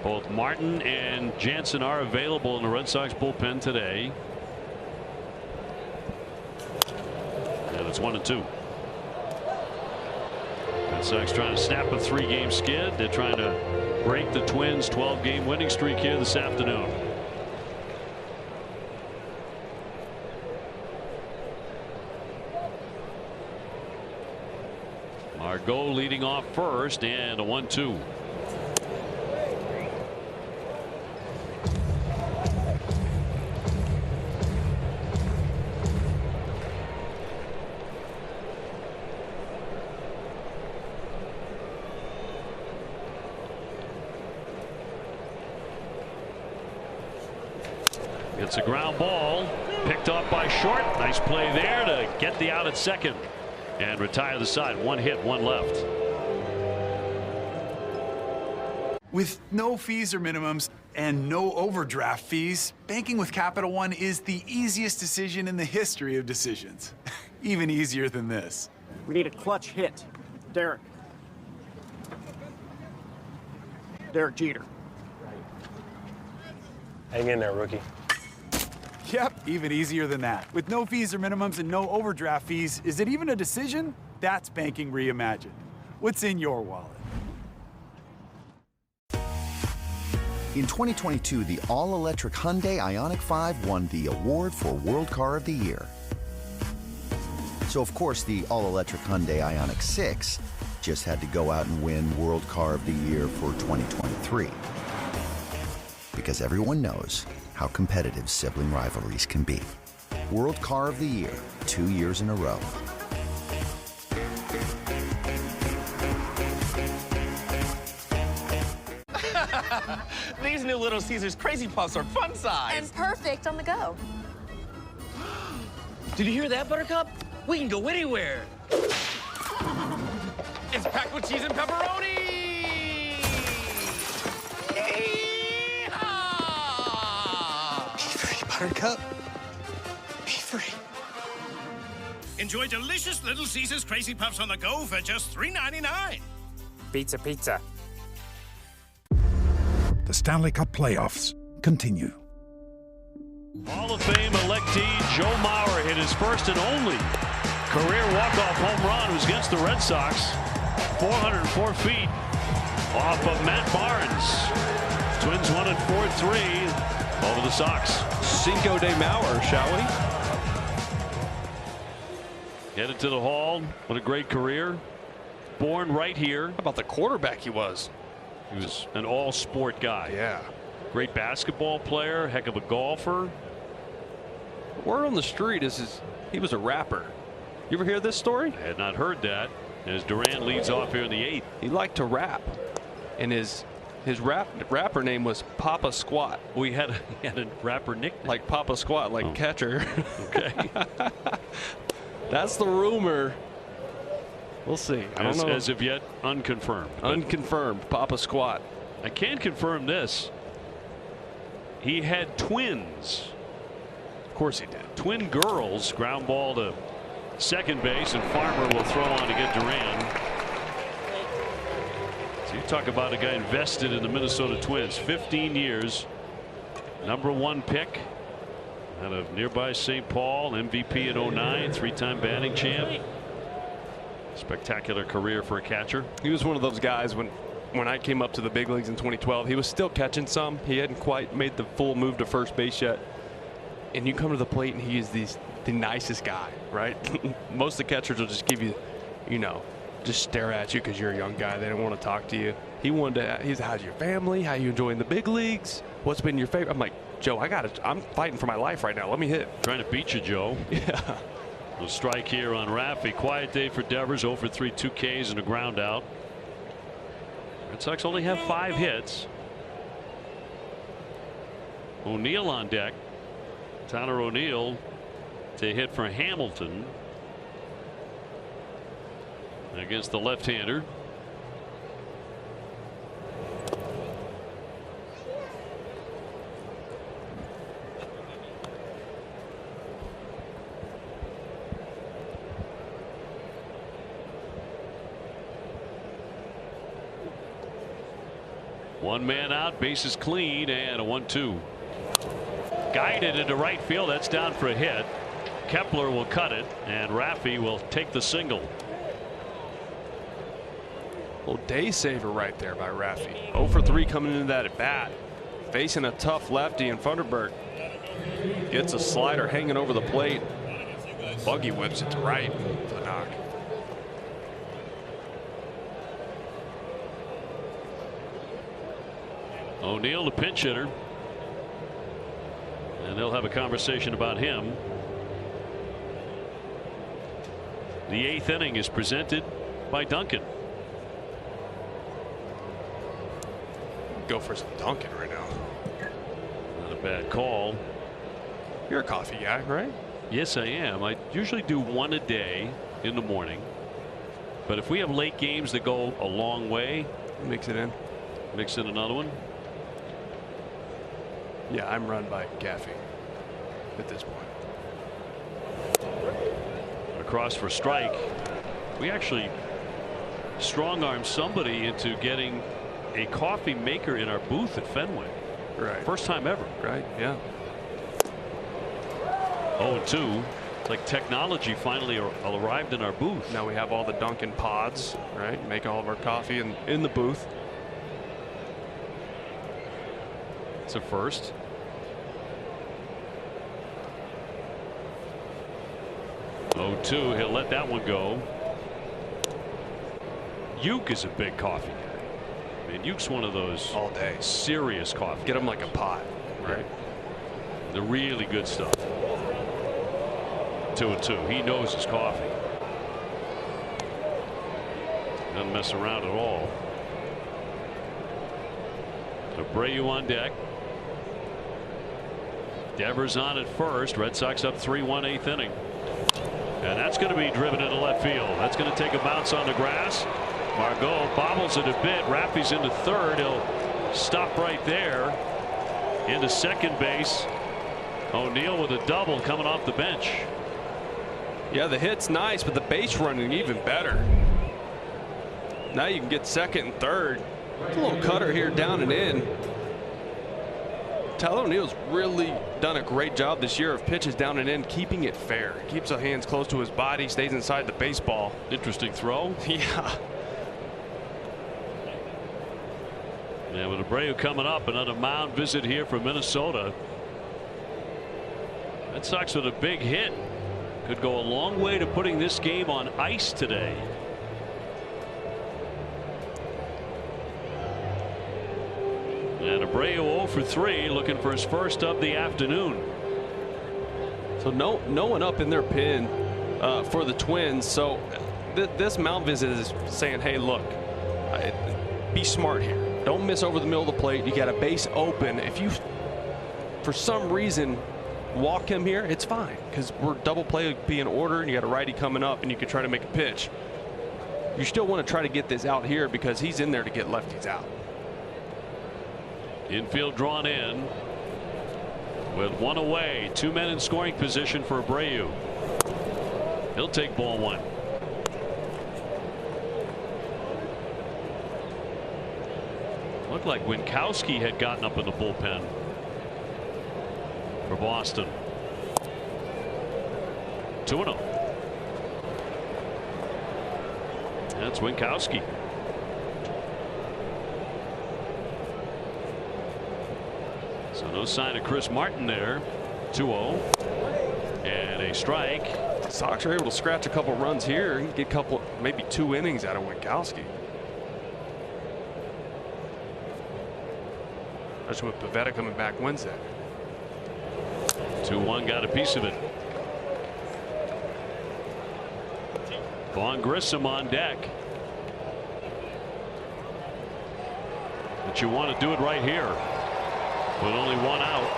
Both Martin and Jansen are available in the Red Sox bullpen today. And it's 1-2. Red Sox trying to snap a 3-game skid. They're trying to break the Twins' 12-game winning streak here this afternoon. Margot leading off first, and a 1-2. It's a ground ball picked off by Short. Nice play there to get the out at second and retire the side. One hit, one left. With no fees or minimums and no overdraft fees, banking with Capital One is the easiest decision in the history of decisions. Even easier than this. We need a clutch hit. Derek. Derek Jeter. Hang in there, rookie. Yep, even easier than that. With no fees or minimums and no overdraft fees, is it even a decision? That's banking reimagined. What's in your wallet? In 2022, the all-electric Hyundai Ioniq 5 won the award for World Car of the Year. So, of course, the all-electric Hyundai Ioniq 6 just had to go out and win World Car of the Year for 2023. Because everyone knows how competitive sibling rivalries can be. World Car of the Year, 2 years in a row. These new Little Caesars Crazy Puffs are fun size. And perfect on the go. Did you hear that, Buttercup? We can go anywhere. It's packed with cheese and pepperoni! Yeehaw! Be free, Buttercup. Be free. Enjoy delicious Little Caesars Crazy Puffs on the go for just $3.99. Pizza, pizza. The Stanley Cup playoffs continue. Hall of Fame electee Joe Mauer hit his first and only career walk-off home run. It was against the Red Sox. 404 feet off of Matt Barnes. Twins won it 4-3 over the Sox. Cinco de Mauer, shall we? Headed to the Hall. What a great career. Born right here. How about the quarterback he was? He was an all-sport guy. Yeah. Great basketball player, heck of a golfer. Word on the street is he was a rapper. You ever hear this story? I had not heard that. As Durant leads off here in the 8th. He liked to rap, and his rapper name was Papa Squat. We had a rapper nickname. Like Papa Squat, like catcher. Okay. That's the rumor. We'll see. I don't know. As of yet, unconfirmed. Unconfirmed. Papa Squat. I can confirm this. He had twins. Of course he did. Twin girls. Ground ball to second base, and Farmer will throw on to get Duran. So you talk about a guy invested in the Minnesota Twins. 15 years. #1 pick out of nearby St. Paul. MVP in 09. 3-time batting champ. Spectacular career for a catcher. He was one of those guys when I came up to the big leagues in 2012, he was still catching some. He hadn't quite made the full move to first base yet. And you come to the plate and he is the nicest guy, right? Most of the catchers will just give you, just stare at you because you're a young guy. They don't want to talk to you. He wanted to, he's, how's your family? How you enjoying the big leagues? What's been your favorite? I'm like, Joe, I'm fighting for my life right now. Let me hit. Trying to beat you, Joe. Yeah. A strike here on Raffy. Quiet day for Devers. 0 for 3, 2 Ks and a ground out. Red Sox only have 5 hits. O'Neill on deck. Tyler O'Neill to hit for Hamilton against the left-hander. One man out, bases clean, and a 1-2. Guided into right field. That's down for a hit. Kepler will cut it, and Raffy will take the single. Little day saver right there by Raffy. 0 for 3 coming into that at bat. Facing a tough lefty in Funderburg. Gets a slider hanging over the plate. Buggy whips it to right for the knock. O'Neill, the pinch hitter. And they'll have a conversation about him. The 8th inning is presented by Duncan. Go for some Duncan right now. Not a bad call. You're a coffee guy, right? Yes, I am. I usually do one a day in the morning. But if we have late games that go a long way, mix it in. Mix in another one. Yeah, I'm run by caffeine at this point. Across for strike. We actually strong-armed somebody into getting a coffee maker in our booth at Fenway. Right. First time ever. Right. Yeah. 0-2. It's like technology finally arrived in our booth. Now we have all the Dunkin' pods, right? Make all of our coffee in the booth. It's a first. Oh-2. He'll let that one go. Uke is a big coffee guy. I mean, Uke's one of those all day serious coffee. Get him like a pot, right? The really good stuff. 2-2. He knows his coffee. Doesn't mess around at all. Abreu on deck. Devers on at first. Red Sox up 3-1 eighth inning. And that's going to be driven into left field. That's going to take a bounce on the grass. Margot bobbles it a bit. Raffy's into third. He'll stop right there. Into second base. O'Neill with a double coming off the bench. Yeah, the hit's nice, but the base running even better. Now you can get second and third. A little cutter here down and in. Tyler O'Neill's really done a great job this year of pitches down and in, keeping it fair. Keeps the hands close to his body, stays inside the baseball. Interesting throw. Yeah. And with Abreu coming up, another mound visit here from Minnesota. Red Sox with a big hit. Could go a long way to putting this game on ice today. And Abreu 0 for 3, looking for his first of the afternoon. So no one up in their pin for the Twins. So this mound visit is saying, hey, look, be smart here. Don't miss over the middle of the plate. You got a base open. If you, for some reason, walk him here, it's fine, because we're double play be in order, and you got a righty coming up, and you can try to make a pitch. You still want to try to get this out here because he's in there to get lefties out. Infield drawn in with one away. 2 men in scoring position for Abreu. He'll take ball one. Looked like Winkowski had gotten up in the bullpen for Boston. 2-0. That's Winkowski. So no sign of Chris Martin there. 2-0. And a strike. The Sox are able to scratch a couple runs here and get a couple, maybe 2 innings out of Winkowski. Especially with Pivetta coming back Wednesday. 2-1, got a piece of it. Vaughn Grissom on deck. But you want to do it right here with only one out.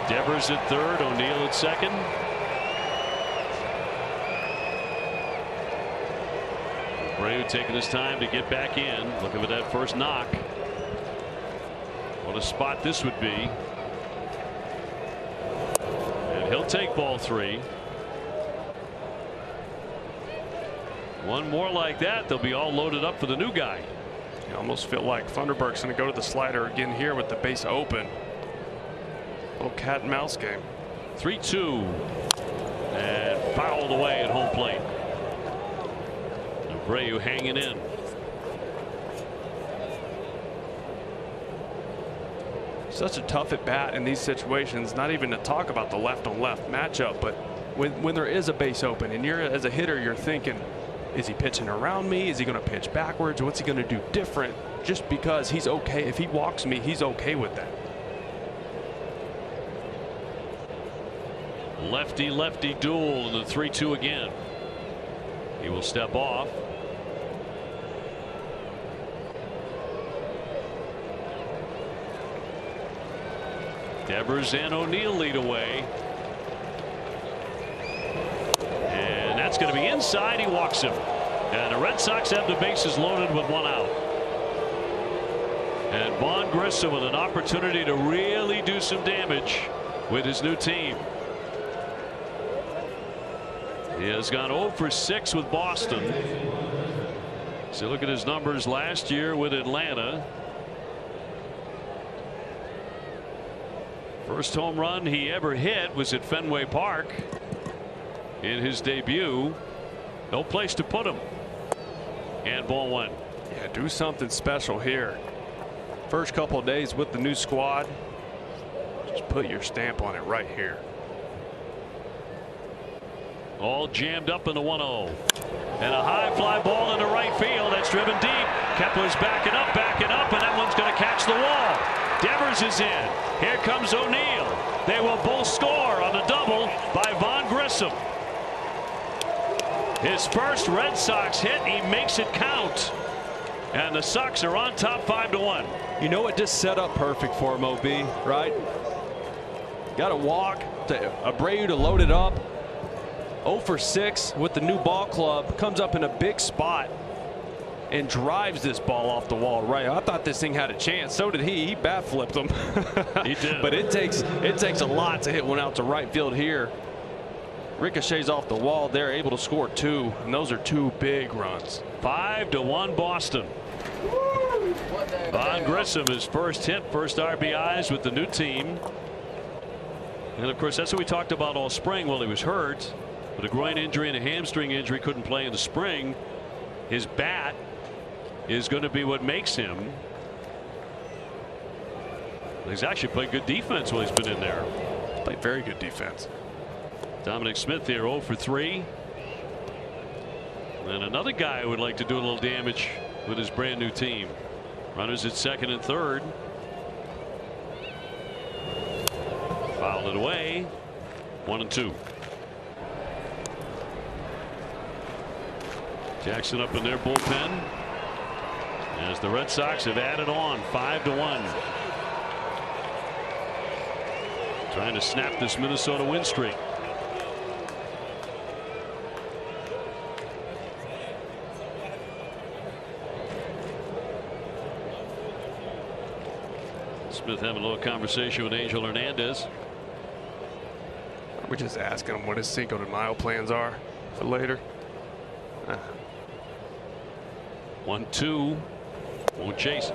Devers at third, O'Neill at second. Abreu taking his time to get back in, looking for that first knock. What a spot this would be. And he'll take ball 3. One more like that, they'll be all loaded up for the new guy. You almost feel like Thunderberg's going to go to the slider again here with the base open. Little cat and mouse game. 3-2. And fouled away at home plate. Abreu hanging in. Such a tough at bat in these situations, not even to talk about the left on left matchup, but when there is a base open and you're as a hitter, you're thinking, is he pitching around me? Is he going to pitch backwards? What's he going to do different? Just because he's okay. If he walks me, he's okay with that. Lefty lefty duel in the 3-2 again. He will step off. Devers and O'Neill lead away. And that's going to be inside. He walks him. And the Red Sox have the bases loaded with 1 out. And Vaughn Grissom with an opportunity to really do some damage with his new team. He has gone 0 for 6 with Boston. So look at his numbers last year with Atlanta. First home run he ever hit was at Fenway Park in his debut. No place to put him. And ball 1. Yeah, do something special here. First couple of days with the new squad. Just put your stamp on it right here. All jammed up in the 1-0. And a high fly ball into right field. That's driven deep. Kepler's backing up, and that one's going to catch the wall. Devers is in. Here comes O'Neill. They will both score on the double by Vaughn Grissom. His first Red Sox hit. He makes it count. And the Sox are on top 5-1. You know, it just set up perfect for him, OB, right? Got to walk to Abreu to load it up. 0 for 6 with the new ball club. Comes up in a big spot and drives this ball off the wall right. I thought this thing had a chance. So did he. He bat flipped him. He did. But it takes a lot to hit one out to right field here. Ricochets off the wall. They're able to score 2, and those are 2 big runs. 5-1 Boston. Vaughn Grissom, his first hit, first RBIs with the new team. And of course, that's what we talked about all spring. Well, he was hurt with a groin injury and a hamstring injury, couldn't play in the spring. His bat is going to be what makes him. He's actually played good defense while he's been in there. Played very good defense. Dominic Smith here 0 for 3. And another guy who would like to do a little damage with his brand new team. Runners at second and third. Fouled it away. 1-2. Jackson up in their bullpen as the Red Sox have added on 5-1. Trying to snap this Minnesota win streak. Smith having a little conversation with Angel Hernandez. We're just asking him what his Cinco de Mayo plans are for later. 1-2. Won't chase.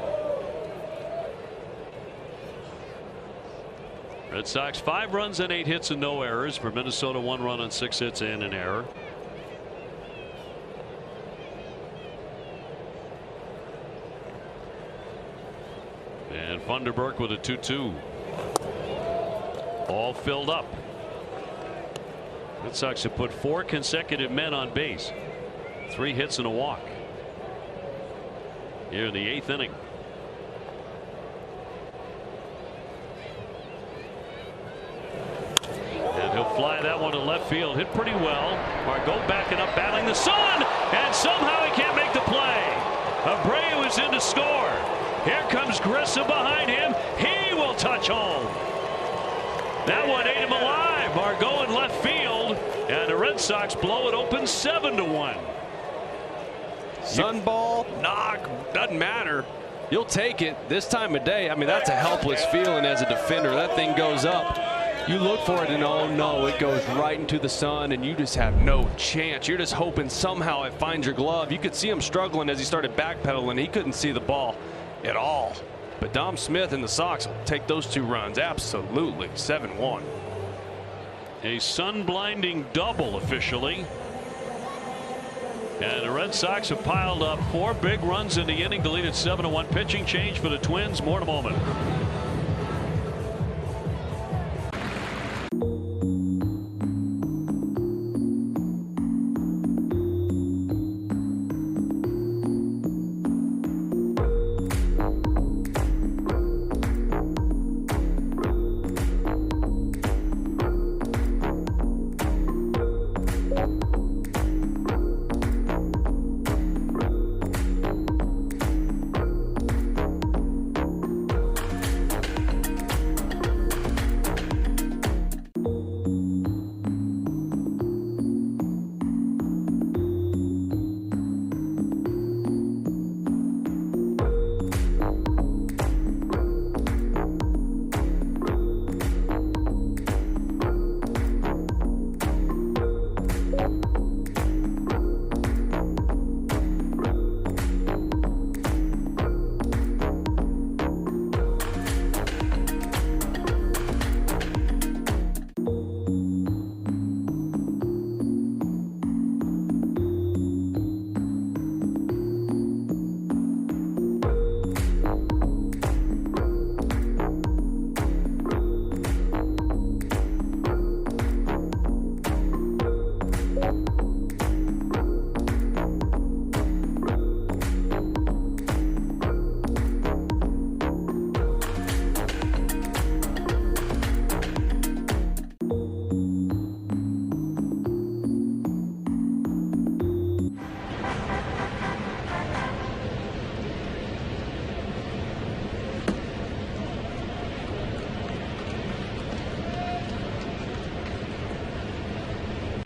Red Sox 5 runs and 8 hits and no errors. For Minnesota 1 run on 6 hits and an error. And Funderburk with a 2-2. All filled up. Red Sox have put 4 consecutive men on base. 3 hits and a walk here in the 8th inning. And he'll fly that one to left field. Hit pretty well. Margot backing up, battling the sun, and somehow he can't make the play. Abreu is in to score. Here comes Grissom behind him. He will touch home. That one ate him alive. Margot in left field, and the Red Sox blow it open 7-1. Sunball, knock, doesn't matter. You'll take it this time of day. I mean, that's a helpless feeling as a defender. That thing goes up. You look for it, and oh no, it goes right into the sun, and you just have no chance. You're just hoping somehow it finds your glove. You could see him struggling as he started backpedaling. He couldn't see the ball at all. But Dom Smith and the Sox will take those 2 runs. Absolutely. 7-1. A sun-blinding double officially. And the Red Sox have piled up 4 big runs in the inning to lead at 7-1. Pitching change for the Twins. More in a moment.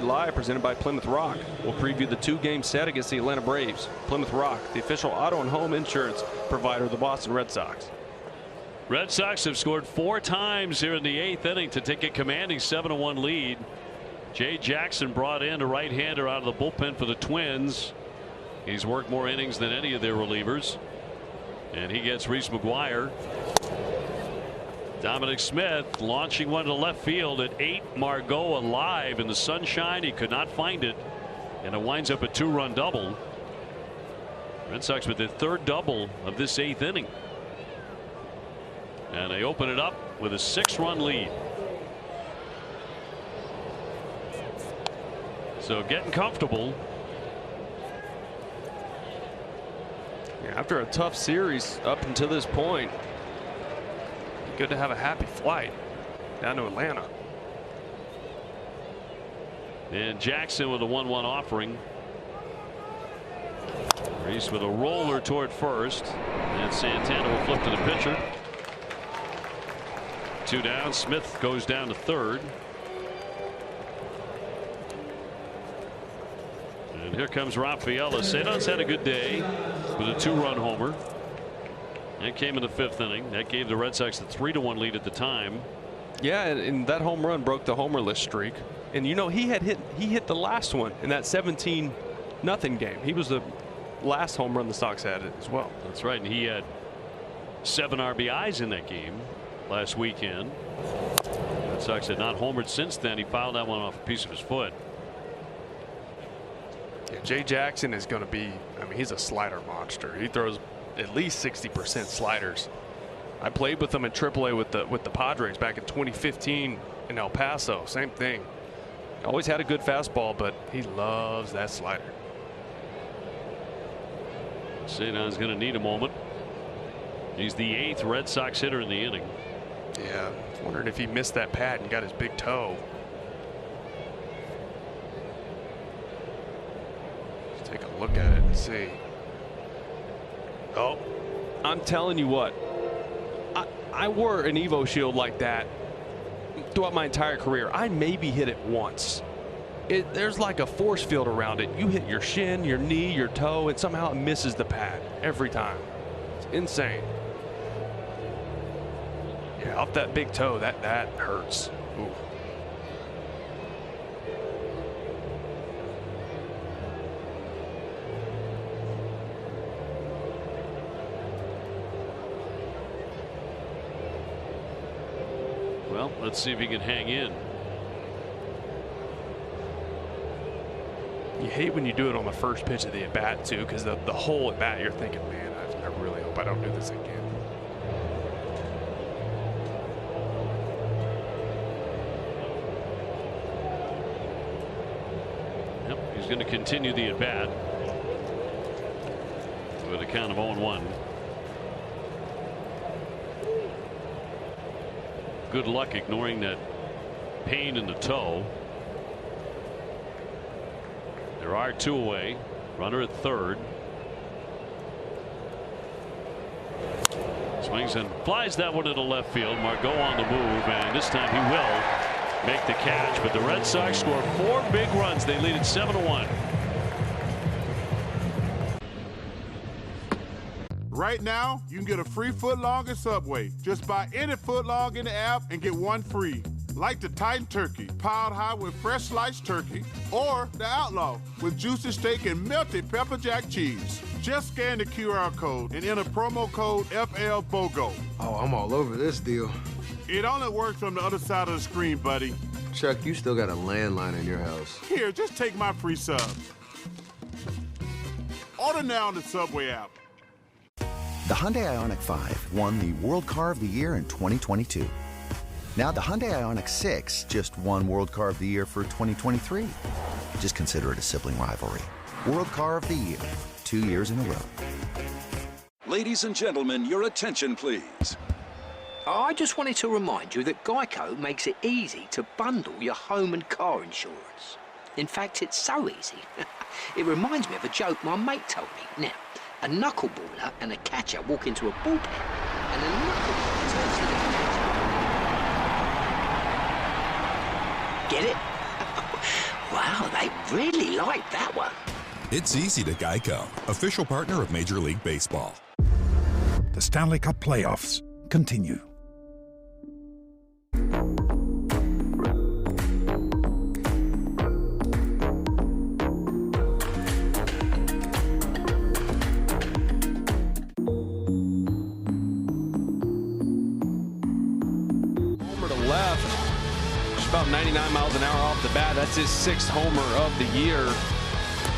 Live presented by Plymouth Rock. We'll preview the 2-game set against the Atlanta Braves. Plymouth Rock, the official auto and home insurance provider of the Boston Red Sox. Red Sox have scored 4 times here in the 8th inning to take a commanding 7-1 lead. Jay Jackson brought in a right-hander out of the bullpen for the Twins. He's worked more innings than any of their relievers. And he gets Reese McGuire. Dominic Smith launching one to left field at 8. Margot alive in the sunshine. He could not find it. And it winds up a 2-run double. Red Sox with their 3rd double of this 8th inning. And they open it up with a 6-run lead. So getting comfortable. Yeah, after a tough series up until this point, good to have a happy flight down to Atlanta. And Jackson with a 1-1 offering. Reese with a roller toward first. And Santana will flip to the pitcher. 2 down. Smith goes down to 3rd. And here comes Rafaela. Cedon's had a good day with a 2-run homer. That came in the 5th inning. That gave the Red Sox the 3-1 lead at the time. Yeah, and that home run broke the homerless streak. And you know, he hit the last one in that 17-0 game. He was the last home run the Sox had as well. That's right, and he had 7 RBIs in that game last weekend. Red Sox had not homered since then. He fouled that one off a piece of his foot. Yeah, Jay Jackson is going to be, I mean, he's a slider monster. He throws at least 60% sliders. I played with him in AAA with the Padres back in 2015 in El Paso. Same thing. Always had a good fastball, but he loves that slider. Cedon's going to need a moment. He's the 8th Red Sox hitter in the inning. Yeah, I was wondering if he missed that pad and got his big toe. Let's take a look at it and see. Oh, I'm telling you what, I wore an Evo Shield like that throughout my entire career. I maybe hit it once. There's like a force field around it. You hit your shin, your knee, your toe, and somehow it misses the pad every time. It's insane. Yeah, off that big toe, that hurts. Ooh. Well, let's see if he can hang in. You hate when you do it on the first pitch of the at bat too, because the whole at bat you're thinking, man, I really hope I don't do this again. Yep, he's going to continue the at bat with a count of 0-1. Good luck ignoring that pain in the toe. There are 2 away. Runner at 3rd. Swings and flies that one into left field. Margot on the move, and this time he will make the catch. But the Red Sox score 4 big runs. They lead it 7-1. Right now, you can get a free footlong at Subway. Just buy any footlong in the app and get 1 free. Like the Titan Turkey, piled high with fresh sliced turkey, or the Outlaw with juicy steak and melted pepper jack cheese. Just scan the QR code and enter promo code FLBOGO. Oh, I'm all over this deal. It only works on the other side of the screen, buddy. Chuck, you still got a landline in your house. Here, just take my free sub. Order now on the Subway app. The Hyundai Ioniq 5 won the World Car of the Year in 2022. Now the Hyundai Ioniq 6 just won World Car of the Year for 2023. Just consider it a sibling rivalry. World Car of the Year, 2 years in a row. Ladies and gentlemen, your attention, please. I just wanted to remind you that Geico makes it easy to bundle your home and car insurance. In fact, it's so easy. It reminds me of a joke my mate told me. Now, a knuckleballer and a catcher walk into a bullpen, and the knuckleballer turns to the catcher. Get it? Wow, really like that one. It's easy to Geico, official partner of Major League Baseball. The Stanley Cup playoffs continue. Homer to left, just about 99 miles an hour off the bat. That's his 6th homer of the year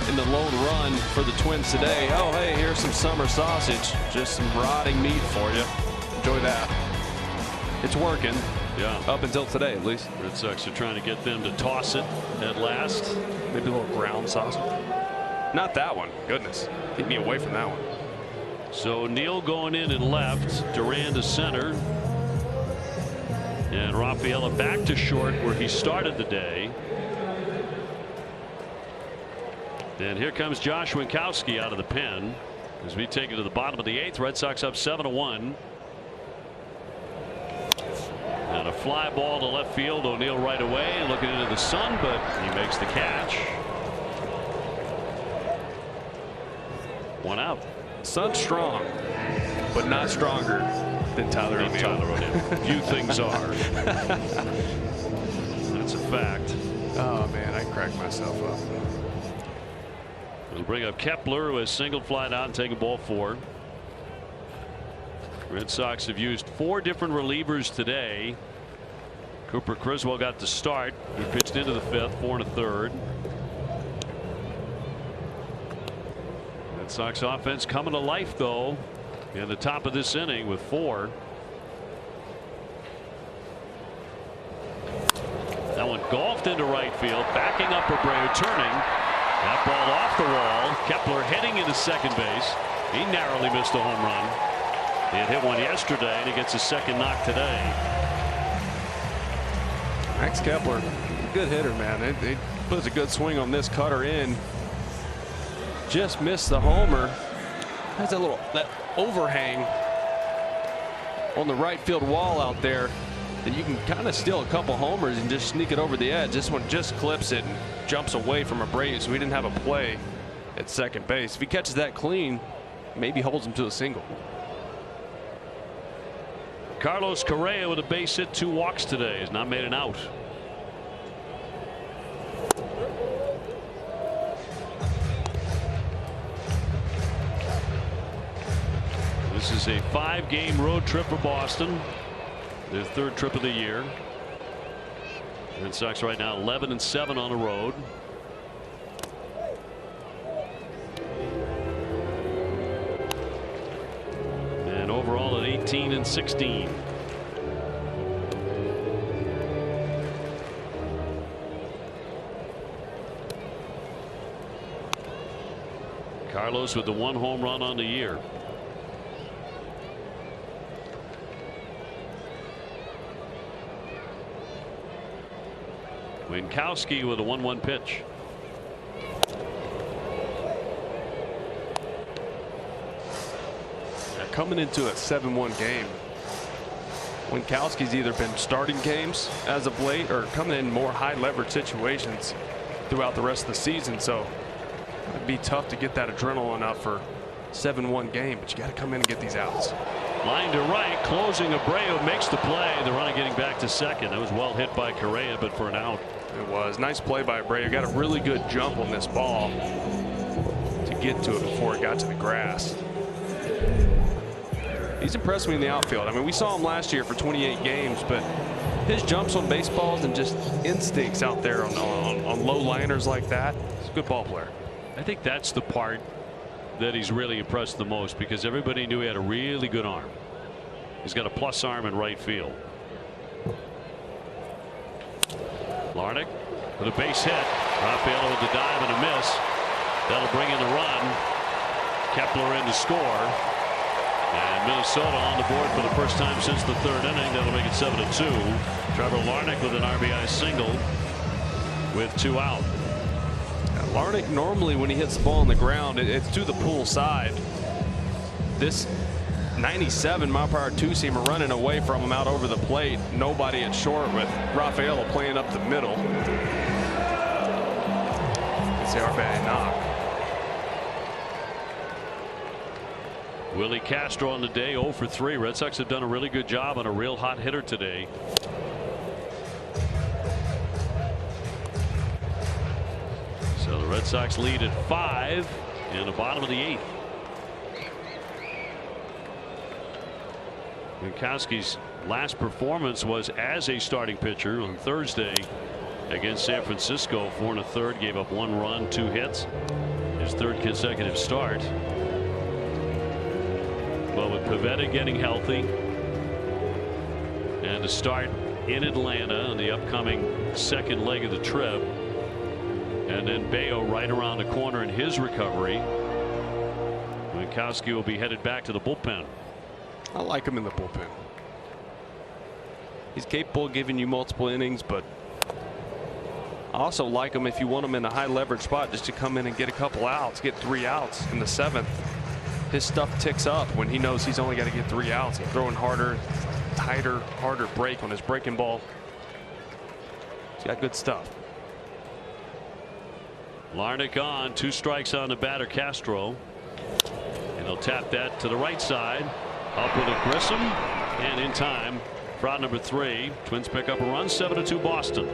in the lone run for the Twins today. Oh, hey, here's some summer sausage. Just some rotting meat for you. Enjoy that. It's working. Yeah. Up until today, at least. Red Sox are trying to get them to toss it at last. Maybe a little ground sausage. Not that one. Goodness. Keep me away from that one. So Neal going in and left. Duran to center. And Rafaela back to short where he started the day. And here comes Josh Winkowski out of the pen as we take it to the bottom of the 8th. Red Sox up 7-1. And a fly ball to left field. O'Neill right away looking into the sun, but he makes the catch. 1 out. Sun's strong, but not stronger than Tyler O'Neill. Few things are. That's a fact. Oh man, I cracked myself up. We'll bring up Kepler, who has singled flied out and taken ball 4. Red Sox have used 4 different relievers today. Cooper Criswell got the start. He pitched into the 5th, 4 1/3. Red Sox offense coming to life though in the top of this inning with 4. That one golfed into right field, backing up Abreu, turning. That ball off the wall. Kepler heading into second base. He narrowly missed a home run. He had hit one yesterday, and he gets his 2nd knock today. Max Kepler, good hitter, man. He puts a good swing on this cutter in. Just missed the homer. Has that overhang on the right field wall out there that you can kind of steal a couple homers and just sneak it over the edge. This one just clips it and jumps away from Abreu, so he didn't have a play at second base. If he catches that clean, maybe holds him to a single. Carlos Correa with a base hit, 2 walks today, has not made an out. This is a 5-game road trip for Boston, their 3rd trip of the year. Red Sox right now 11-7 on the road. And overall at 18-16. Carlos with the 1 home run on the year. Winkowski with a 1-1 pitch. Now coming into a 7-1 game, Winkowski's either been starting games as of late or coming in more high leverage situations throughout the rest of the season. So it'd be tough to get that adrenaline up for 7-1 game, but you got to come in and get these outs. Line to right, closing. Abreu makes the play. The runner getting back to second. That was well hit by Correa, but for an out. It was nice play by Abreu. Got a really good jump on this ball to get to it before it got to the grass. He's impressed me in the outfield. I mean, we saw him last year for 28 games, but his jumps on baseballs and just instincts out there on low liners like that. He's a good ball player. I think that's the part that he's really impressed the most, because everybody knew he had a really good arm. He's got a plus arm in right field. Larnach with a base hit. Rafaela with the dive and a miss. That'll bring in the run. Kepler in to score. And Minnesota on the board for the first time since the 3rd inning. That'll make it 7-2. Trevor Larnach with an RBI single with 2 out. Larnach normally when he hits the ball on the ground, it's to the pull side. This 97 mile per hour 2-seamer running away from him out over the plate. Nobody at short with Rafaela playing up the middle. CRFA knock. Willie Castro on the day 0 for 3. Red Sox have done a really good job on a real hot hitter today. So the Red Sox lead at 5 in the bottom of the 8th. Winkowski's last performance was as a starting pitcher on Thursday against San Francisco. 4 1/3, gave up 1 run, 2 hits. His 3rd consecutive start. Well, with Pivetta getting healthy and to start in Atlanta on the upcoming 2nd leg of the trip, and then Bayo right around the corner in his recovery, Winkowski will be headed back to the bullpen. I like him in the bullpen. He's capable of giving you multiple innings, but I also like him if you want him in a high leverage spot, just to come in and get a couple outs, get 3 outs in the 7th. His stuff ticks up when he knows he's only got to get 3 outs. He's throwing harder, tighter, harder break on his breaking ball. He's got good stuff. Larnach on, 2 strikes on the batter, Castro. And he'll tap that to the right side. Up with a Grissom, and in time for out number 3. Twins pick up a run, 7-2 Boston.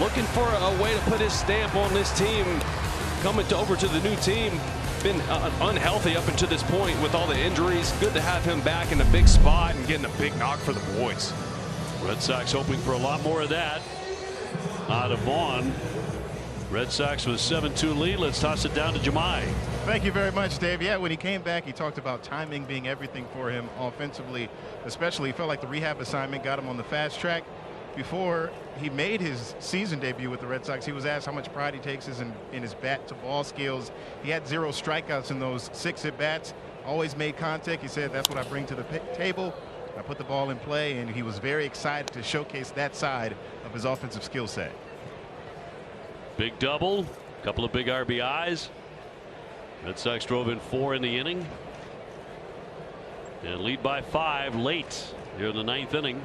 Looking for a way to put his stamp on this team, coming over to the new team. Been unhealthy up until this point with all the injuries. Good to have him back in a big spot and getting a big knock for the boys. Red Sox hoping for a lot more of that out of Vaughn. Red Sox with 7-2 lead. Let's toss it down to Jemai. Thank you very much, Dave. Yeah, when he came back, he talked about timing being everything for him offensively, especially. He felt like the rehab assignment got him on the fast track. Before he made his season debut with the Red Sox, he was asked how much pride he takes in his bat to ball skills. He had 0 strikeouts in those 6 at-bats, always made contact. He said, that's what I bring to the table. I put the ball in play, and he was very excited to showcase that side of his offensive skill set. Big double, couple of big RBIs. Red Sox drove in 4 in the inning and lead by 5 late here in the 9th inning.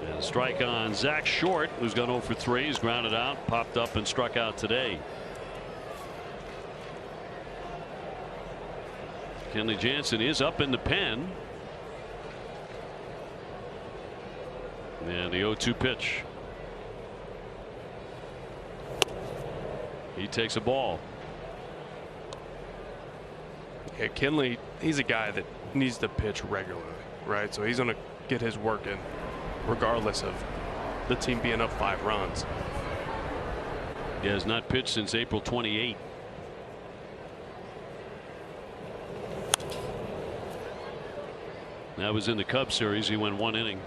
And a strike on Zach Short, who's gone 0 for 3. He's grounded out, popped up and struck out today. Kenley Jansen is up in the pen. And the 0-2 pitch. He takes a ball. Yeah, Kenley, he's a guy that needs to pitch regularly, right? So he's going to get his work in regardless of the team being up 5 runs. He has not pitched since April 28. That was in the Cubs series. He went 1 inning.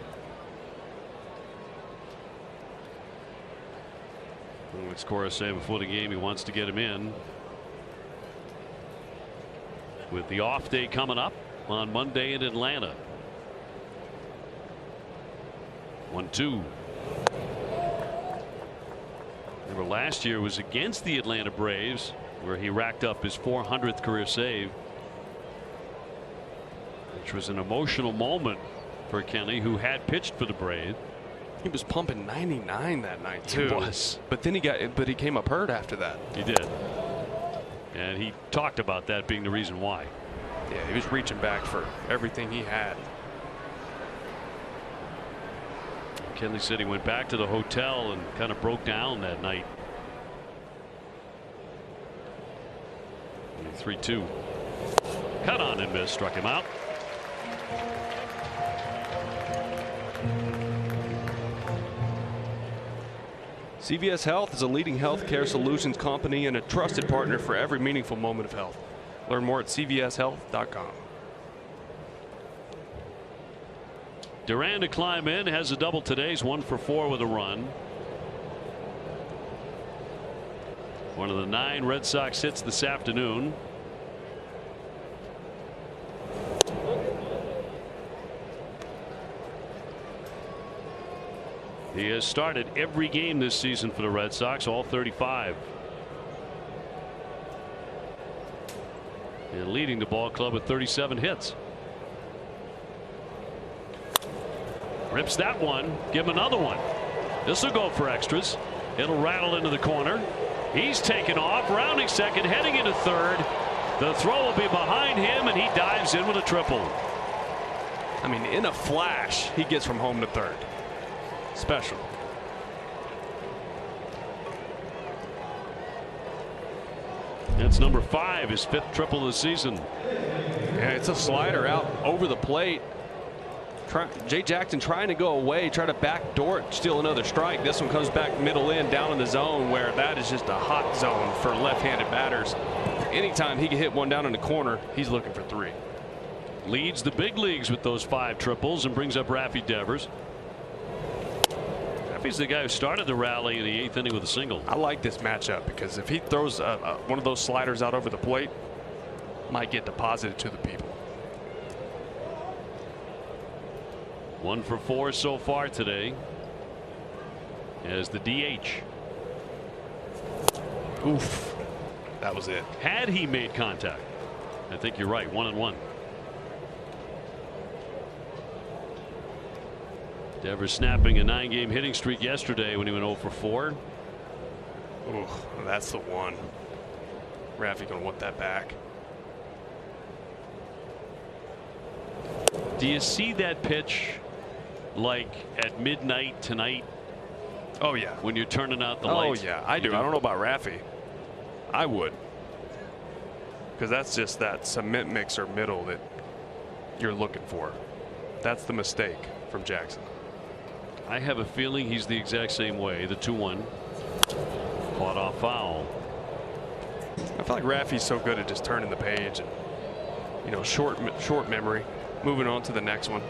What's Cora say before the game? He wants to get him in. with the off day coming up on Monday in Atlanta. 1-2. Remember, last year was against the Atlanta Braves, where he racked up his 400th career save, which was an emotional moment for Kenley, who had pitched for the Braves. He was pumping 99 that night too. He was. But then he came up hurt after that. He did. And he talked about that being the reason why. Yeah, he was reaching back for everything he had. Kenley said he went back to the hotel and kind of broke down that night. 3-2. Cut on and miss, struck him out. CVS Health is a leading healthcare solutions company and a trusted partner for every meaningful moment of health. Learn more at cvshealth.com. Duran to climb in, has a double today. He's 1 for 4 with a run. One of the 9 Red Sox hits this afternoon. He has started every game this season for the Red Sox, all 35. And leading the ball club with 37 hits. Rips that one. Give him another one. This will go for extras. It'll rattle into the corner. He's taken off, rounding second, heading into third. The throw will be behind him, and he dives in with a triple. I mean, in a flash, he gets from home to third. Special. That's number 5, his 5th triple of the season. Yeah, it's a slider out over the plate. Jay Jackson trying to go away, try to backdoor it, steal another strike. This one comes back middle in, down in the zone, where that is just a hot zone for left-handed batters. Anytime he can hit one down in the corner, he's looking for 3. Leads the big leagues with those 5 triples and brings up Raffy Devers. Raffy's the guy who started the rally in the 8th inning with a single. I like this matchup because if he throws one of those sliders out over the plate, might get deposited to the people. 1 for 4 so far today as the DH. Oof. That was it. Had he made contact, I think you're right. 1-1. Devers snapping a 9-game hitting streak yesterday when he went 0 for 4. Ooh, that's the one. Raffy gonna want that back. Do you see that pitch like at midnight tonight? Oh yeah. When you're turning out the lights. Oh yeah, I do. I don't know about Raffy. I would, because that's just that cement mixer middle that you're looking for. That's the mistake from Jackson. I have a feeling he's the exact same way. The 2-1 caught off foul. I feel like Raffy's so good at just turning the page and, you know, short memory, moving on to the next one.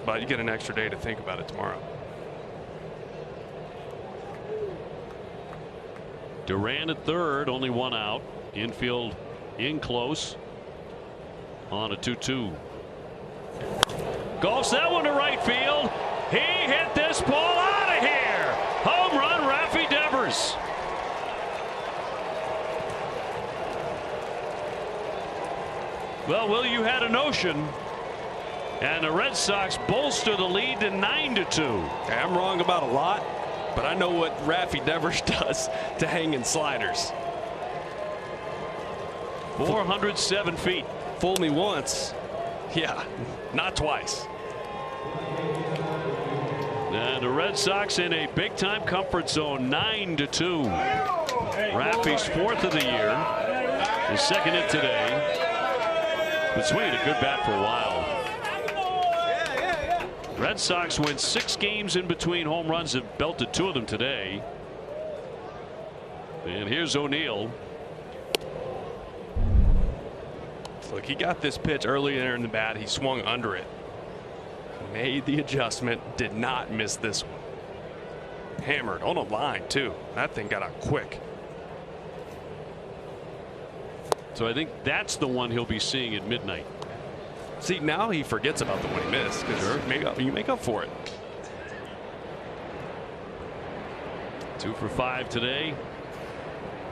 But you get an extra day to think about it tomorrow. Duran at third, only 1 out. Infield in close on a 2-2. Golfs that one to right field. He hit this ball out of here. Home run, Raffy Devers. Well, Will, you had a notion, and the Red Sox bolster the lead to 9-2. I'm wrong about a lot, but I know what Raffy Devers does to hang in sliders. 407 feet. Fool me once. Yeah, not twice. And the Red Sox in a big-time comfort zone, 9-2. Raffy's 4th of the year, his 2nd hit today. Been swinging a good bat for a while. Red Sox win 6 games in between home runs, have belted 2 of them today. And here's O'Neill. Look, he got this pitch earlier in the bat. He swung under it. Made the adjustment. Did not miss this one. Hammered on a line, too. That thing got out quick. So I think that's the one he'll be seeing at midnight. See, now he forgets about the one he missed because you make up for it. 2 for 5 today.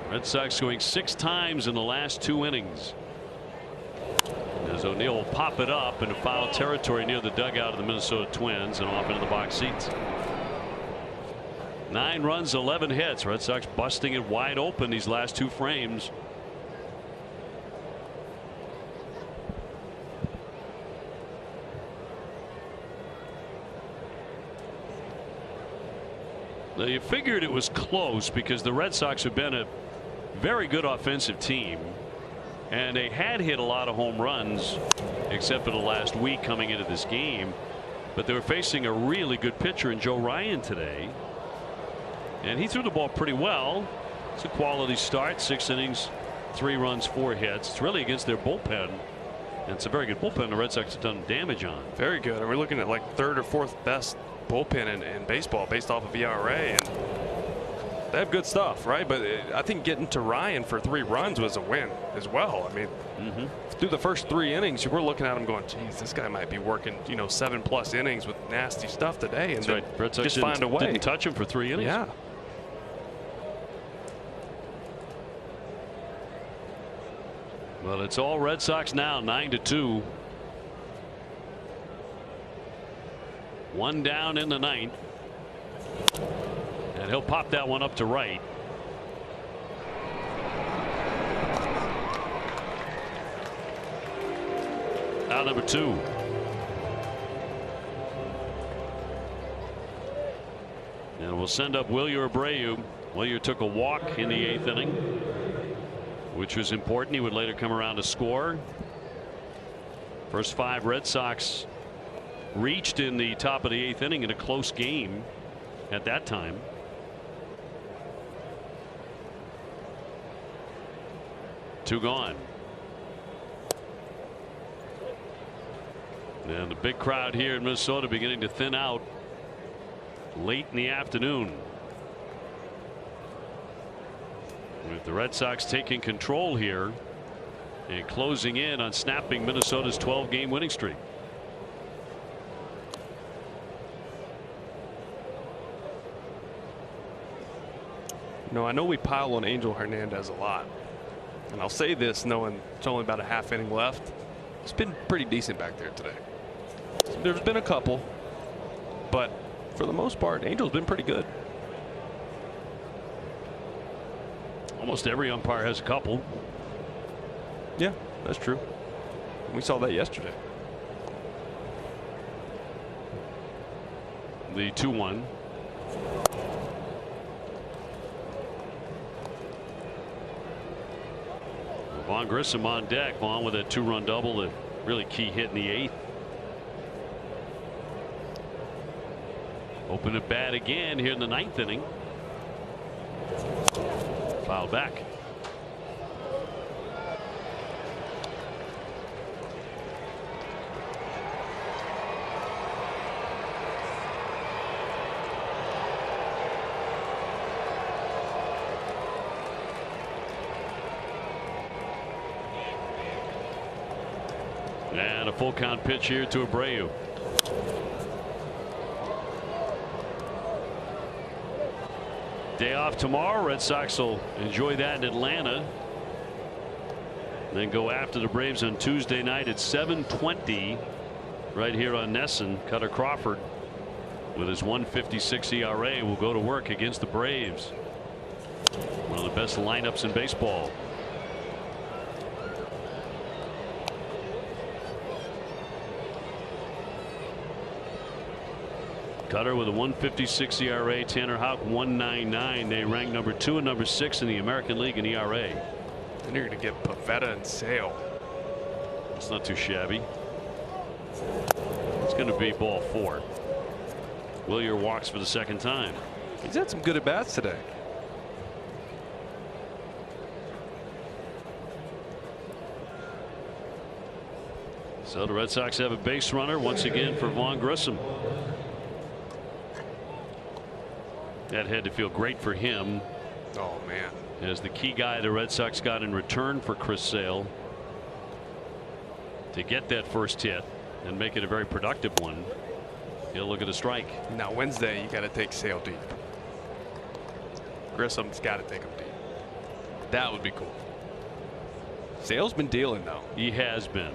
Red Sox going 6 times in the last 2 innings. As O'Neill will pop it up into foul territory near the dugout of the Minnesota Twins and off into the box seats. 9 runs, 11 hits. Red Sox busting it wide open these last 2 frames. Now you figured it was close because the Red Sox have been a very good offensive team. And they had hit a lot of home runs, except for the last week coming into this game. But they were facing a really good pitcher in Joe Ryan today. And he threw the ball pretty well. It's a quality start. 6 innings, 3 runs, 4 hits. It's really against their bullpen. And it's a very good bullpen the Red Sox have done damage on. Very good. And we're looking at like 3rd or 4th best bullpen in baseball based off of ERA. And they have good stuff, right? But I think getting to Ryan for 3 runs was a win as well. I mean, through the first 3 innings, we're looking at him going, geez, this guy might be working, 7+ innings with nasty stuff today. And right. Red Sox just find a way. Didn't touch him for 3 innings. Yeah. Well, it's all Red Sox now, 9-2. 1 down in the 9th. And he'll pop that one up to right. Out number 2. And we'll send up Wilyer Abreu. Wilyer took a walk in the 8th inning, which was important. He would later come around to score. First 5 Red Sox reached in the top of the 8th inning in a close game at that time. Two gone. And the big crowd here in Minnesota beginning to thin out late in the afternoon. With the Red Sox taking control here and closing in on snapping Minnesota's 12-game winning streak. I know we pile on Angel Hernandez a lot. And I'll say this knowing it's only about a half inning left. It's been pretty decent back there today. There's been a couple, but for the most part, Angel's been pretty good. Almost every umpire has a couple. Yeah, that's true. We saw that yesterday. The 2-1. Vaughn Grissom on deck. Vaughn with a 2-run double, a really key hit in the 8th. Open to bat again here in the 9th inning. Foul back. And a full count pitch here to Abreu. Day off tomorrow. Red Sox will enjoy that in Atlanta. Then go after the Braves on Tuesday night at 7:20 right here on Nesson. Cutter Crawford with his 1.56 ERA will go to work against the Braves. One of the best lineups in baseball. Cutter with a 1.56 ERA. Tanner Houck 1.99. They rank number 2 and number 6 in the American League in ERA. And you're going to get Pavetta and Sale. It's not too shabby. It's going to be ball 4. Wilyer walks for the 2nd time. He's had some good at bats today. So the Red Sox have a base runner once again for Vaughn Grissom. That had to feel great for him. Oh man, as the key guy the Red Sox got in return for Chris Sale to get that first hit and make it a very productive one. He'll look at a strike. Now Wednesday you got to take Sale deep. Grissom's got to take him deep. That would be cool. Sale's been dealing though. He has been.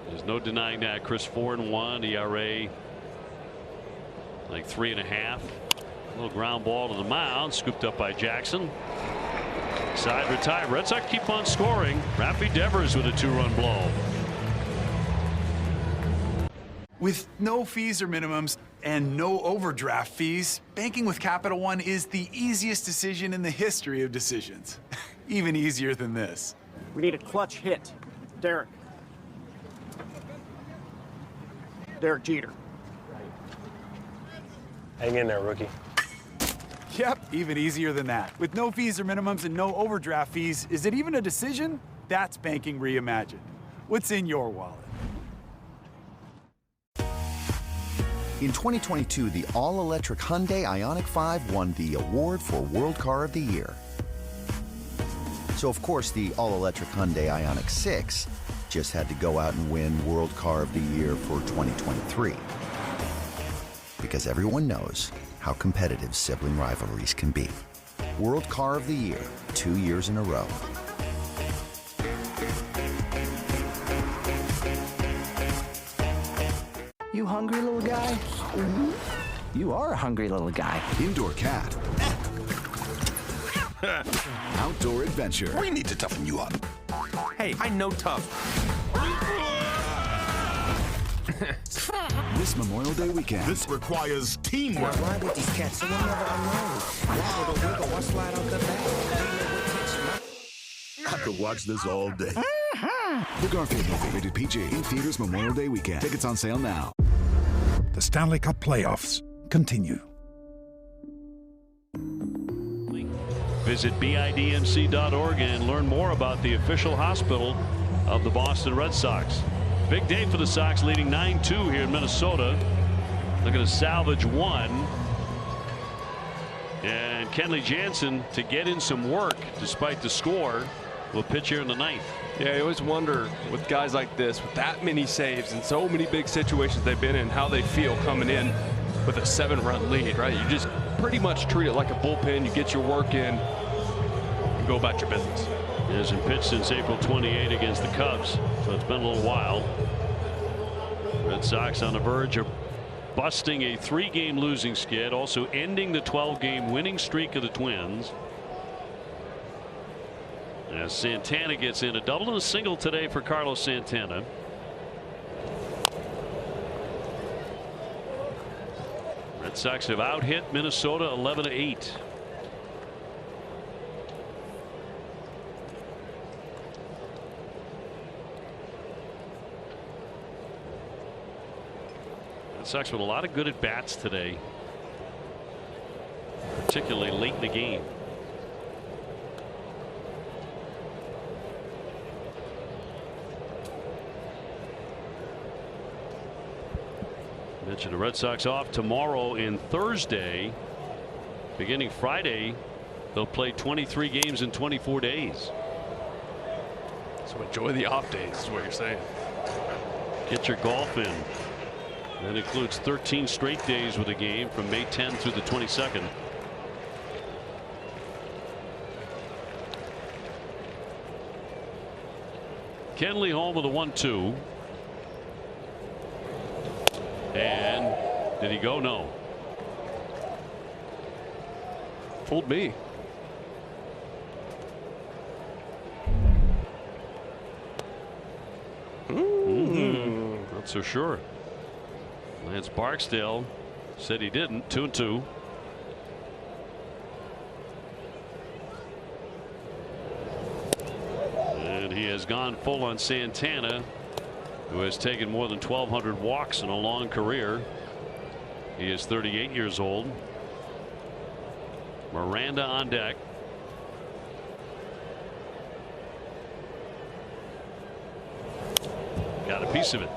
There's no denying that. Chris 4-1 ERA like 3.5. A little ground ball to the mound, scooped up by Jackson. Side retired. Red Sox keep on scoring. Rafi Devers with a 2-run blow. With no fees or minimums and no overdraft fees, banking with Capital One is the easiest decision in the history of decisions. Even easier than this. We need a clutch hit. Derek. Derek Jeter. Hang in there, rookie. Yep, even easier than that. With no fees or minimums and no overdraft fees, is it even a decision? That's banking reimagined. What's in your wallet? In 2022, the all-electric Hyundai Ioniq 5 won the award for World Car of the Year. So, of course, the all-electric Hyundai Ioniq 6 just had to go out and win World Car of the Year for 2023. Because everyone knows how competitive sibling rivalries can be. World Car of the Year, 2 years in a row. You hungry, little guy? You are a hungry little guy. Indoor cat. Outdoor adventure. We need to toughen you up. Hey, I know tough. This Memorial Day weekend. This requires teamwork. Now ride with these cats so we'll never unload. Wobble the wiggle, one slide on the back. I could watch this all day. The Garfield movie, rated PG, in theaters Memorial Day weekend. Tickets on sale now. The Stanley Cup playoffs continue. Visit bidmc.org and learn more about the official hospital of the Boston Red Sox. Big day for the Sox, leading 9-2 here in Minnesota. Looking to salvage one. And Kenley Jansen, to get in some work despite the score, will pitch here in the ninth. Yeah, I always wonder with guys like this, with that many saves and so many big situations they've been in, how they feel coming in with a 7-run lead, right? You just pretty much treat it like a bullpen. You get your work in and go about your business. He hasn't pitched since April 28 against the Cubs, so it's been a little while. Red Sox on the verge of busting a 3-game losing skid, also ending the 12-game winning streak of the Twins. As Santana gets in, a double and a single today for Carlos Santana. Red Sox have out-hit Minnesota 11-8. Red Sox with a lot of good at-bats today, particularly late in the game. Mentioned the Red Sox off tomorrow and Thursday. Beginning Friday, they'll play 23 games in 24 days. So enjoy the off days is what you're saying. Get your golf in. That includes 13 straight days with a game from May 10th through the 22nd. Kenley home with a 1-2. And did he go? No. Fooled me. Not so sure. Lance Barksdale said he didn't. 2-2. And he has gone full on Santana, who has taken more than 1,200 walks in a long career. He is 38 years old. Miranda on deck. Got a piece of it.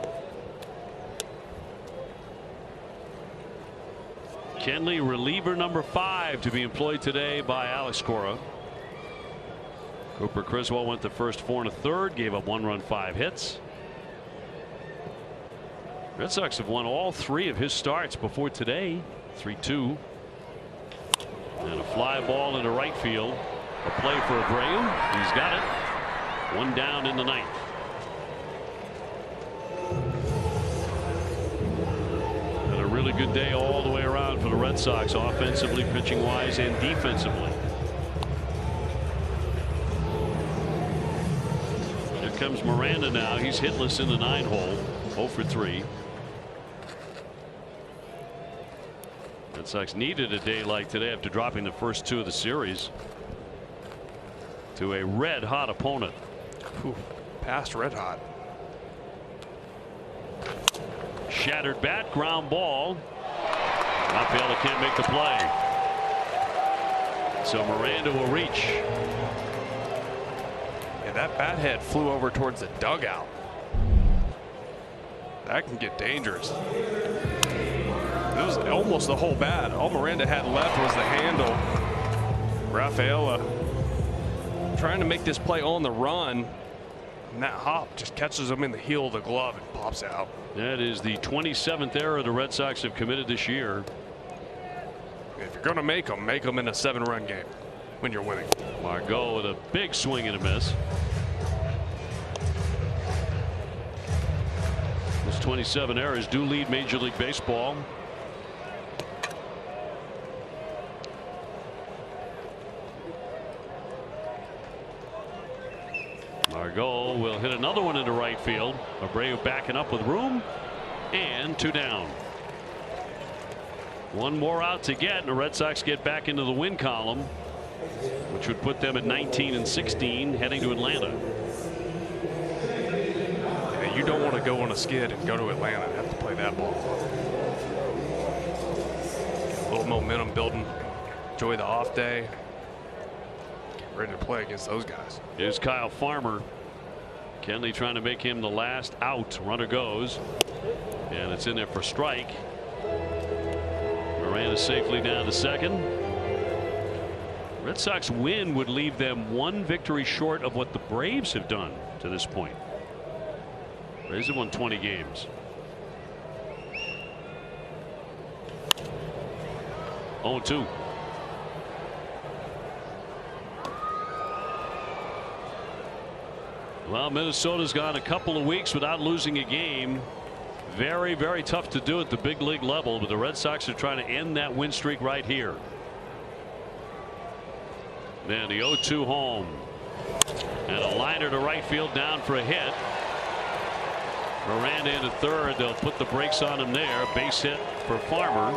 Kenley, reliever number 5 to be employed today by Alex Cora. Cooper Criswell went the first 4 1/3, gave up 1 run, 5 hits. Red Sox have won all 3 of his starts before today. 3-2. And a fly ball into right field. A play for Abreu. He's got it. 1 down in the 9th. And a really good day all the way around for the Red Sox, offensively, pitching wise, and defensively. Here comes Miranda now. He's hitless in the 9-hole. 0 for 3. Red Sox needed a day like today after dropping the first 2 of the series to a red-hot opponent. Whew, past red hot. Shattered bat, ground ball. Rafaela can't make the play. So Miranda will reach. Yeah, that bat head flew over towards the dugout. That can get dangerous. It was almost the whole bat. All Miranda had left was the handle. Rafaela trying to make this play on the run. And that hop just catches him in the heel of the glove and pops out. That is the 27th error the Red Sox have committed this year. If you're going to make them in a 7-run game when you're winning. Margot with a big swing and a miss. Those 27 errors do lead Major League Baseball. Margot will hit another one into right field. Abreu backing up with room, and 2 down. 1 more out to get, and the Red Sox get back into the win column, which would put them at 19-16 heading to Atlanta. Yeah, you don't want to go on a skid and go to Atlanta and have to play that ball. Get a little momentum building. Enjoy the off day. Ready to play against those guys. Here's Kyle Farmer. Kenley trying to make him the last out. Runner goes, and it's in there for strike. Miranda safely down to second. Red Sox win would leave them 1 victory short of what the Braves have done to this point. Braves have won 20 games. 0-2. Well, Minnesota's gone a couple of weeks without losing a game. Very, very tough to do at the big league level, but the Red Sox are trying to end that win streak right here. Then the 0-2 home. And a liner to right field down for a hit. Miranda into third. They'll put the brakes on him there. Base hit for Farmer.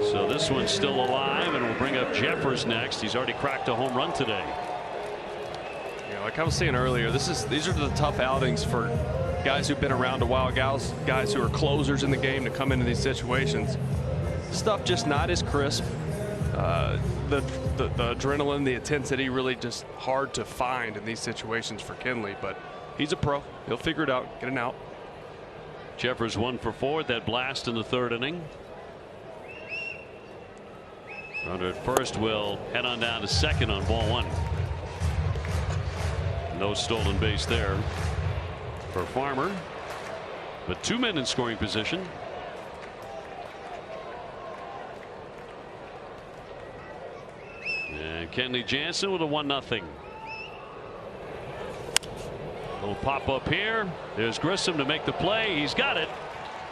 So this one's still alive, and we'll bring up Jeffers next. He's already cracked a home run today. Like I was saying earlier, these are the tough outings for guys who've been around a while, guys who are closers in the game to come into these situations. Stuff just not as crisp. The adrenaline, the intensity, really just hard to find in these situations for Kenley. But he's a pro. He'll figure it out, get an out. Jeffers 1 for 4. That blast in the 3rd inning. Runner at first will head on down to second on ball 1. No stolen base there for Farmer, but 2 men in scoring position. And Kenley Jansen with a 1-0. Little pop up here. There's Grissom to make the play. He's got it,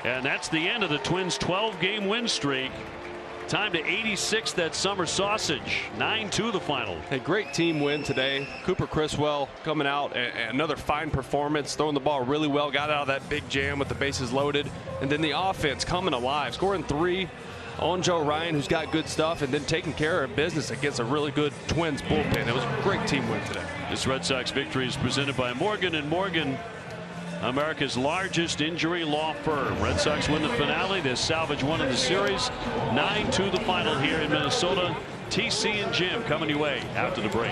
and that's the end of the Twins' 12-game win streak. Time to 86 that summer sausage. 9-2 the final. A great team win today. Cooper Criswell coming out, another fine performance, throwing the ball really well, got out of that big jam with the bases loaded, and then the offense coming alive, scoring 3 on Joe Ryan, who's got good stuff, and then taking care of business against a really good Twins bullpen. It was a great team win today. This Red Sox victory is presented by Morgan & Morgan, America's largest injury law firm. Red Sox win the finale. They salvage 1 in the series. 9-2 the final here in Minnesota. TC and Jim coming your way after the break.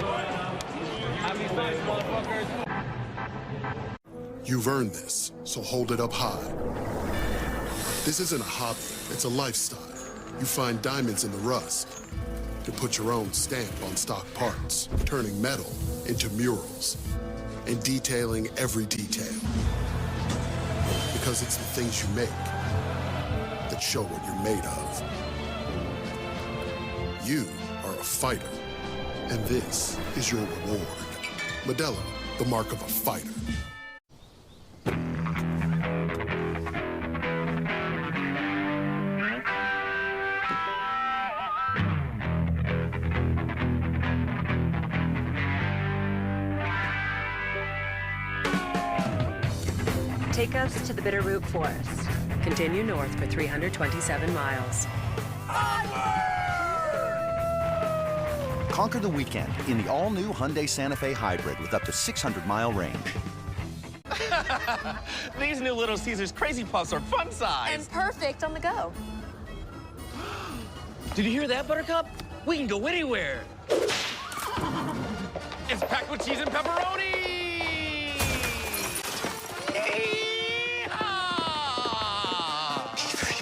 You've earned this, so hold it up high. This isn't a hobby, it's a lifestyle. You find diamonds in the rust, to put your own stamp on stock parts, turning metal into murals, and detailing every detail. Because it's the things you make that show what you're made of. You are a fighter, and this is your reward. Modelo, the mark of a fighter. Take us to the Bitterroot Forest. Continue north for 327 miles. Conquer the weekend in the all-new Hyundai Santa Fe Hybrid with up to 600-mile range. These new Little Caesars Crazy Puffs are fun size. And perfect on the go. Did you hear that, Buttercup? We can go anywhere. It's packed with cheese and pepperoni.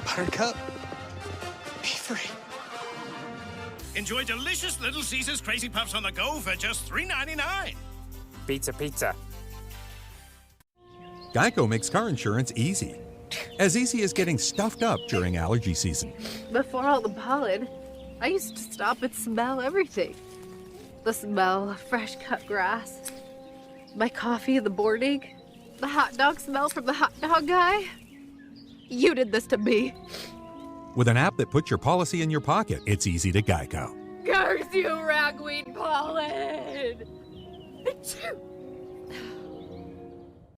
Buttercup, be free. Enjoy delicious Little Caesars Crazy Puffs on the go for just $3.99. Pizza, pizza. Geico makes car insurance easy. As easy as getting stuffed up during allergy season. Before all the pollen, I used to stop and smell everything. The smell of fresh cut grass, my coffee in the morning, the hot dog smell from the hot dog guy. You did this to me. With an app that puts your policy in your pocket, it's easy to Geico. Curse you, ragweed pollen! Achoo!